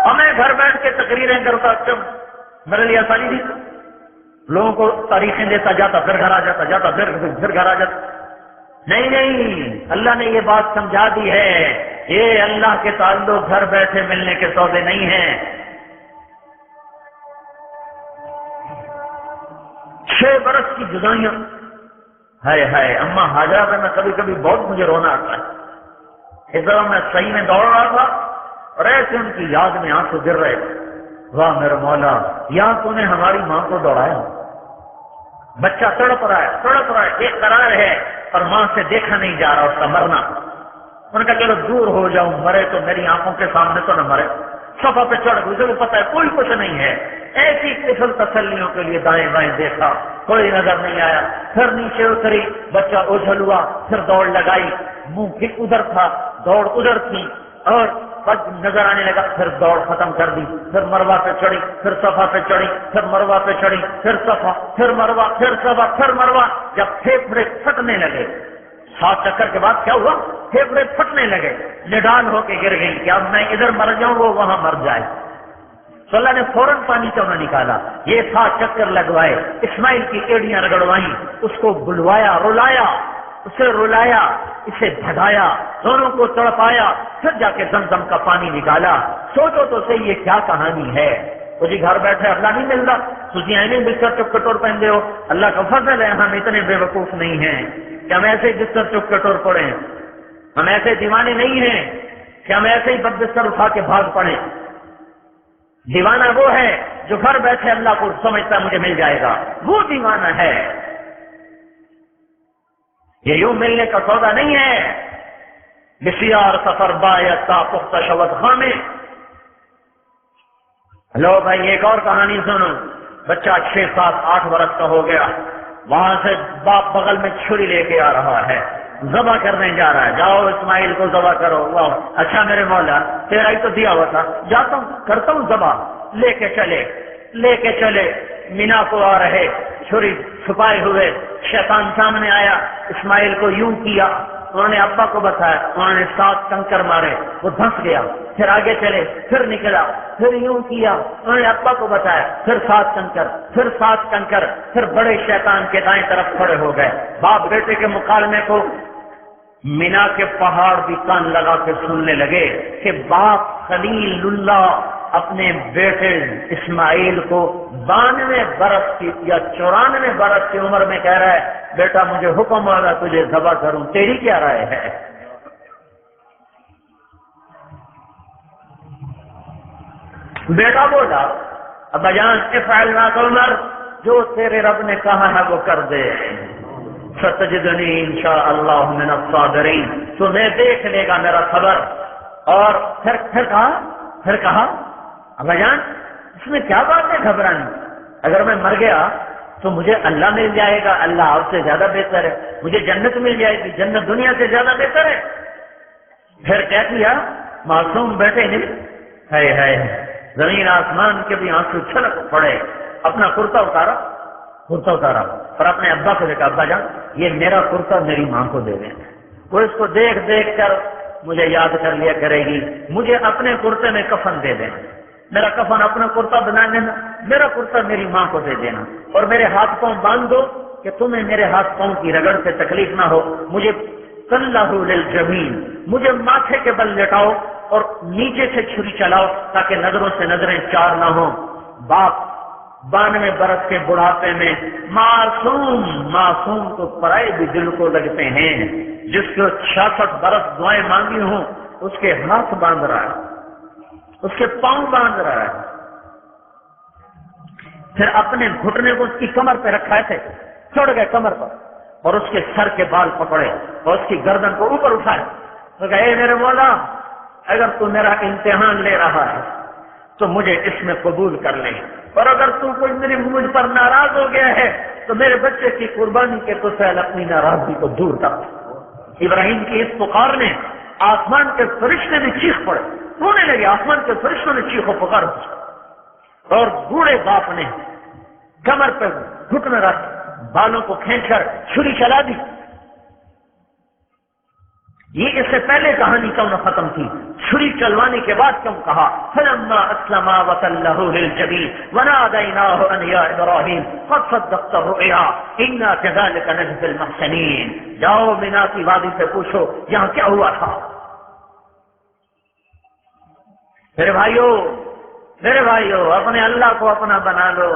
اور میں گھر بیٹھ کے تقریریں کرتا، جب میرے لیے آسانی تھی، لوگوں کو تاریخیں دیتا جاتا، پھر گھر آ جاتا، پھر گھر آ جاتا۔ نہیں، اللہ نے یہ بات سمجھا دی ہے، یہ اللہ کے تعلق گھر بیٹھے ملنے کے سودے نہیں ہیں۔ 6 برس کی جدائیاں، ہائے اماں ہاجرہ پہ میں کبھی بہت مجھے رونا آتا ہے۔ اس طرح میں صحیح میں دوڑ رہا تھا اور ایسے ان کی یاد میں آنسو گر رہے تھے، واہ میرے مولا، یا تو نے ہماری ماں کو دوڑایا، بچہ تڑپ رہا ہے، ایک قرار ہے اور ماں سے دیکھا نہیں جا رہا اس کا مرنا۔ ان کا چلو دور ہو جاؤں، مرے تو میری آنکھوں کے سامنے تو نہ مرے۔ صفا پہ چڑھ گئی، اسے پتا ہے کوئی کچھ نہیں ہے، ایسی قسم تسلیوں کے لیے دائیں بائیں دیکھا، کوئی نظر نہیں آیا، پھر نیچے اتری، بچہ اوجھل ہوا، پھر دوڑ لگائی، منہ بھی ادھر تھا، دوڑ ادھر تھی، اور نظر آنے لگا، پھر دوڑ ختم کر دی، پھر مروہ پہ چڑھی، پھر صفا پہ چڑھی، پھر مروہ پہ چڑھی، پھر صفا، پھر مروہ، پھر صفا، پھر مروہ۔ جب پھیپھڑے پھٹنے لگے، 7 چکر کے بعد کیا ہوا؟ پھیپھڑے پھٹنے لگے، نڈال ہو کے گر گئی کہ اب میں ادھر مر جاؤں وہ وہاں مر جائے۔ تو اللہ نے فوراً پانی کیوں نہ نکالا؟ یہ 7 چکر لگوائے، اسماعیل کی ایڑیاں رگڑوائیں، اس کو بلوایا، رلایا، اسے رلایا، اسے بھگایا، دونوں کو تڑپایا، پھر جا کے زمزم کا پانی نکالا۔ سوچو تو صحیح یہ کیا کہانی ہے؟ تو جی گھر بیٹھے اللہ نہیں مل رہا، تجھے ایویں بستر چپ کٹور پہنتے ہو، اللہ کا فضل ہے ہم اتنے بے وقوف نہیں ہیں کہ ہم ایسے بستر چپ کٹور پڑیں، ہم ایسے دیوانے نہیں ہیں کہ ہم ایسے ہی بد بستر اٹھا کے بھاگ پڑیں۔ دیوانہ وہ ہے جو گھر بیٹھے اللہ کو سمجھتا مجھے مل جائے گا، وہ دیوانہ ہے۔ یہ یوں ملنے کا سودا نہیں ہے۔ بسیار سفر باید تا پختہ شود خامے۔ لو بھائی ایک اور کہانی سنو۔ بچہ 6، 7، 8 برس کا ہو گیا، وہاں سے باپ بغل میں چھری لے کے آ رہا ہے، ذبح کرنے جا رہا ہے، جاؤ اسماعیل کو ذبح کرو۔ واہ اچھا میرے مولا تیرا ہی تو دیا ہوا تھا، جاتا ہوں کرتا ہوں ذبح۔ لے کے چلے مینا کو آ رہے، چھری چھپائے ہوئے، شیطان سامنے آیا، اسماعیل کو یوں کیا، انہوں نے ابا کو بتایا، انہوں نے 7 کنکر مارے، وہ دھنس گیا، پھر آگے چلے، پھر نکلا، پھر یوں کیا، انہوں نے ابا کو بتایا، پھر 7 کنکر، پھر 7 کنکر، پھر بڑے شیطان کے دائیں طرف کھڑے ہو گئے۔ باپ بیٹے کے مکالمے کو مینا کے پہاڑ بھی کان لگا کے سننے لگے کہ باپ خلیل اللہ اپنے بیٹے اسماعیل کو 92 برس کی یا 94 برس کی عمر میں کہہ رہا ہے بیٹا مجھے حکم آ رہا تجھے ذبح کروں، تیری کیا رائے ہے؟ بیٹا بولا ابا جان افعل ما تؤمر، جو تیرے رب نے کہا ہے وہ کر دے، ستجدنی انشاءاللہ من الصابرین، تمہیں دیکھ لے گا میرا صبر۔ اور پھر کہا ابا جان اس میں کیا بات ہے گھبرانی، اگر میں مر گیا تو مجھے اللہ مل جائے گا، اللہ آپ سے زیادہ بہتر ہے، مجھے جنت مل جائے گی، جنت دنیا سے زیادہ بہتر ہے۔ پھر کیا کیا معصوم بیٹے نے، ہے زمین آسمان کے بھی آنسو چھلک پڑے، اپنا کرتا اتارا اور اپنے ابا کو دیکھا ابا جان یہ میرا کرتا میری ماں کو دے دیں، وہ اس کو دیکھ کر مجھے یاد کر لیا کرے گی، مجھے اپنے کرتے میں کفن دے دینا، میرا کفن اپنا کرتا بنا لینا، میرا کرتا میری ماں کو دے دینا، اور میرے ہاتھ پاؤں باندھ دو کہ تمہیں میرے ہاتھ پاؤں کی رگڑ سے تکلیف نہ ہو، مجھے تلہ للجبین، مجھے ماتھے کے بل لٹاؤ اور نیچے سے چھری چلاؤ تاکہ نظروں سے نظریں چار نہ ہوں۔ باپ 92 برس کے بڑھاپے میں معصوم تو پرائے بھی دل کو لگتے ہیں، جس کو 66 برس دعائیں مانگی ہوں اس کے ہاتھ باندھ رہا ہے، اس کے پاؤں باندھ رہا ہے، پھر اپنے گھٹنے کو اس کی کمر پہ رکھا تھے، چڑھ گئے کمر پر اور اس کے سر کے بال پکڑے اور اس کی گردن کو اوپر اٹھائے تو کہا اے میرے مولا اگر تو میرا امتحان لے رہا ہے تو مجھے اس میں قبول کر لے، اور اگر تو مجھ پر ناراض ہو گیا ہے تو میرے بچے کی قربانی کے تو سہل اپنی ناراضگی کو دور کر۔ ابراہیم کی اس پکار نے آسمان کے فرشتے بھی چیخ پڑے، رونے لگے، آسمان کے فرشتوں نے چیخ و پکار اور بوڑھے باپ نے کمر پہ گھٹنا رکھ بالوں کو کھینچ کر چھری چلا دی۔ یہ اس سے پہلے کہانی کیوں نہ ختم تھی؟ چھری چلوانے کے بعد کیوں کہا فلما اسلما وتلہ للجبین ونادیناہ ان یا ابراہیم قد صدقت الرؤیا انا کذلک نجزی المحسنین۔ جاؤ مینا کی وادی سے پوچھو یہاں کیا ہوا تھا۔ میرے بھائیو اپنے اللہ کو اپنا بنا لو،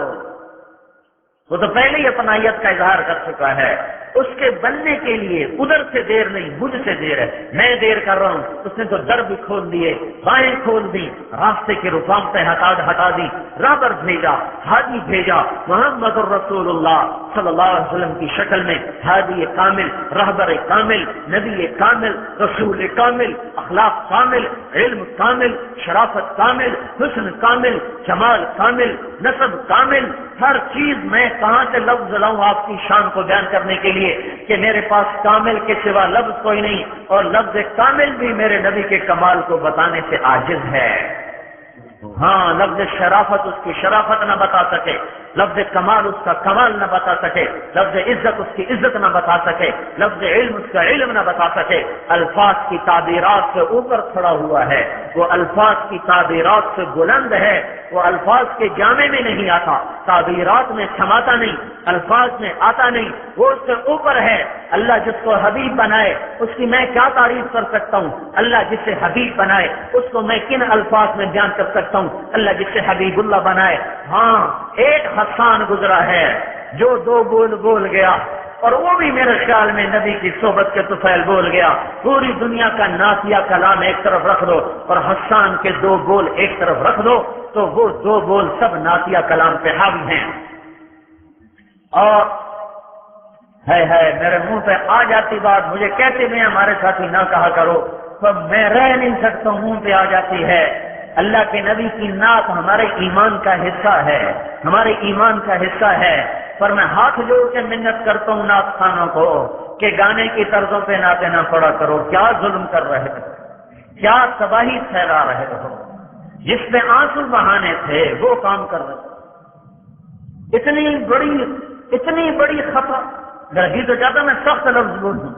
وہ تو پہلے ہی اپنائیت کا اظہار کر چکا ہے، اس کے بننے کے لیے ادھر سے دیر نہیں مجھ سے دیر ہے، میں دیر کر رہا ہوں، اس نے تو در بھی کھول دیے، بائیں کھول دی، راستے کی رکاوٹیں ہٹا دی، راہبر بھیجا، ہادی بھیجا، محمد الرسول اللہ صلی اللہ علیہ وسلم کی شکل میں ہادی کامل، راہبر کامل، نبی کامل، رسول کامل، اخلاق کامل، علم کامل، شرافت کامل، حسن کامل، جمال کامل، نسب کامل، ہر چیز میں کہاں سے لفظ لاؤں آپ کی شان کو بیان کرنے کے لیے کہ میرے پاس کامل کے سوا لفظ کوئی نہیں، اور لفظ کامل بھی میرے نبی کے کمال کو بتانے سے عاجز ہے۔ ہاں لفظ شرافت اس کی شرافت نہ بتا سکے، لفظ کمال اس کا کمال نہ بتا سکے، لفظ عزت اس کی عزت نہ بتا سکے، لفظ علم اس کا علم نہ بتا سکے، الفاظ کی تعبیرات سے اوپر کھڑا ہوا ہے، وہ الفاظ کی تعبیرات سے بلند ہے، وہ الفاظ کے جامع میں نہیں آتا، تعبیرات میں سماتا نہیں، الفاظ میں آتا نہیں، وہ اس سے اوپر ہے۔ اللہ جس کو حبیب بنائے اس کی میں کیا تعریف کر سکتا ہوں؟ اللہ جس سے حبیب بنائے اس کو میں کن الفاظ میں بیان کر سکتا ہوں؟ اللہ جس سے حبیب اللہ بنائے۔ ہاں، ایک حسان گزرا ہے جو 2 بول بول گیا، اور وہ بھی میرے خیال میں نبی کی صحبت کے طفیل بول گیا۔ پوری دنیا کا نافیہ کلام ایک طرف رکھ دو اور حسان کے 2 بول ایک طرف رکھ دو تو وہ 2 بول سب نافیہ کلام پہ حاوی ہیں۔ اور ہے میرے منہ پہ آ جاتی بات، مجھے کہتے میں ہمارے ساتھی نہ کہا کرو، تو میں رہ نہیں سکتا، منہ پہ آ جاتی ہے۔ اللہ کے نبی کی نعت ہمارے ایمان کا حصہ ہے، ہمارے ایمان کا حصہ ہے، پر میں ہاتھ جوڑ کے منت کرتا ہوں نعت خانوں کو کہ گانے کی طرزوں پہ نعتیں نہ پڑا کرو۔ کیا ظلم کر رہے ہو، کیا تباہی پھیلا رہے ہو، جس پہ آنسو بہانے تھے وہ کام کر رہے ہو۔ اتنی بڑی خطا، جی تو چاہتا میں سخت لفظ بولوں،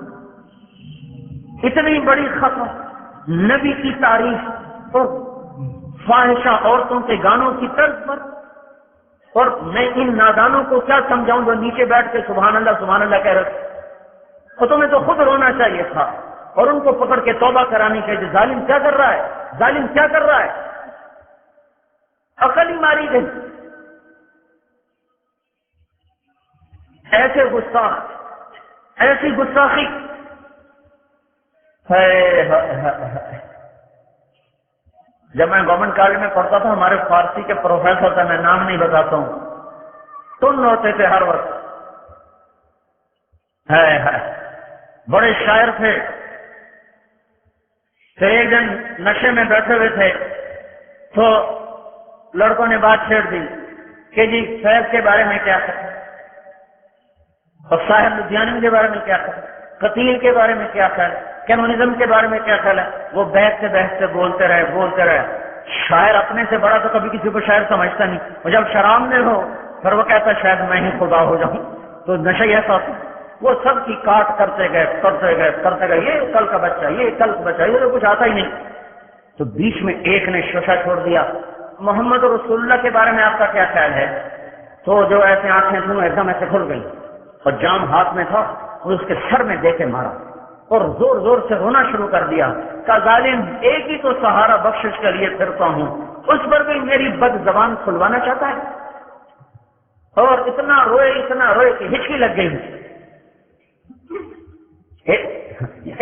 اتنی بڑی خطا، نبی کی تعریف اور فاحشہ عورتوں کے گانوں کی طرز پر، اور میں ان نادانوں کو کیا سمجھاؤں جو نیچے بیٹھ کے سبحان اللہ کہہ رہے، اور تمہیں تو خود رونا چاہیے تھا اور ان کو پکڑ کے توبہ کرانی چاہیے۔ ظالم کیا کر رہا ہے، ظالم کیا کر رہا ہے، عقل ہی ماری گئی۔ ایسے گستاخ، ایسی گستاخی، جب میں گورنمنٹ کالج میں پڑھتا تھا ہمارے فارسی کے پروفیسر تھے، میں نام نہیں بتاتا ہوں، تن ہوتے تھے ہر وقت، بڑے شاعر تھے۔ پھر ایک دن نشے میں بیٹھے ہوئے تھے تو لڑکوں نے بات چھیڑ دی کہ جی فیض کے بارے میں کیا کہتے، اور صاحب لدھیانوی کے بارے میں کیا کہتے، قتیل کے بارے میں کیا خیال ہے، کمیونزم کے بارے میں کیا خیال ہے۔ وہ بحث سے بولتے رہے۔ شاعر اپنے سے بڑا تو کبھی کسی کو شاعر سمجھتا نہیں، اور جب شراب میں ہو پھر وہ کہتا شاید میں ہی خدا ہو جاؤں۔ تو نشہ ایسا ہوتا، وہ سب کی کاٹ کرتے گئے، یہ کل کا بچہ، یہ کل کا بچہ، یہ تو کچھ آتا ہی نہیں۔ تو بیچ میں ایک نے شوشہ چھوڑ دیا، محمد رسول اللہ کے بارے میں آپ کا کیا خیال ہے؟ تو جو ایسے آنکھیں تھیں ایک دم ایسے کھل گئی، اور جام ہاتھ میں تھا، اور اس کے سر میں دے کے مارا اور زور زور سے رونا شروع کر دیا۔ کہا ظالم ایک ہی تو سہارا بخشش کے لیے پھرتا ہوں، اس پر بھی میری بد زبان کھلوانا چاہتا ہے۔ اور اتنا روئے کہ ہچکی لگ گئی۔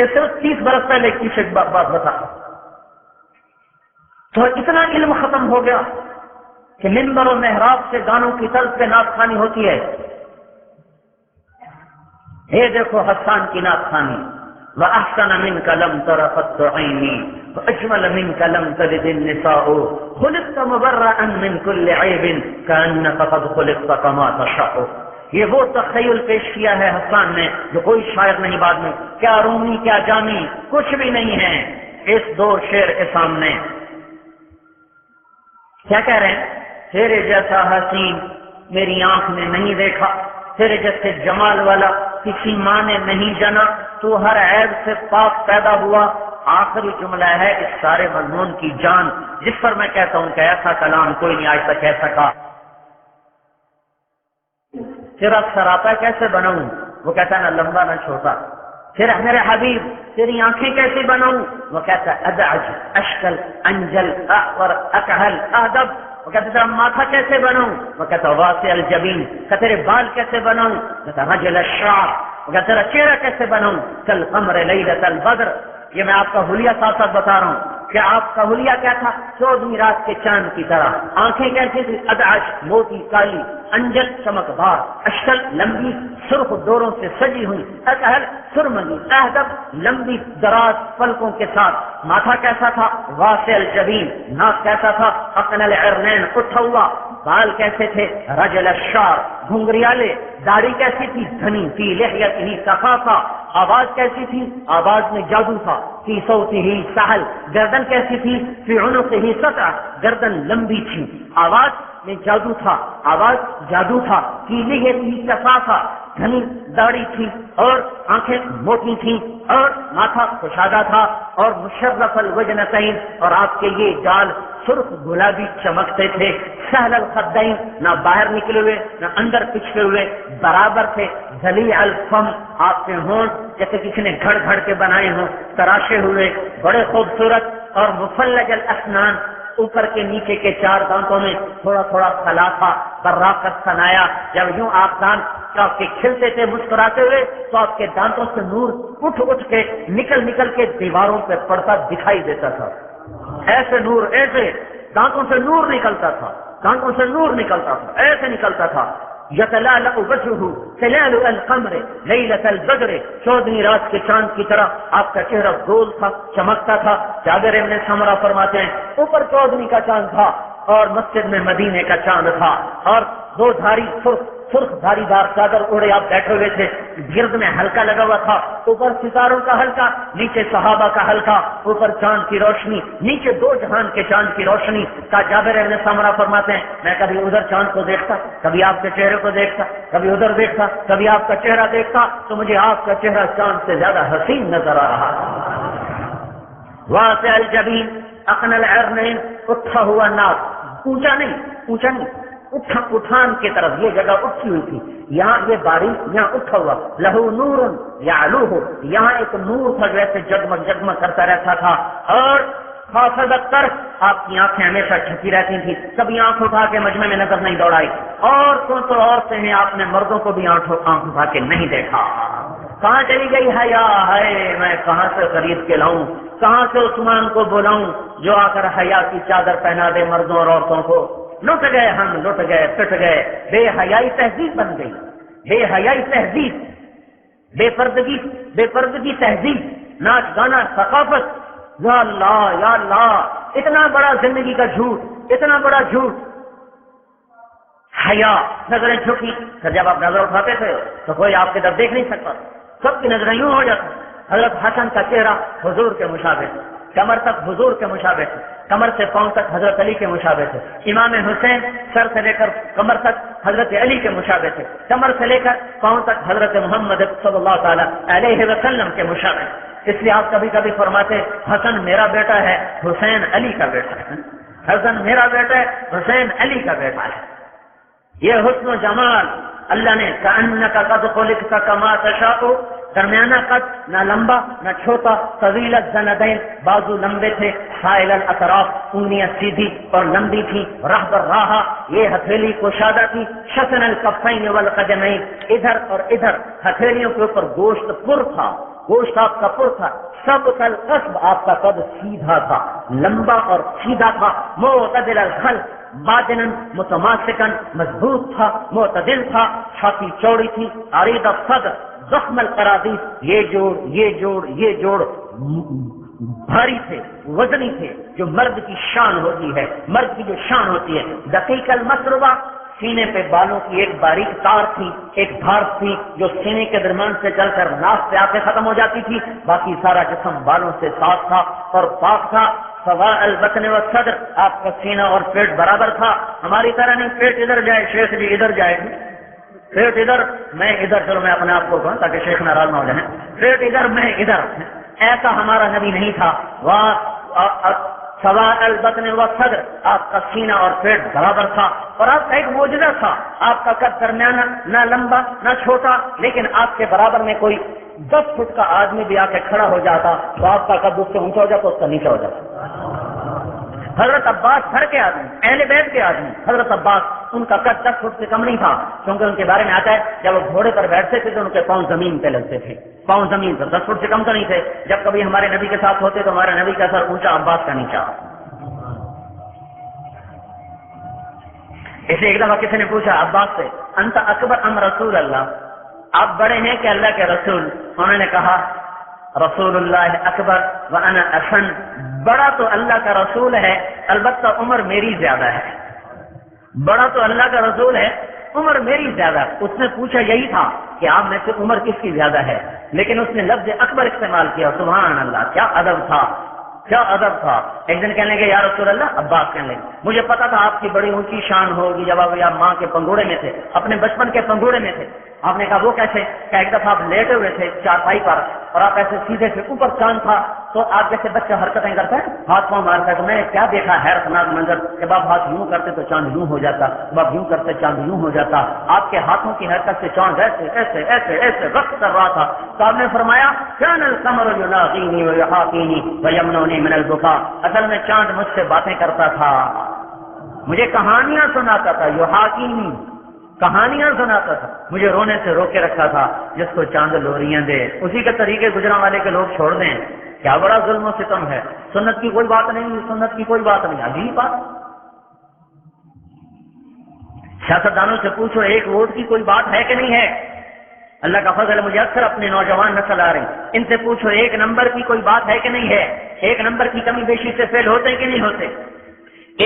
صرف 30 برس پہلے کی بات بتا، تو اتنا علم ختم ہو گیا کہ منبر و محراب سے گانوں کی طرز پہ نعت خوانی ہوتی ہے۔ یہ دیکھو حسان کی نعت خوانی، وَأَحْسَنَ مِنْكَ لَمْ تَرَ قَطُّ عَيْنِي وَأَجْمَلَ مِنْكَ لَمْ تَلِدِ النِّسَاءُ خُلِقْتَ مُبَرَّأً مِنْ كُلِّ عَيْبٍ كَأَنَّكَ قَدْ خُلِقْتَ كَمَا تَشَاءُ۔ یہ وہ تخیل پیش کیا ہے حسان نے جو کوئی شاعر نہیں بعد میں، کیا رومی کیا جامی کچھ بھی نہیں ہے اس 2 شعر کے سامنے۔ کیا کہہ رہے ہیں؟ تیرے جیسا حسین میری آنکھ نے نہیں دیکھا، تیرے جیسے جمال والا کسی ماں نے نہیں جنا، تو ہر عیب سے پاک پیدا ہوا۔ آخری جملہ ہے اس سارے مضمون کی جان، جس پر میں کہتا ہوں کہ ایسا کلام کوئی نہیں آج تک کہہ سکا۔ تیرا سراپا کیسے بناؤں، وہ کہتا ہے نہ لمبا نہ چھوٹا۔ پھر میرے حبیب تیری آنکھیں کیسی بناؤں، وہ کہتا ہے ادعج اشکل انجل اعور اکحل اہدب۔ وہ کہتا ہے تیرا ماتھا کیسے بناؤں، وہ کہتا ہے واسع الجبین۔ کہ تیرے بال کیسے بناؤں، کہتا ہے رجل الشعر۔ وہ کہتا ہے تیرا چہرہ کیسے بناؤں، کالقمر لیلۃ البدر۔ یہ میں آپ کا حلیہ ساتھ بتا رہا ہوں کہ آپ کا حلیہ کیا تھا، 14ویں رات کے چاند کی طرح۔ آنکھیں کیسی تھی، ادعج موتی کالی، انجل چمکدار، اشکل لمبی سرخ ڈوروں سے سجی ہوئی، اکحل سرمنی، اہدب لمبی دراز پلکوں کے ساتھ۔ ماتھا کیسا تھا، واسع الجبین، ناک کیسا تھا، اقنع العرنین اٹھا ہوا۔ بال کیسے تھے، رجل الشعر گھنگریالے۔ داڑھی کیسی تھی، گھنی فی لحیتہ صفافا۔ آواز کیسی تھی، آواز میں جادو تھا، فی صوتہ سہل۔ گردن کیسی تھی، فی عنقہ سطع، گردن لمبی تھی۔ آواز میں جادو تھا، آواز جادو تھا، کیلے کی صفا تھا، گھنی داڑھی تھی اور آنکھیں موٹی تھیں اور ماتھا کشادہ تھا اور مشرف الوجنتین، اور آپ کے یہ گال سرخ گلابی چمکتے تھے، سہل الخدین، نہ باہر نکلے ہوئے نہ اندر پچھلے ہوئے، برابر تھے، ذلیع الفم، آپ کے ہونٹ جیسے کسی نے گھڑ گھڑ کے بنائے ہوں، تراشے ہوئے، بڑے خوبصورت، اور مفلج الاسنان، اوپر کے نیچے کے 4 دانتوں میں تھوڑا تھوڑا خلا تھا، براقت سنایا، جب یوں آپ دانت آپ کے کھلتے تھے مسکراتے ہوئے تو آپ کے دانتوں سے نور اٹھ اٹھ کے نکل کے دیواروں پہ پڑتا دکھائی دیتا تھا، ایسے نور، ایسے دانتوں سے نور نکلتا تھا، دانتوں سے نور نکلتا تھا، ایسے نکلتا تھا، یتلالأ وجهه تلال القمر لیلۃ البدر، 14ویں رات کے چاند کی طرح آپ کا چہرہ گول تھا، چمکتا تھا۔ جابر بن سمرہ فرماتے ہیں اوپر 14ویں کا چاند تھا اور مسجد میں مدینے کا چاند تھا، اور 2 دھاری سرخ دھاری دار چادر اوڑے آپ بیٹھے ہوئے تھے، گرد میں حلقہ لگا ہوا تھا، اوپر ستاروں کا حلقہ، نیچے صحابہ کا حلقہ، اوپر چاند کی روشنی، نیچے 2 جہان کے چاند کی روشنی کا۔ جابر بن سمرہ فرماتے ہیں میں کبھی ادھر چاند کو دیکھتا، کبھی آپ کے چہرے کو دیکھتا، کبھی ادھر دیکھتا، کبھی آپ کا چہرہ دیکھتا تو مجھے آپ کا چہرہ چاند سے زیادہ حسین نظر آ رہا تھا۔ واسع الجبین اقن العرنین، اٹھا ہوا ناک، اونچا نہیں، اٹھان کی طرف، یہ جگہ اٹھی ہوئی تھی، یہاں یہ باریک، یہاں اٹھا ہوا، لہو نور یعلوہ، یہاں ایک نور تھا جیسے جگمگ کرتا رہتا تھا، اور خافضت طرف، آپ کی آنکھیں ہمیشہ جھکی رہتی تھی، کبھی آنکھ اٹھا کے مجمع میں نظر نہیں دوڑائی، عورتوں تو عورتیں ہیں، آپ نے مردوں کو بھی آنکھ اٹھا کے نہیں دیکھا۔ کہاں چلی گئی حیا ہے، میں کہاں سے خرید کے لاؤں، کہاں سے عثمان کو بلاؤں جو آ کر حیا کی چادر پہنا دے مردوں اور عورتوں کو۔ لٹ گئے ہم، لٹ گئے، پٹ گئے، بے حیائی تہذیب بن گئی، بے حیائی تہذیب، بے پردگی تہذیب، ناچ گانا ثقافت، یا اللہ، اتنا بڑا زندگی کا جھوٹ، اتنا بڑا جھوٹ۔ حیا، نظریں جھکی، پھر جب آپ نظر اٹھاتے تھے تو کوئی آپ کی طرف دیکھ نہیں سکتا، سب کی نظریں یوں ہو جاتی۔ حضرت حسن کا چہرہ حضور کے مشابہ تھا، کمر تک حضور کے مشابہ تھے، کمر سے پاؤں تک حضرت علی کے مشابہ تھے۔ امام حسین سر سے لے کر کمر تک حضرت علی کے مشابہ تھے، کمر سے لے کر پاؤں تک حضرت محمد صلی اللہ تعالی علیہ وسلم کے مشابہ۔ اس لیے آپ کبھی کبھی فرماتے حسن میرا بیٹا ہے، حسین علی کا بیٹا ہے، حسن میرا بیٹا ہے، حسین علی کا بیٹا ہے۔ یہ حسن و جمال اللہ نے کأنک قد خلقت کما تشاء، درمیانہ قد، نہ لمبا نہ چھوٹا، طویل الزندین، بازو لمبے تھے، سائل الاطراف، انگلیاں سیدھی اور لمبی تھی، رہب الراحہ، یہ ہتھیلی کشادہ تھی، شسن الکفین والقدمین، ادھر اور ادھر ہتھیلیوں کے اوپر گوشت پر تھا، گوشت آپ کا پر تھا، سب القصب، آپ کا قد سیدھا تھا، لمبا اور سیدھا تھا، معتدل الخلق، باطناً متماسکاً، مضبوط تھا، معتدل تھا، چھاتی چوڑی تھی، عریض الصدر، زخم القرادیس، یہ جوڑ بھاری تھے، وزنی تھے، جو مرد کی شان ہوتی ہے، مرد کی جو شان ہوتی ہے۔ دقیق المسربہ، سینے پہ بالوں کی ایک باریک تار تھی، ایک دھار تھی جو سینے کے درمیان سے چل کر ناف پہ آ کے ختم ہو جاتی تھی، باقی سارا جسم بالوں سے صاف تھا اور پاک تھا۔ سواء البطن والصدر، آپ کا سینہ اور پیٹ برابر تھا، ہماری طرح نہیں پیٹ ادھر جائے شیخ جی ادھر جائے، پیٹ ادھر میں ادھر، چلو میں اپنے آپ کو کہوں تاکہ شیخ ناراض نہ ہو جائیں، پیٹ ادھر میں ادھر، ایسا ہمارا نبی نہیں تھا۔ سواء البطن والصدر، آپ کا سینہ اور پیٹ برابر تھا، اور آپ کا ایک معجزہ تھا، آپ کا قد درمیانہ، نہ لمبا نہ چھوٹا، لیکن آپ کے برابر میں کوئی 10 فٹ کا آدمی بھی آ کے کھڑا ہو جاتا تو آپ کا قد اس سے اونچا ہو جاتا، اس کا نیچا ہو جاتا۔ حضرت عباس گھر کے آدمی، اہل بیت کے آدمی، حضرت عباس، ان کا قد 10 فٹ سے کم نہیں تھا، کیونکہ ان کے بارے میں آتا ہے جب وہ گھوڑے پر بیٹھتے تھے تو ان کے پاؤں زمین پہ لگتے تھے، پاؤں زمین پر، 10 فٹ سے کم تو نہیں تھے۔ جب کبھی ہمارے نبی کے ساتھ ہوتے تو ہمارے نبی کا سر اونچا، عباس کا نیچا۔ اسے ایک دفعہ کسی نے پوچھا عباس سے، انت اکبر ام رسول اللہ، آپ بڑے ہیں کہ اللہ کے رسول؟ انہوں نے کہا رسول اللہ اکبر وانا احسن، بڑا تو اللہ کا رسول ہے، البتہ عمر میری زیادہ ہے، بڑا تو اللہ کا رسول ہے، عمر میری زیادہ۔ اس نے پوچھا یہی تھا کہ آپ میں سے عمر کس کی زیادہ ہے، لیکن اس نے لفظ اکبر استعمال کیا، سبحان اللہ، کیا ادب تھا، کیا ادب تھا۔ ایک دن کہنے لگے یا رسول اللہ، عباس کہنے لگے مجھے پتا تھا آپ کی بڑی اونچی شان ہوگی جب آپ یا ماں کے پنگوڑے میں تھے، اپنے بچپن کے پنگوڑے میں تھے۔ آپ نے کہا وہ کیسے؟ کہ ایک دفعہ آپ لیٹے ہوئے تھے چارپائی پر اور آپ ایسے سیدھے تھے، اوپر چاند تھا، تو آپ جیسے بچہ حرکتیں کرتے ہیں ہاتھ پاؤں مارتا ہے، تو میں نے کیا دیکھا حیرتناک منظر، جب آپ ہاتھ یوں کرتے تو چاند یوں ہو جاتا، جب آپ یوں کرتے چاند یوں ہو جاتا، آپ کے ہاتھوں کی حرکت سے چاند ایسے ایسے ایسے ایسے رقص کر رہا تھا۔ تو آپ نے فرمایا کان القمر یلاقینی ویحاقینی ویمنونی من البکاء، اصل میں چاند مجھ سے باتیں کرتا تھا، مجھے کہانیاں سناتا تھا، یحاقینی کہانیاں سناتا تھا، مجھے رونے سے روکے رکھا تھا، جس کو چاند لوریاں دے اسی کے طریقے گجراں والے کے لوگ چھوڑ دیں، کیا بڑا ظلم و ستم ہے۔ سنت کی کوئی بات نہیں، سنت کی کوئی بات نہیں، عجیب بات۔ سیاستدانوں سے پوچھو ایک ووٹ کی کوئی بات ہے کہ نہیں ہے؟ اللہ کا فضل ہے، مجھے اکثر اپنے نوجوان نسل آ رہے ہیں، ان سے پوچھو ایک نمبر کی کوئی بات ہے کہ نہیں ہے؟ ایک نمبر کی کمی بیشی سے فیل ہوتے ہیں کہ نہیں ہوتے؟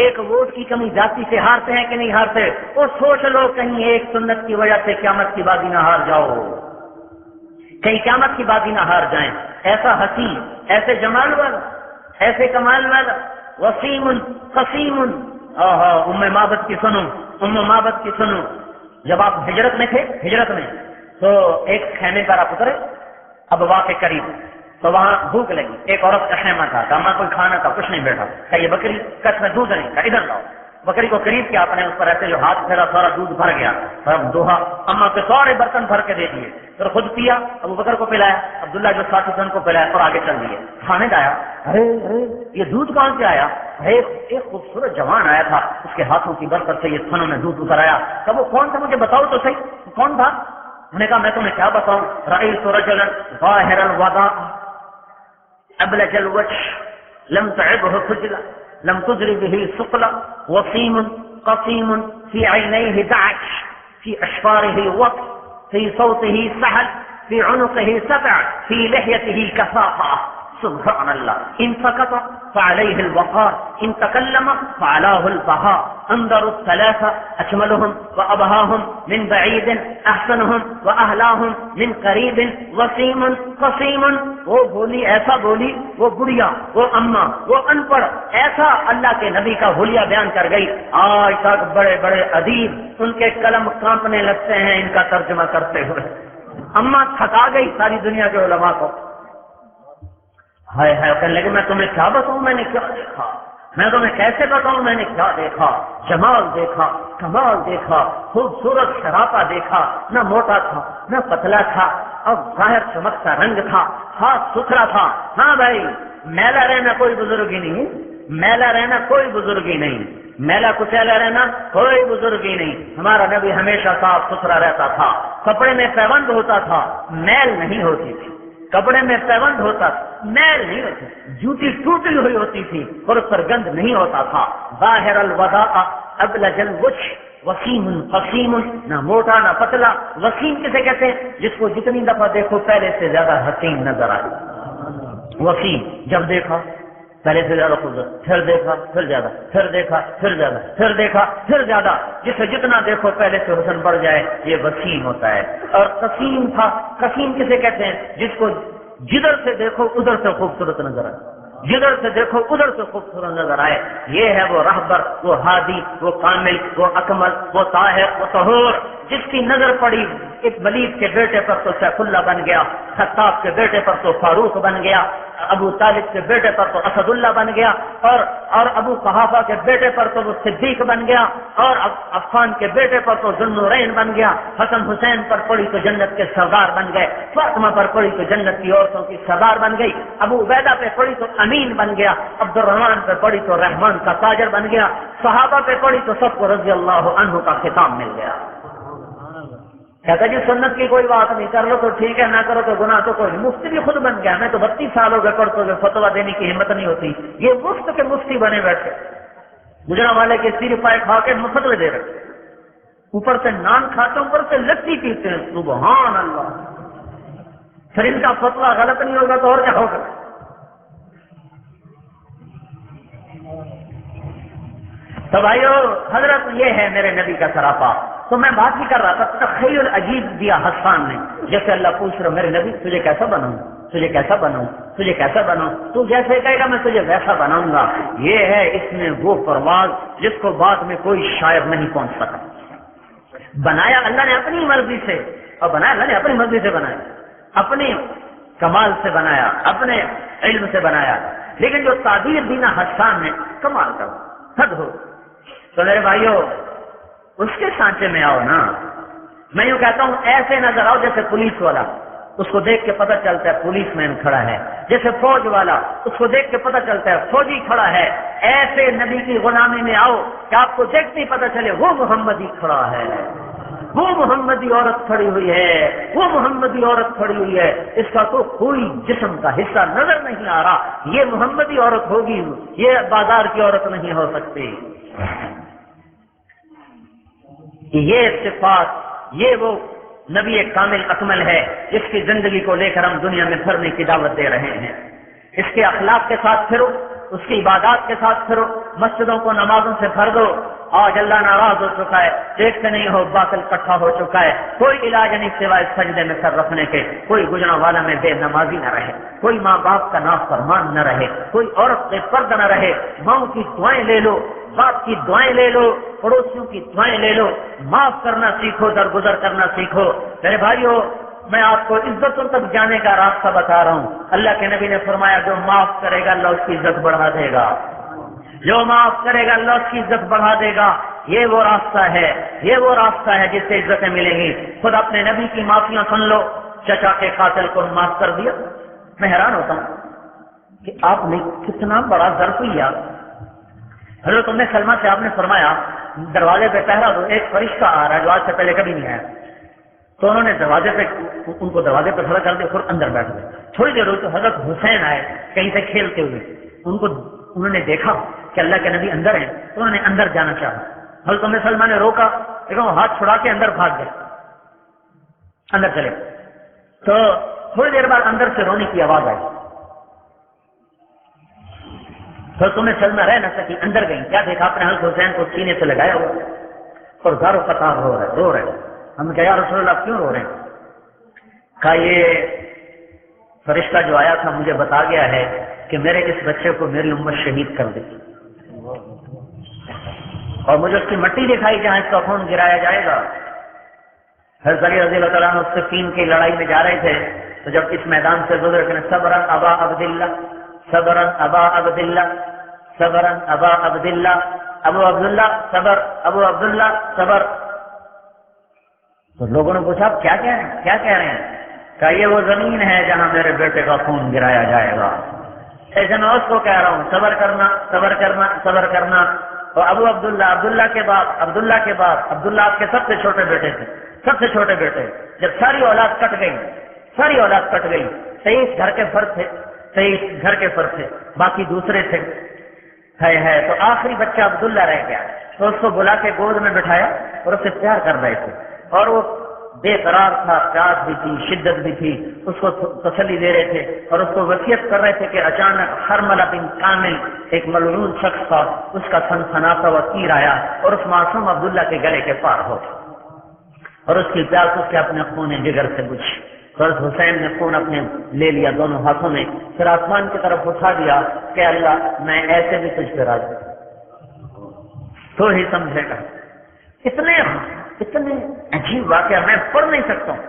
ایک ووٹ کی کمی ذاتی سے ہارتے ہیں کہ نہیں ہارتے؟ وہ سوچ لو کہیں ایک سنت کی وجہ سے قیامت کی بازی نہ ہار جاؤ، کہیں قیامت کی بازی نہ ہار جائیں۔ ایسا حسین، ایسے جمال والا، ایسے کمال والا، وسیم قسیم۔ ام معبد کی سنو، ام معبد کی سنو، جب آپ ہجرت میں تھے، ہجرت میں تو ایک خیمے پر آپ اترے ابوا کے قریب، تو وہاں بھوک لگی، ایک عورت کا خیمہ تھا، کہا کوئی کھانا تھا، کچھ نہیں بیٹھا، کہ یہ بکری کچھ میں دودھ نہیں، کہ ادھر لاؤ۔ بکری کو قریب کیا، آپ نے اس پر ایسے جو ہاتھ پھیرا سارا دودھ بھر گیا، دوہا اما کے سارے برتن بھر کے دے دیے، پھر خود پیا، ابو بکر کو پلایا، عبداللہ جو ساتھی تھے ان کو پلایا اور آگے چل دیے۔ کھانے آیا، ارے یہ دودھ کہاں سے آیا؟ ایک خوبصورت جوان آیا تھا، اس کے ہاتھوں کی برکت سے یہ تھنوں میں دودھ اتر آیا۔ کہ وہ کون تھا مجھے بتاؤ تو صحیح، کون تھا؟ انہوں نے کہا میں تمہیں کیا بتاؤں، رأیت رجلا ظاہر الوضاء ابلج الوجه لم تعبه خجلة لم تجر به ثقلة وسيم قسيم في عينيه دعش في أشفاره وقت في صوته سهل في عنقه سبع في لحيته كثافة سبحان الله إن سكت فعليه الوقار إن تكلم فعلاه البهاء انظروا الثلاثة أجملهم وأبهاهم من بعيد أحسنهم وأهلاهم من قريب وسيم قسيم۔ وہ بولی ایسا بولی، وہ بڑھیا، وہ اماں، وہ ان پڑھ، ایسا اللہ کے نبی کا حلیہ بیان کر گئی۔ آج تک بڑے بڑے ادیب ان کے قلم کانپنے لگتے ہیں ان کا ترجمہ کرتے ہوئے۔ اماں تھکا گئی ساری دنیا کے علماء کو۔ ہائے ہائے کہنے لگے میں تمہیں کیا بتاؤں میں نے کیا دیکھا، میں تمہیں کیسے بتاؤں میں نے کیا دیکھا، جمال دیکھا، کمال دیکھا، خوبصورت شرافہ دیکھا، نہ موٹا تھا نہ پتلا تھا، اور ظاہر چمکتا رنگ تھا، صاف ستھرا تھا۔ ہاں بھائی، میلا رہنا کوئی بزرگی نہیں، میلا رہنا کوئی بزرگی نہیں، میلا کچیلا رہنا کوئی بزرگی نہیں۔ ہمارا نبی ہمیشہ صاف ستھرا رہتا تھا، کپڑے میں پیوند ہوتا تھا، میل نہیں ہوتی تھی، کپڑے میں پیوند ہوتا تھا، میل نہیں ہوتی، جوتی ٹوٹی ہوئی ہوتی تھی اور اس پر گند نہیں ہوتا تھا۔ ظاہر الوضاء ابلج الوجه وسیم قسیم، نہ موٹا نہ پتلا۔ وسیم کسے کہتے ہیں؟ جس کو جتنی دفعہ دیکھو پہلے سے زیادہ حسین نظر آئے۔ وسیم، جب دیکھا پہلے سے زیادہ خوبصورت، پھر دیکھا پھر زیادہ، پھر دیکھا پھر زیادہ، پھر دیکھا پھر زیادہ، جسے جتنا دیکھو پہلے سے حسن بڑھ جائے، یہ وسیم ہوتا ہے۔ اور قسیم تھا، قسیم کسے کہتے ہیں؟ جس کو جدھر سے دیکھو ادھر سے خوبصورت نظر آئے، جدھر سے دیکھو ادھر سے خوبصورت نظر آئے۔ یہ ہے وہ رہبر، وہ ہادی، وہ کامل، وہ اکمل، وہ طاہر، وہ طہور، جس کی نظر پڑی ایک ولید کے بیٹے پر تو سیف اللہ بن گیا، خطاب کے بیٹے پر تو فاروق بن گیا، ابو طالب کے بیٹے پر تو اسد اللہ بن گیا، اور ابو قحافہ کے بیٹے پر تو وہ صدیق بن گیا، اور عفان کے بیٹے پر تو ذو النورین بن گیا، حسن حسین پر پڑی تو جنت کے سردار بن گئے، فاطمہ پر پڑی تو جنت کی عورتوں کی سردار بن گئی، ابو عبیدہ پہ پڑی تو امین بن گیا، عبد الرحمن پہ پڑی تو رحمان کا تاجر بن گیا، صحابہ پہ پڑی تو سب کو رضی اللہ عنہ کا خطاب مل گیا۔ کہتا جی سنت کی کوئی بات نہیں، کر لو تو ٹھیک ہے، نہ کرو تو گناہ تو کوئی نہیں۔ مفتی بھی خود بن گیا، میں تو 32 سال ہو گئے پڑھتے ہوئے، فتوا دینے کی ہمت نہیں ہوتی۔ یہ مفت کے مفتی بنے بیٹھے، گجرا والے کے سیر پائے کھا کے فتوے دے رہے، اوپر سے نان کھاتے ہیں، اوپر سے لسی پیتے ہیں، سبحان اللہ۔ پھر ان کا فتوا غلط نہیں ہوگا تو اور کیا ہوگا؟ تو بھائیو، حضرت یہ ہے میرے نبی کا سراپا۔ تو میں بات ہی کر رہا تھا، تخیل عجیب دیا حسان نے، جیسے اللہ پوچھ رہا میرے نبی تجھے کیسا بناؤں، تجھے کیسا بناؤں، تجھے کیسا بناؤں، تو جیسے کہے گا میں تجھے ویسا بناؤں گا۔ یہ ہے اس میں وہ پرواز جس کو بعد میں کوئی شاعر نہیں پہنچ سکا۔ بنایا اللہ نے اپنی مرضی سے، اور بنایا اللہ نے اپنی مرضی سے بنایا، اپنی کمال سے بنایا، اپنے علم سے بنایا، لیکن جو تعبیر دینا حسان نے کمال کا حد ہو، تو میرے بھائیو اس کے سانچے میں آؤ نا۔ میں یوں کہتا ہوں ایسے نظر آؤ جیسے پولیس والا، اس کو دیکھ کے پتہ چلتا ہے پولیس مین کھڑا ہے، جیسے فوج والا اس کو دیکھ کے پتہ چلتا ہے فوجی کھڑا ہے۔ ایسے نبی کی غلامی میں آؤ کہ آپ کو دیکھتے ہی پتہ چلے وہ محمدی کھڑا ہے، وہ محمدی عورت کھڑی ہوئی ہے، وہ محمدی عورت کھڑی ہوئی ہے، اس کا تو کوئی جسم کا حصہ نظر نہیں آ رہا، یہ محمدی عورت ہوگی، یہ بازار کی عورت نہیں ہو سکتی۔ یہ صفات، یہ وہ نبی کامل اکمل ہے جس کی زندگی کو لے کر ہم دنیا میں پھرنے کی دعوت دے رہے ہیں۔ اس کے اخلاق کے ساتھ پھرو، اس کی عبادات کے ساتھ پھرو، مسجدوں کو نمازوں سے بھر دو۔ آج اللہ ناراض ہو چکا ہے، دیکھتے نہیں ہو باطل کٹھا ہو چکا ہے، کوئی علاج نہیں سوائے سجدے میں سر رکھنے کے، کوئی گجرا والا میں بے نمازی نہ رہے، کوئی ماں باپ کا نافرمان نہ رہے، کوئی عورت بے پردہ نہ رہے۔ ماں کی دعائیں لے لو، باپ کی دعائیں لے لو، پڑوسیوں کی دعائیں لے لو، معاف کرنا سیکھو، درگزر کرنا سیکھو۔ میرے بھائیو میں آپ کو عزتوں تک جانے کا راستہ بتا رہا ہوں۔ اللہ کے نبی نے فرمایا جو معاف کرے گا اللہ اس کی عزت بڑھا دے گا، جو معاف کرے گا اللہ اس کی عزت بڑھا دے گا۔ یہ وہ راستہ ہے، یہ وہ راستہ ہے جس سے عزتیں ملیں گی۔ خود اپنے نبی کی معافیاں سن لو، چچا کے قاتل کو معاف کر دیا۔ میں حیران ہوتا ہوں کہ آپ نے کتنا بڑا ظرف لیا۔ حضرت ام سلمہ سے آپ نے فرمایا دروازے پہ پہرا دو، ایک فرشتہ آ رہا ہے جو آج سے پہلے کبھی نہیں آیا۔ تو انہوں نے دروازے پہ ان کو دروازے پہ کھڑا کر دیا، پھر اندر بیٹھ گئے۔ تھوڑی دیر ہوئی تو حضرت حسین آئے کہیں سے کھیلتے ہوئے، انہوں نے دیکھا کہ اللہ کے نبی اندر ہیں تو انہوں نے اندر جانا چاہا۔ حضرت ام سلمہ نے روکا، لیکن وہ ہاتھ چھڑا کے اندر بھاگ گئے، اندر چلے۔ تو تھوڑی دیر بعد اندر سے رونے کی آواز آئی، تو تمہیں سلمہ رہ نہ سکی، اندر گئی، کیا دیکھا اپنے حضرت حسین کو سینے سے لگایا ہوا اور زارو قطار رو رہے۔ ہم نے کہا یا رسول اللہ کیوں رو رہے ہیں؟ کہا یہ فرشتہ جو آیا تھا مجھے بتا گیا ہے کہ میرے اس بچے کو میری امت شہید کر دے، اور مجھے اس کی مٹی دکھائی جہاں اس کا خون گرایا جائے گا۔ حضرت علی رضی اللہ تعالیٰ عنہ صفین کی لڑائی میں جا رہے تھے، تو جب اس میدان سے گزرے کہ صبرن ابا عبداللہ، صبرن ابا عبداللہ، صبرن ابا عبداللہ، ابو عبداللہ صبر، ابو عبداللہ صبر۔ تو لوگوں نے پوچھا آپ کیا کہہ رہے ہیں؟ کہا یہ وہ زمین ہے جہاں میرے بیٹے کا خون گرایا جائے گا۔ ایسے میں اس کو کہہ رہا ہوں صبر کرنا، صبر کرنا، صبر کرنا۔ اور ابو عبداللہ، عبداللہ کے بعد عبداللہ آپ کے سب سے چھوٹے بیٹے تھے، سب سے چھوٹے بیٹے۔ جب ساری اولاد کٹ گئی، 23 گھر کے فرد تھے، باقی دوسرے تھے، ہے تو آخری بچہ عبداللہ رہ گیا۔ تو اس کو بلا کے گود میں بٹھایا اور اسے پیار کر رہے تھے، اور وہ بے قرار تھا، پیاس بھی تھی، شدت بھی تھی، اس کو تسلی دے رہے تھے اور اس کو وصیت کر رہے تھے کہ اچانک حرملہ بن کامل ایک ملعون شخص تھا، اس کا سنسناتا ہوا تیر آیا اور اس معصوم عبداللہ کے گلے کے پار ہو اور اس کی پیاس اس کے اپنے خون جگر سے بجھی۔ حضرت حسین نے خون اپنے لے لیا دونوں ہاتھوں میں، پھر آسمان کی طرف اٹھا دیا کہ اللہ میں ایسے بھی تجھ پہ راضی تو ہی سمجھے گا۔ اتنے عجیب واقعہ میں پڑھ نہیں سکتا ہوں۔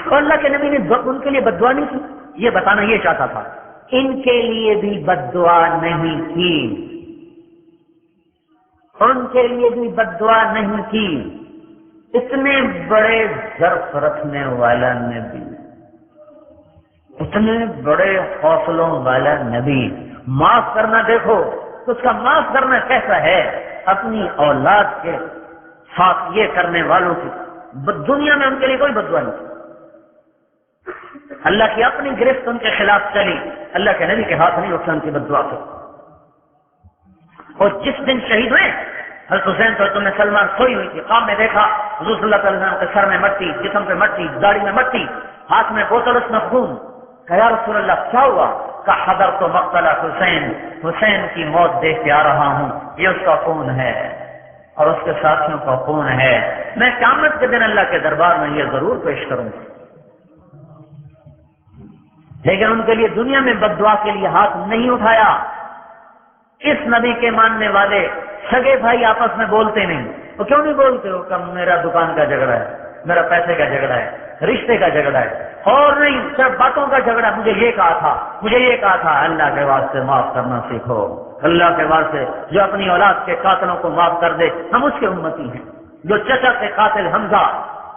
اور اللہ کے نبی نے ان کے لیے بد دعا نہیں کی، یہ بتانا یہ چاہتا تھا، ان کے لیے بھی بد دعا نہیں کی، ان کے لیے بھی بد دعا نہیں کی۔ اتنے بڑے ظرف رکھنے والا نبی، اتنے بڑے حوصلوں والا نبی، معاف کرنا دیکھو تو اس کا معاف کرنا کیسا ہے۔ اپنی اولاد کے ساتھ یہ کرنے والوں کی دنیا میں ان کے لیے کوئی بد دعا نہیں۔ اللہ کی اپنی گرفت ان کے خلاف چلی، اللہ کے نبی کے ہاتھ نہیں اٹھا ان کی بد دعا سے۔ اور جس دن شہید ہوئے حضرت حسین تو تم نے سلمان سوئی ہوئی تھی، خواب میں دیکھا حضور صلی اللہ علیہ وسلم کے سر میں مٹی، جسم پہ مٹی، داڑھی میں مٹی، ہاتھ میں بوتل اس میں خون۔ کہا یا رسول اللہ کیا ہوا؟ کہا حضر تو مقتل حسین، حسین کی موت دیکھ کے آ رہا ہوں، یہ اس کا خون ہے اور اس کے ساتھیوں کا خون ہے، میں قیامت کے دن اللہ کے دربار میں یہ ضرور پیش کروں گا۔ لیکن ان کے لیے دنیا میں بد دعا کے لیے ہاتھ نہیں اٹھایا۔ اس نبی کے ماننے والے سگے بھائی آپس میں بولتے نہیں، وہ کیوں نہیں بولتے ہو کہ میرا دکان کا جھگڑا ہے، میرا پیسے کا جھگڑا ہے، رشتے کا جھگڑا ہے، اور نہیں صرف باتوں کا جھگڑا، مجھے یہ کہا تھا، مجھے یہ کہا تھا۔ اللہ کے واسطے معاف کرنا سیکھو، اللہ کے واسطے جو اپنی اولاد کے قاتلوں کو معاف کر دے، ہم اس کے امتی ہیں۔ جو چچا کے قاتل حمزہ،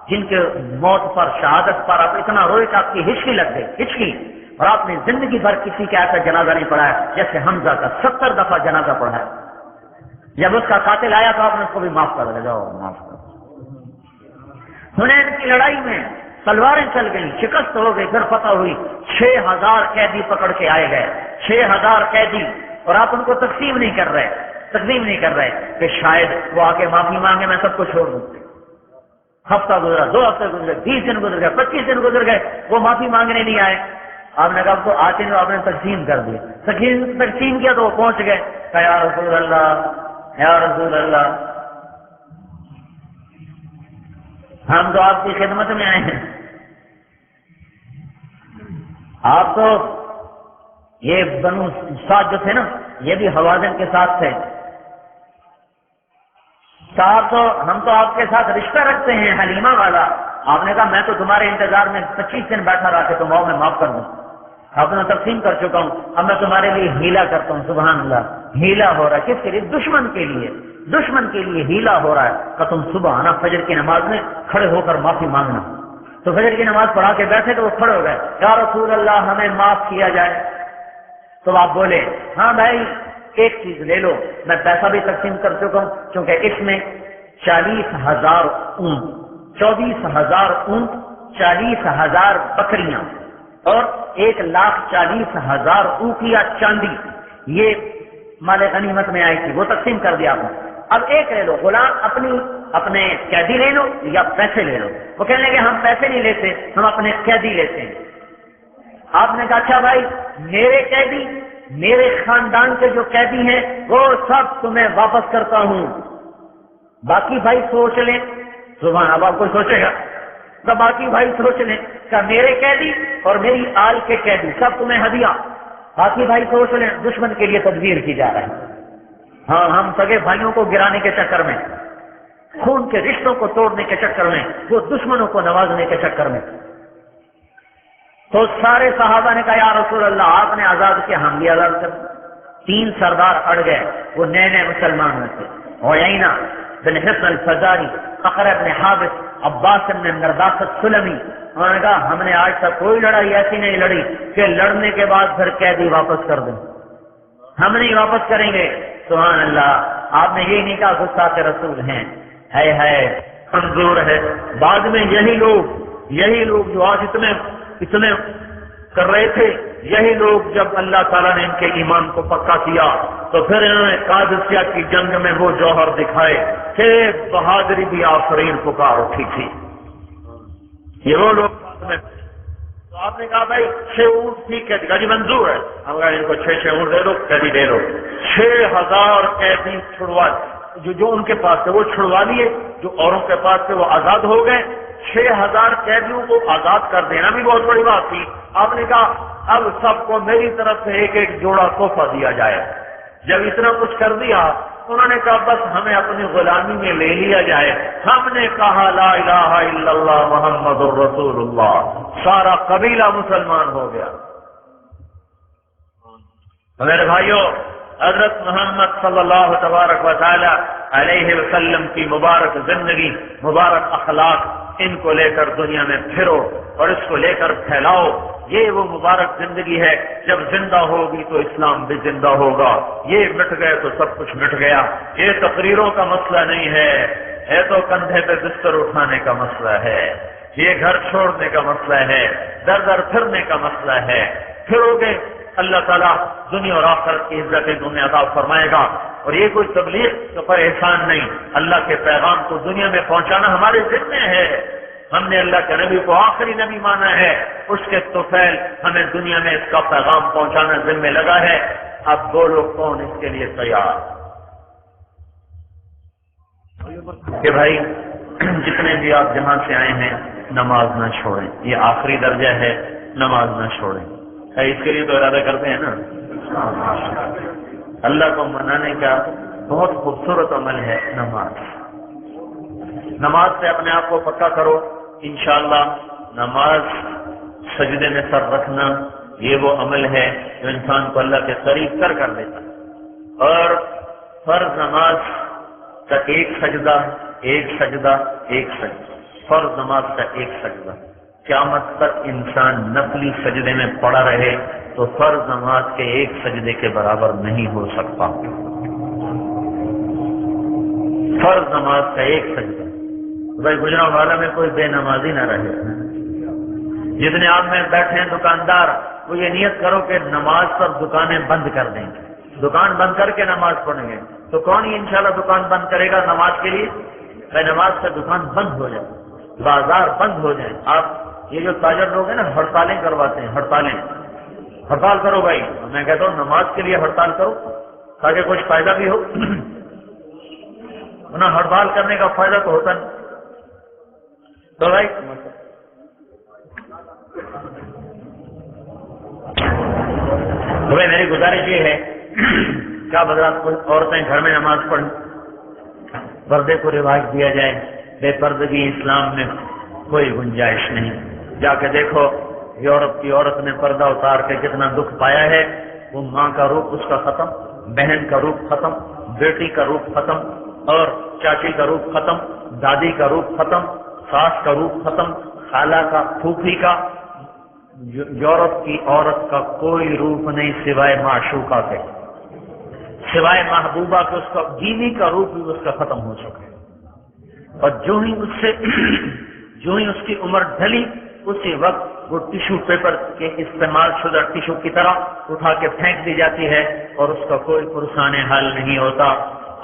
جن کے موت پر، شہادت پر آپ اتنا روئے کہ آپ کی ہچکی لگ گئی، ہچکی، اور آپ نے زندگی بھر کسی کے ایسا جنازہ نہیں پڑھا ہے جیسے حمزہ کا 70 دفعہ جنازہ پڑھا ہے۔ جب اس کا قاتل آیا تو آپ نے اس کو بھی معاف کر دیا، جاؤ معاف کر۔ حنین کی لڑائی میں تلواریں چل گئی، شکست ہو گئی، پھر فتح ہوئی، 6000 قیدی پکڑ کے آئے گئے، 6000 قیدی، اور آپ ان کو تقسیم نہیں کر رہے کہ شاید وہ آ کے معافی مانگے میں سب کو چھوڑ دوں۔ ہفتہ گزرا، 2 ہفتے گزرے، 20 دن گزر گئے، 25 دن گزر گئے، وہ معافی مانگنے نہیں آئے۔ آپ نے کہا تو آتے ہیں، آپ نے تقسیم کر دی، تقسیم کیا تو وہ پہنچ گئے، کہ یا رسول اللہ، یا رسول اللہ، ہم تو آپ کی خدمت میں آئے ہیں، آپ تو یہ بنو سعد جو تھے نا، یہ بھی حوازن کے ساتھ تھے، صاحب تو ہم تو آپ کے ساتھ رشتہ رکھتے ہیں حلیمہ والا۔ آپ نے کہا میں تو تمہارے انتظار میں 25 دن بیٹھا رہا کہ تمہوں میں معاف کر دوں، اب میں تقسیم کر چکا ہوں، اب میں تمہارے لیے ہیلا کرتا ہوں۔ سبحان اللہ، ہیلا ہو رہا ہے کس کے لیے؟ دشمن کے لیے، دشمن کے لیے ہیلا ہو رہا ہے کہ تم صبح آنا فجر کی نماز میں کھڑے ہو کر معافی مانگنا۔ تو فجر کی نماز پڑھا کے بیٹھے تو وہ کھڑے ہو گئے، یا رسول اللہ ہمیں معاف کیا جائے۔ تو آپ بولے ہاں بھائی ایک چیز لے لو، میں پیسہ بھی تقسیم کر چکا ہوں، کیونکہ اس میں 40,000 اونٹ، 24,000 اونٹ، 40,000 بکریاں اور 1,40,000 اوقیہ چاندی، یہ مال غنیمت میں آئی تھی، وہ تقسیم کر دیا آپ نے۔ اب ایک لے لو، غلام اپنے قیدی لے لو یا پیسے لے لو۔ وہ کہنے لگے ہم پیسے نہیں لیتے، ہم اپنے قیدی لیتے ہیں۔ آپ نے کہا اچھا بھائی، میرے قیدی، میرے خاندان کے جو قیدی ہیں وہ سب تمہیں واپس کرتا ہوں، باقی بھائی سوچ لیں۔ سبحان، اب آپ کوئی سوچے گا تو باقی بھائی سوچ لیں کہ میرے قیدی اور میری آل کے قیدی سب تمہیں ہدیہ، باقی بھائی سوچ لیں۔ دشمن کے لیے تدبیر کی جا رہی ہے۔ ہاں، ہم سگے بھائیوں کو گرانے کے چکر میں، خون کے رشتوں کو توڑنے کے چکر میں، وہ دشمنوں کو نوازنے کے چکر میں۔ تو سارے صحابہ نے کہا یا رسول اللہ آپ نے آزاد کیا، ہم بھی آزاد کر۔ 3 سردار اڑ گئے، وہ نئے مسلمان میں تھے، عیینہ بن حصن الفزاری، اقرع بن حابس، عباس بن مرداسۃ سلمی۔ انہوں نے کہا ہم نے آج تک کوئی لڑائی ایسی نہیں لڑی کہ لڑنے کے بعد پھر قیدی واپس کر دیں، ہم نہیں واپس کریں گے۔ سبحان اللہ، آپ نے یہ نہیں کہا گستاخ رسول ہیں، ہے کمزور ہے۔ بعد میں یہی لوگ جو آج اتنے کر رہے تھے، یہی لوگ جب اللہ تعالیٰ نے ان کے ایمان کو پکا کیا تو پھر انہوں نے قادسیہ کی جنگ میں وہ جوہر دکھائے کہ بہادری بھی آفرین پکار اٹھی تھی۔ یہ وہ لوگ میں تو آپ نے کہا بھائی 6 اونٹ ٹھیک ہے، جی منظور ہے، ہم کہا ان کو 6 اونٹ دے دو، قیدی دے دو۔ 6,000 قیدی چھڑوا، جو ان کے پاس تھے وہ چھڑوا لیے، جو اوروں کے پاس تھے وہ آزاد ہو گئے۔ 6,000 قیدیوں کو آزاد کر دینا بھی بہت بڑی بات تھی۔ آپ نے کہا اب سب کو میری طرف سے ایک جوڑا تحفہ دیا جائے۔ جب اتنا کچھ کر دیا، انہوں نے کہا بس ہمیں اپنی غلامی میں لے لیا جائے۔ ہم نے کہا لا الہ الا اللہ محمد الرسول اللہ، سارا قبیلہ مسلمان ہو گیا۔ میرے بھائیوں، حضرت محمد صلی اللہ تبارک و تعالی علیہ وسلم کی مبارک زندگی، مبارک اخلاق، ان کو لے کر دنیا میں پھرو اور اس کو لے کر پھیلاؤ۔ یہ وہ مبارک زندگی ہے، جب زندہ ہوگی تو اسلام بھی زندہ ہوگا۔ یہ مٹ گئے تو سب کچھ مٹ گیا۔ یہ تقریروں کا مسئلہ نہیں ہے، ہے تو کندھے پہ بستر اٹھانے کا مسئلہ ہے، یہ گھر چھوڑنے کا مسئلہ ہے، در در پھرنے کا مسئلہ ہے۔ پھرو گے اللہ تعالیٰ دنیا اور آخرت کی عزت تمہیں عطا فرمائے گا۔ اور یہ کوئی تبلیغ تو پر احسان نہیں، اللہ کے پیغام کو دنیا میں پہنچانا ہمارے ذمہ ہے۔ ہم نے اللہ کے نبی کو آخری نبی مانا ہے، اس کے طفیل ہمیں دنیا میں اس کا پیغام پہنچانا ذمہ لگا ہے۔ اب بولو کون اس کے لیے تیار؟ کہ بھائی جتنے بھی آپ جہاں سے آئے ہیں نماز نہ چھوڑیں، یہ آخری درجہ ہے، نماز نہ چھوڑیں۔ اس کے لیے تو ارادہ کرتے ہیں نا. اللہ کو منانے کا بہت خوبصورت عمل ہے نماز. نماز سے اپنے آپ کو پکا کرو. انشاءاللہ نماز سجدے میں سر رکھنا یہ وہ عمل ہے جو انسان کو اللہ کے قریب کر دیتا ہے. اور فرض نماز کا ایک سجدہ فرض نماز کا ایک سجدہ. قیامت تک انسان نفلی سجدے میں پڑا رہے تو فرض نماز کے ایک سجدے کے برابر نہیں ہو سکتا. فرض نماز کا ایک سجدہ. بھائی گجرا والا میں کوئی بے نمازی نہ رہے. جتنے آپ میں بیٹھے ہیں دکاندار وہ یہ نیت کرو کہ نماز پر دکانیں بند کر دیں گے, دکان بند کر کے نماز پڑھیں گے. تو کون ہی انشاءاللہ دکان بند کرے گا نماز کے لیے؟ بھائی نماز سے دکان بند ہو جائے, بازار بند ہو جائے. آپ یہ جو تاجر لوگ ہیں نا ہڑتالیں کرواتے ہیں, ہڑتال کرو بھائی. میں کہتا ہوں نماز کے لیے ہڑتال کرو تاکہ کچھ فائدہ بھی ہو. ورنہ ہڑتال کرنے کا فائدہ تو ہوتا نہیں. تو بھائی میری گزارش یہ ہے کیا بدرات عورتیں گھر میں نماز پڑھیں, پردے کو رواج دیا جائے. بے پردگی اسلام میں کوئی گنجائش نہیں. جا کے دیکھو یورپ کی عورت نے پردہ اتار کے کتنا دکھ پایا ہے. وہ ماں کا روپ اس کا ختم, بہن کا روپ ختم, بیٹی کا روپ ختم, اور چاچی کا روپ ختم, دادی کا روپ ختم, ساس کا روپ ختم, خالہ کا, پھوپھی کا. یورپ کی عورت کا کوئی روپ نہیں سوائے معشوقہ کے, سوائے محبوبہ کے. اس کا بیوی کا روپ بھی اس کا ختم ہو چکا ہے. اور جو ہی اس کی عمر ڈھلی اسی وقت وہ ٹیشو پیپر کے استعمال شدہ ٹیشو کی طرح اٹھا کے پھینک دی جاتی ہے اور اس کا کوئی پرسان حل نہیں ہوتا.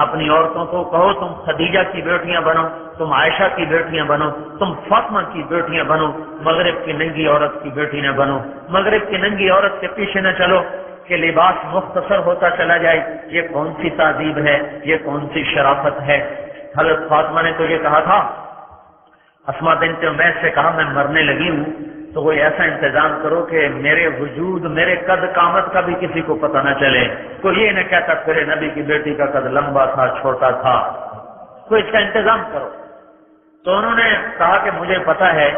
اپنی عورتوں کو کہو تم خدیجہ کی بیٹیاں بنو, تم عائشہ کی بیٹیاں بنو, تم فاطمہ کی بیٹیاں بنو, مغرب کی ننگی عورت کی بیٹی نہ بنو. مغرب کی ننگی عورت کے پیچھے نہ چلو کہ لباس مختصر ہوتا چلا جائے. یہ کون سی تہذیب ہے, یہ کون سی شرافت ہے. حضرت فاطمہ نے تو یہ کہا تھا, اسما بنت عمیس سے کہا میں مرنے لگی ہوں تو کوئی ایسا انتظام کرو کہ میرے وجود, میرے قد قامت کا بھی کسی کو پتہ نہ چلے. کوئی یہ نہ کہتا پھر نبی کی بیٹی کا قد لمبا تھا, چھوٹا تھا. کوئی اس کا انتظام کرو. تو انہوں نے کہا کہ مجھے پتا ہے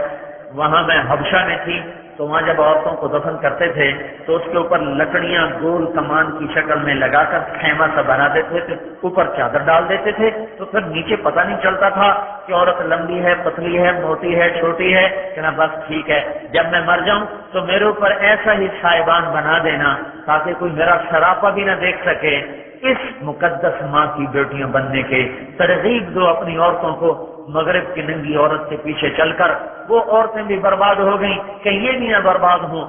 وہاں میں حبشہ میں تھی تو وہاں جب عورتوں کو دفن کرتے تھے تو اس کے اوپر لکڑیاں گول کمان کی شکل میں لگا کر خیمہ سا بنا دیتے تھے, اوپر چادر ڈال دیتے تھے تو پھر نیچے پتہ نہیں چلتا تھا کہ عورت لمبی ہے, پتلی ہے, موٹی ہے, چھوٹی ہے. کہ نا بس ٹھیک ہے, جب میں مر جاؤں تو میرے اوپر ایسا ہی سائبان بنا دینا تاکہ کوئی میرا شرافہ بھی نہ دیکھ سکے. اس مقدس ماں کی بیٹیاں بننے کے ترغیب دو اپنی عورتوں کو. مغرب کی ننگی عورت کے پیچھے چل کر وہ عورتیں بھی برباد ہو گئیں کہ یہ بھی نہ برباد ہوں.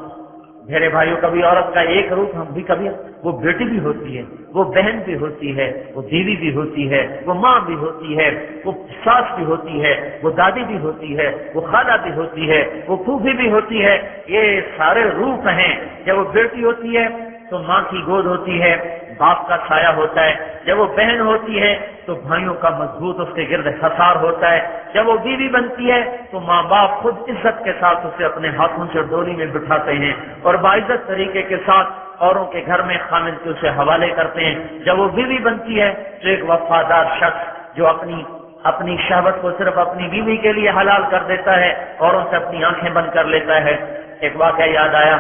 میرے بھائیوں, کبھی عورت کا ایک روپ ہم بھی کبھی وہ بیٹی بھی ہوتی ہے, وہ بہن بھی ہوتی ہے, وہ بیوی بھی ہوتی ہے, وہ ماں بھی ہوتی ہے, وہ ساس بھی ہوتی ہے, وہ دادی بھی ہوتی ہے, وہ خالہ بھی ہوتی ہے, وہ پھوپھی بھی ہوتی ہے. یہ سارے روپ ہیں. جب وہ بیٹی ہوتی ہے تو ماں کی گود ہوتی ہے, باپ کا سایہ ہوتا ہے. جب وہ بہن ہوتی ہے تو بھائیوں کا مضبوط اس کے گرد حصار ہوتا ہے. جب وہ بیوی بنتی ہے تو ماں باپ خود عزت کے ساتھ اسے اپنے ہاتھوں سے ڈولی میں بٹھاتے ہیں اور باعزت طریقے کے ساتھ اوروں کے گھر میں خامد کے اسے حوالے کرتے ہیں. جب وہ بیوی بنتی ہے تو ایک وفادار شخص جو اپنی شہوت کو صرف اپنی بیوی کے لیے حلال کر دیتا ہے, اوروں سے اپنی آنکھیں بند کر لیتا ہے. ایک واقعہ یاد آیا,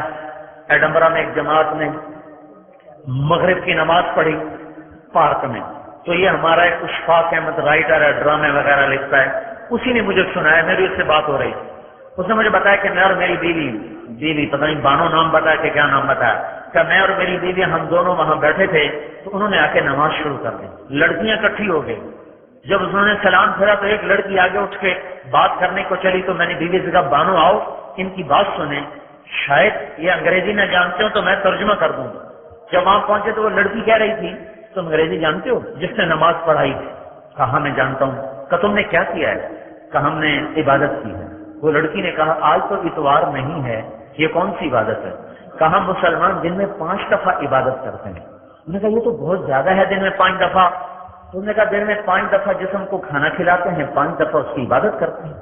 ایڈنبرا میں ایک جماعت نے مغرب کی نماز پڑھی پارک میں. تو یہ ہمارا ایک اشفاق احمد رائٹر ہے, ڈرامے وغیرہ لکھتا ہے, اسی نے مجھے سنایا, میری اس سے بات ہو رہی. اس نے مجھے بتایا کہ میں اور میری بیوی پتہ نہیں بانو نام بتایا کہ کیا نام بتایا, کہ میں اور میری بیوی ہم دونوں وہاں بیٹھے تھے تو انہوں نے آ کے نماز شروع کر دی. لڑکیاں اکٹھی ہو گئی. جب انہوں نے سلام پھیرا تو ایک لڑکی آگے اٹھ کے بات کرنے کو چلی تو میں نے بیوی سے کہا بانو آؤ ان کی بات سنیں, شاید یہ انگریزی نہ جانتے ہو تو میں ترجمہ کر دوں گا. جب وہاں پہنچے تو وہ لڑکی کہہ رہی تھی تم انگریزی جانتے ہو جس نے نماز پڑھائی تھی؟ کہا میں جانتا ہوں. کہ تم نے کیا کیا ہے؟ کہا ہم نے عبادت کی ہے. وہ لڑکی نے کہا آج تو اتوار نہیں ہے, یہ کون سی عبادت ہے؟ کہا مسلمان دن میں 5 دفعہ عبادت کرتے ہیں. انہوں نے کہا یہ تو بہت زیادہ ہے دن میں 5 دفعہ. تو انہوں نے کہا دن میں 5 دفعہ جسم کو کھانا کھلاتے ہیں, 5 دفعہ اس کی عبادت کرتے ہیں,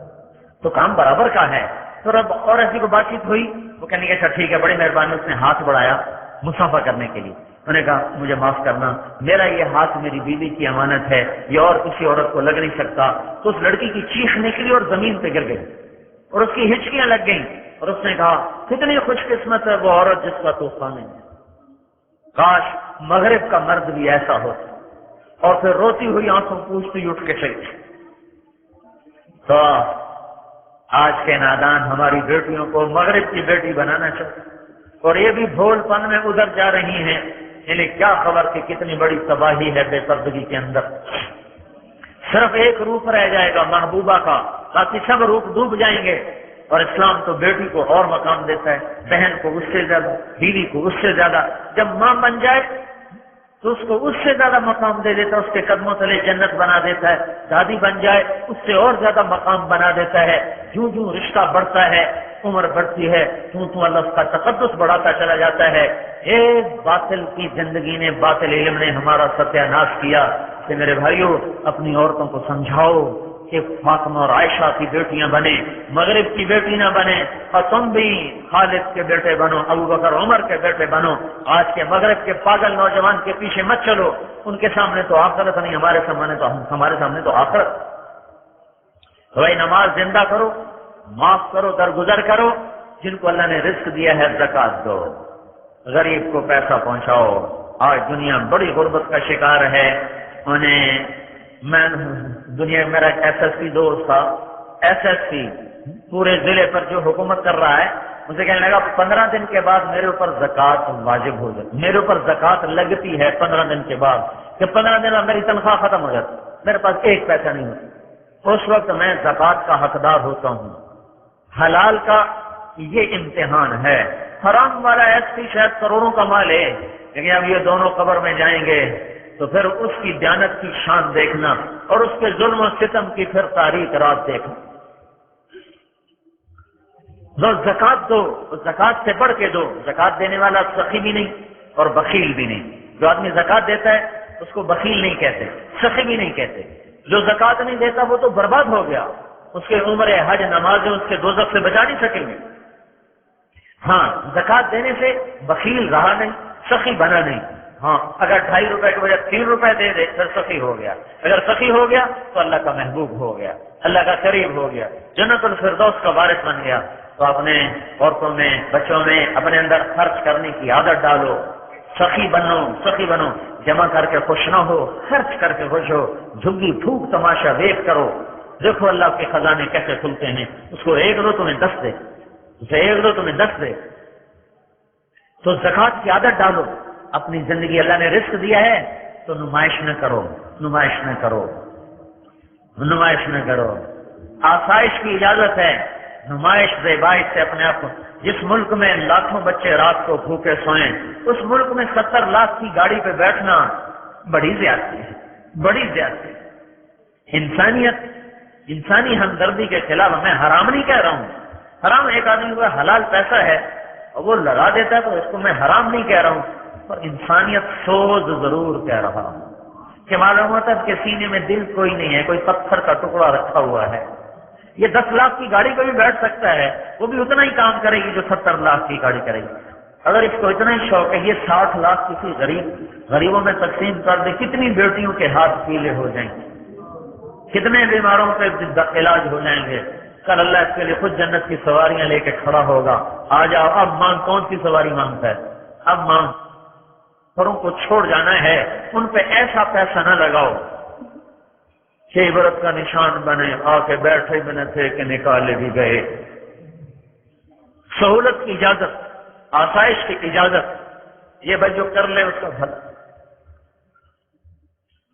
تو کام برابر کا ہے. تو رب اور ایسی کو بات چیت ہوئی, وہ کہنے کہ اچھا ٹھیک ہے، بڑی مہربانی. اس نے ہاتھ بڑھایا مصافحہ کرنے کے لیے. میں نے کہا مجھے معاف کرنا، میرا یہ ہاتھ میری بیوی کی امانت ہے، یہ اور کسی عورت کو لگ نہیں سکتا. تو اس لڑکی کی چیخ نکلی اور زمین پہ گر گئی اور اس کی ہچکیاں لگ گئیں اور اس نے کہا کتنی خوش قسمت ہے وہ عورت جس کا طوفان ہے، کاش مغرب کا مرد بھی ایسا ہوتا. اور پھر روتی ہوئی آنکھوں پوچھتی اٹھ کے چلی. تو آج کے نادان ہماری بیٹیوں کو مغرب کی بیٹی بنانا چاہتے اور یہ بھی بھول پن میں ادھر جا رہی ہیں. انہیں کیا خبر کہ کتنی بڑی تباہی ہے بے پردگی کے اندر. صرف ایک روپ رہ جائے گا محبوبہ کا، باقی سب روپ ڈوب جائیں گے. اور اسلام تو بیٹی کو اور مقام دیتا ہے، بہن کو اس سے زیادہ، بیوی کو اس سے زیادہ. جب ماں بن جائے تو اس کو اس سے زیادہ مقام دے دیتا ہے، اس کے قدموں تلے جنت بنا دیتا ہے. دادی بن جائے اس سے اور زیادہ مقام بنا دیتا ہے. جوں جوں رشتہ بڑھتا ہے، عمر بڑھتی ہے، تو اللہ اس کا تقدس بڑھاتا چلا جاتا ہے. ایک باطل کی زندگی نے، باطل علم نے ہمارا ستیہ ناش کیا. کہ میرے بھائیوں اپنی عورتوں کو سمجھاؤ کہ فاطمہ اور عائشہ کی بیٹیاں بنے، مغرب کی بیٹی نہ بنے. اور تم بھی خالد کے بیٹے بنو، ابو بکر عمر کے بیٹے بنو. آج کے مغرب کے پاگل نوجوان کے پیچھے مت چلو، ان کے سامنے تو آخرت نہیں، ہمارے سامنے تو آخرت. بھائی نماز زندہ کرو، معاف کرو، درگزر کرو. جن کو اللہ نے رزق دیا ہے زکات دو، غریب کو پیسہ پہنچاؤ. آج دنیا بڑی غربت کا شکار ہے. میں دنیا میرا ایک ایس ایس پی دوست تھا، ایس ایس پی پورے ضلع پر جو حکومت کر رہا ہے، مجھے کہنے لگا 15 دن کے بعد میرے اوپر زکات واجب ہو جاتی، میرے اوپر زکات لگتی ہے 15 دن کے بعد، کہ 15 دن میں میری تنخواہ ختم ہو جاتی، میرے پاس ایک پیسہ نہیں ہوتا. اس وقت میں زکات کا حقدار ہوتا ہوں. حلال کا یہ امتحان ہے. حرام والا ایس پی شاید کروڑوں کا مال ہے، لیکن اب یہ دونوں قبر میں جائیں گے تو پھر اس کی دیانت کی شان دیکھنا اور اس کے ظلم و ستم کی پھر تاریخ رات دیکھنا. جو زکات دو، زکات سے بڑھ کے دو. زکات دینے والا سخی بھی نہیں اور بخیل بھی نہیں. جو آدمی زکات دیتا ہے اس کو بخیل نہیں کہتے، سخی بھی نہیں کہتے. جو زکات نہیں دیتا وہ تو برباد ہو گیا، اس کے عمر حج نمازیں اس کے دوزخ سے بچا نہیں سکیں گے. ہاں زکات دینے سے بخیل رہا نہیں، سخی بنا نہیں. ہاں اگر 2.5 روپے کے بجائے 3 روپے دے دے پھر سخی ہو گیا. اگر سخی ہو گیا تو اللہ کا محبوب ہو گیا، اللہ کا قریب ہو گیا، جنت الفردوس کا وارث بن گیا. تو اپنے عورتوں میں، بچوں میں اپنے اندر خرچ کرنے کی عادت ڈالو. سخی بنو، سخی بنو. جمع کر کے خوش نہ ہو، خرچ کر کے خوش ہو. جھگی پھوک تماشا دیکھ کرو. دیکھو اللہ کے خزانے کیسے کھلتے ہیں. اس کو ایک دو تمہیں 10 دے، اسے ایک دو تمہیں 10 دے. تو زکات کی عادت ڈالو اپنی زندگی. اللہ نے رزق دیا ہے تو نمائش نہ کرو، نمائش نہ کرو، نمائش نہ کرو. آسائش کی اجازت ہے، نمائش زیبائش سے اپنے آپ کو. جس ملک میں لاکھوں بچے رات کو بھوکے سوئیں، اس ملک میں 70 لاکھ کی گاڑی پہ بیٹھنا بڑی زیادتی ہے، بڑی زیادتی ہے. انسانیت، انسانی ہمدردی کے خلاف. میں حرام نہیں کہہ رہا ہوں، حرام ایک آدمی کو حلال پیسہ ہے اور وہ لگا دیتا ہے تو اس کو میں حرام نہیں کہہ رہا ہوں، پر انسانیت سوز ضرور کہہ رہا ہوں. کہ معلوم ہوتا ہے کہ سینے میں دل کوئی نہیں ہے، کوئی پتھر کا ٹکڑا رکھا ہوا ہے. یہ 10 لاکھ کی گاڑی پہ بھی بیٹھ سکتا ہے، وہ بھی اتنا ہی کام کرے گی جو 70 لاکھ کی گاڑی کرے گی. اگر اس کو اتنا ہی شوق ہے یہ 60 لاکھ کسی غریبوں میں تقسیم کر دے، کتنی بیٹیوں کے ہاتھ پیلے ہو جائیں گے، کتنے بیماروں پہ علاج ہو جائیں گے. کل اللہ اس کے لیے خود جنت کی سواریاں لے کے کھڑا ہوگا. آ جاؤ اب مانگ. کون سی سواری مانگتا ہے؟ اب مانگ. گھروں کو چھوڑ جانا ہے، ان پہ ایسا پیسہ نہ لگاؤ کہ عبرت کا نشان بنے. آ کے بیٹھے بھی نہ تھے کہ نکالے بھی گئے. سہولت کی اجازت، آسائش کی اجازت، یہ بھائی جو کر لے اس کا بھلا.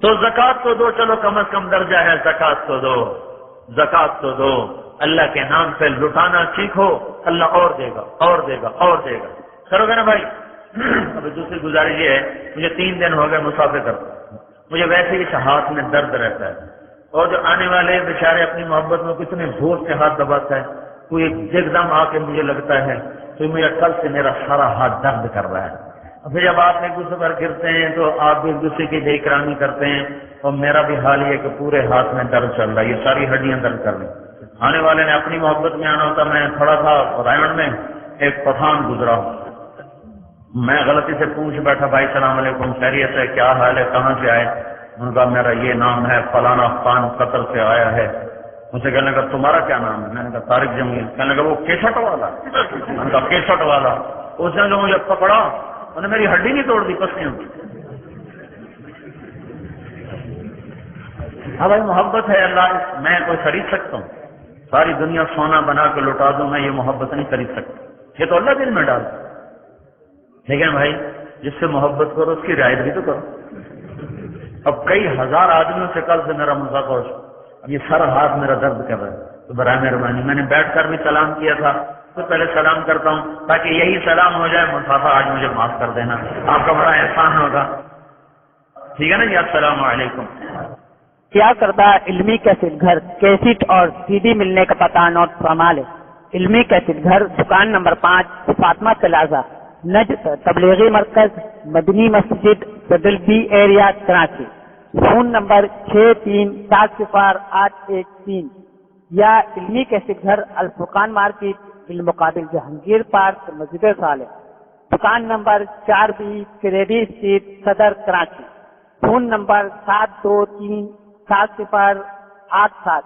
تو زکات تو دو، چلو کم از کم درجہ ہے زکات تو دو، زکات تو دو. اللہ کے نام پہ لٹانا سیکھو، اللہ اور دے گا، اور دے گا، اور دے گا. کرو گے نا بھائی. ابھی دوسری گزارش یہ ہے، مجھے 3 دن ہو گئے مسافر کرتا ہوں، مجھے ویسے ہی ہاتھ میں درد رہتا ہے. اور جو آنے والے بیچارے اپنی محبت میں کتنے زور سے ہاتھ دباتا ہے، کوئی ایک دم آ کے مجھے لگتا ہے تو مجھے کل سے میرا سارا ہاتھ درد کر رہا ہے. پھر جب آپ ایک دوسرے پر گرتے ہیں تو آپ بھی ایک دوسرے کی بے اکرامی کرتے ہیں، اور میرا بھی حال یہ کہ پورے ہاتھ میں درد چل رہا ہے، یہ ساری ہڈیاں درد کر رہی ہیں. آنے والے نے اپنی محبت میں آنا ہوتا. میں کھڑا تھا رائن میں، ایک پٹھان گزرا، میں غلطی سے پوچھ بیٹھا بھائی السلام علیکم، خیریت ہے، کیا حال ہے، کہاں سے آئے؟ ان کا میرا یہ نام ہے، فلانا خان قطر سے آیا ہے۔ مجھے کہنے کا تمہارا کیا نام ہے؟ میں نے کہا طارق جمیل۔ کہنے کا وہ کیسٹ والا؟ میں نے کہا کیسٹ والا۔ اس نے جو مجھے پکڑا انہوں نے میری ہڈی نہیں توڑ دی پسلیوں کی۔ ہاں بھائی محبت ہے اللہ، میں کوئی خرید سکتا ہوں؟ ساری دنیا سونا بنا کے لوٹا دوں، میں یہ محبت نہیں خرید سکتا، یہ تو اللہ دل میں ڈال۔ لیکن بھائی جس سے محبت کرو اس کی رعایت بھی تو کرو۔ اب کئی ہزار آدمیوں سے کل سے میرا مذاکرہ ہو، اب یہ سر ہاتھ میرا درد کر رہا ہے، تو برائے مہربانی میں نے بیٹھ کر بھی سلام کیا تھا تو پہلے سلام کرتا ہوں تاکہ یہی سلام ہو جائے، مسافہ آج مجھے معاف کر دینا، آپ کا بڑا احسان ہوگا، ٹھیک ہے نا جی؟ السلام علیکم۔ کیا کردہ علمی کیسٹ گھر کیسٹ اور سی ڈی ملنے کا پتہ نوٹ فرما لے۔ علمی کیسٹ گھر، دکان نمبر 5، فاطمہ پلازا، نجد تبلیغی مرکز، مدنی مسجد، صدر be area, Karachi. Phone number 63700813 یا علمی کیسٹ گھر، الفرقان مارکیٹ، بالمقابل جہانگیر پارک، مسجد صالح، دکان نمبر 4B، کریڈی اسٹریٹ، صدر، کراچی۔ Phone number 72370887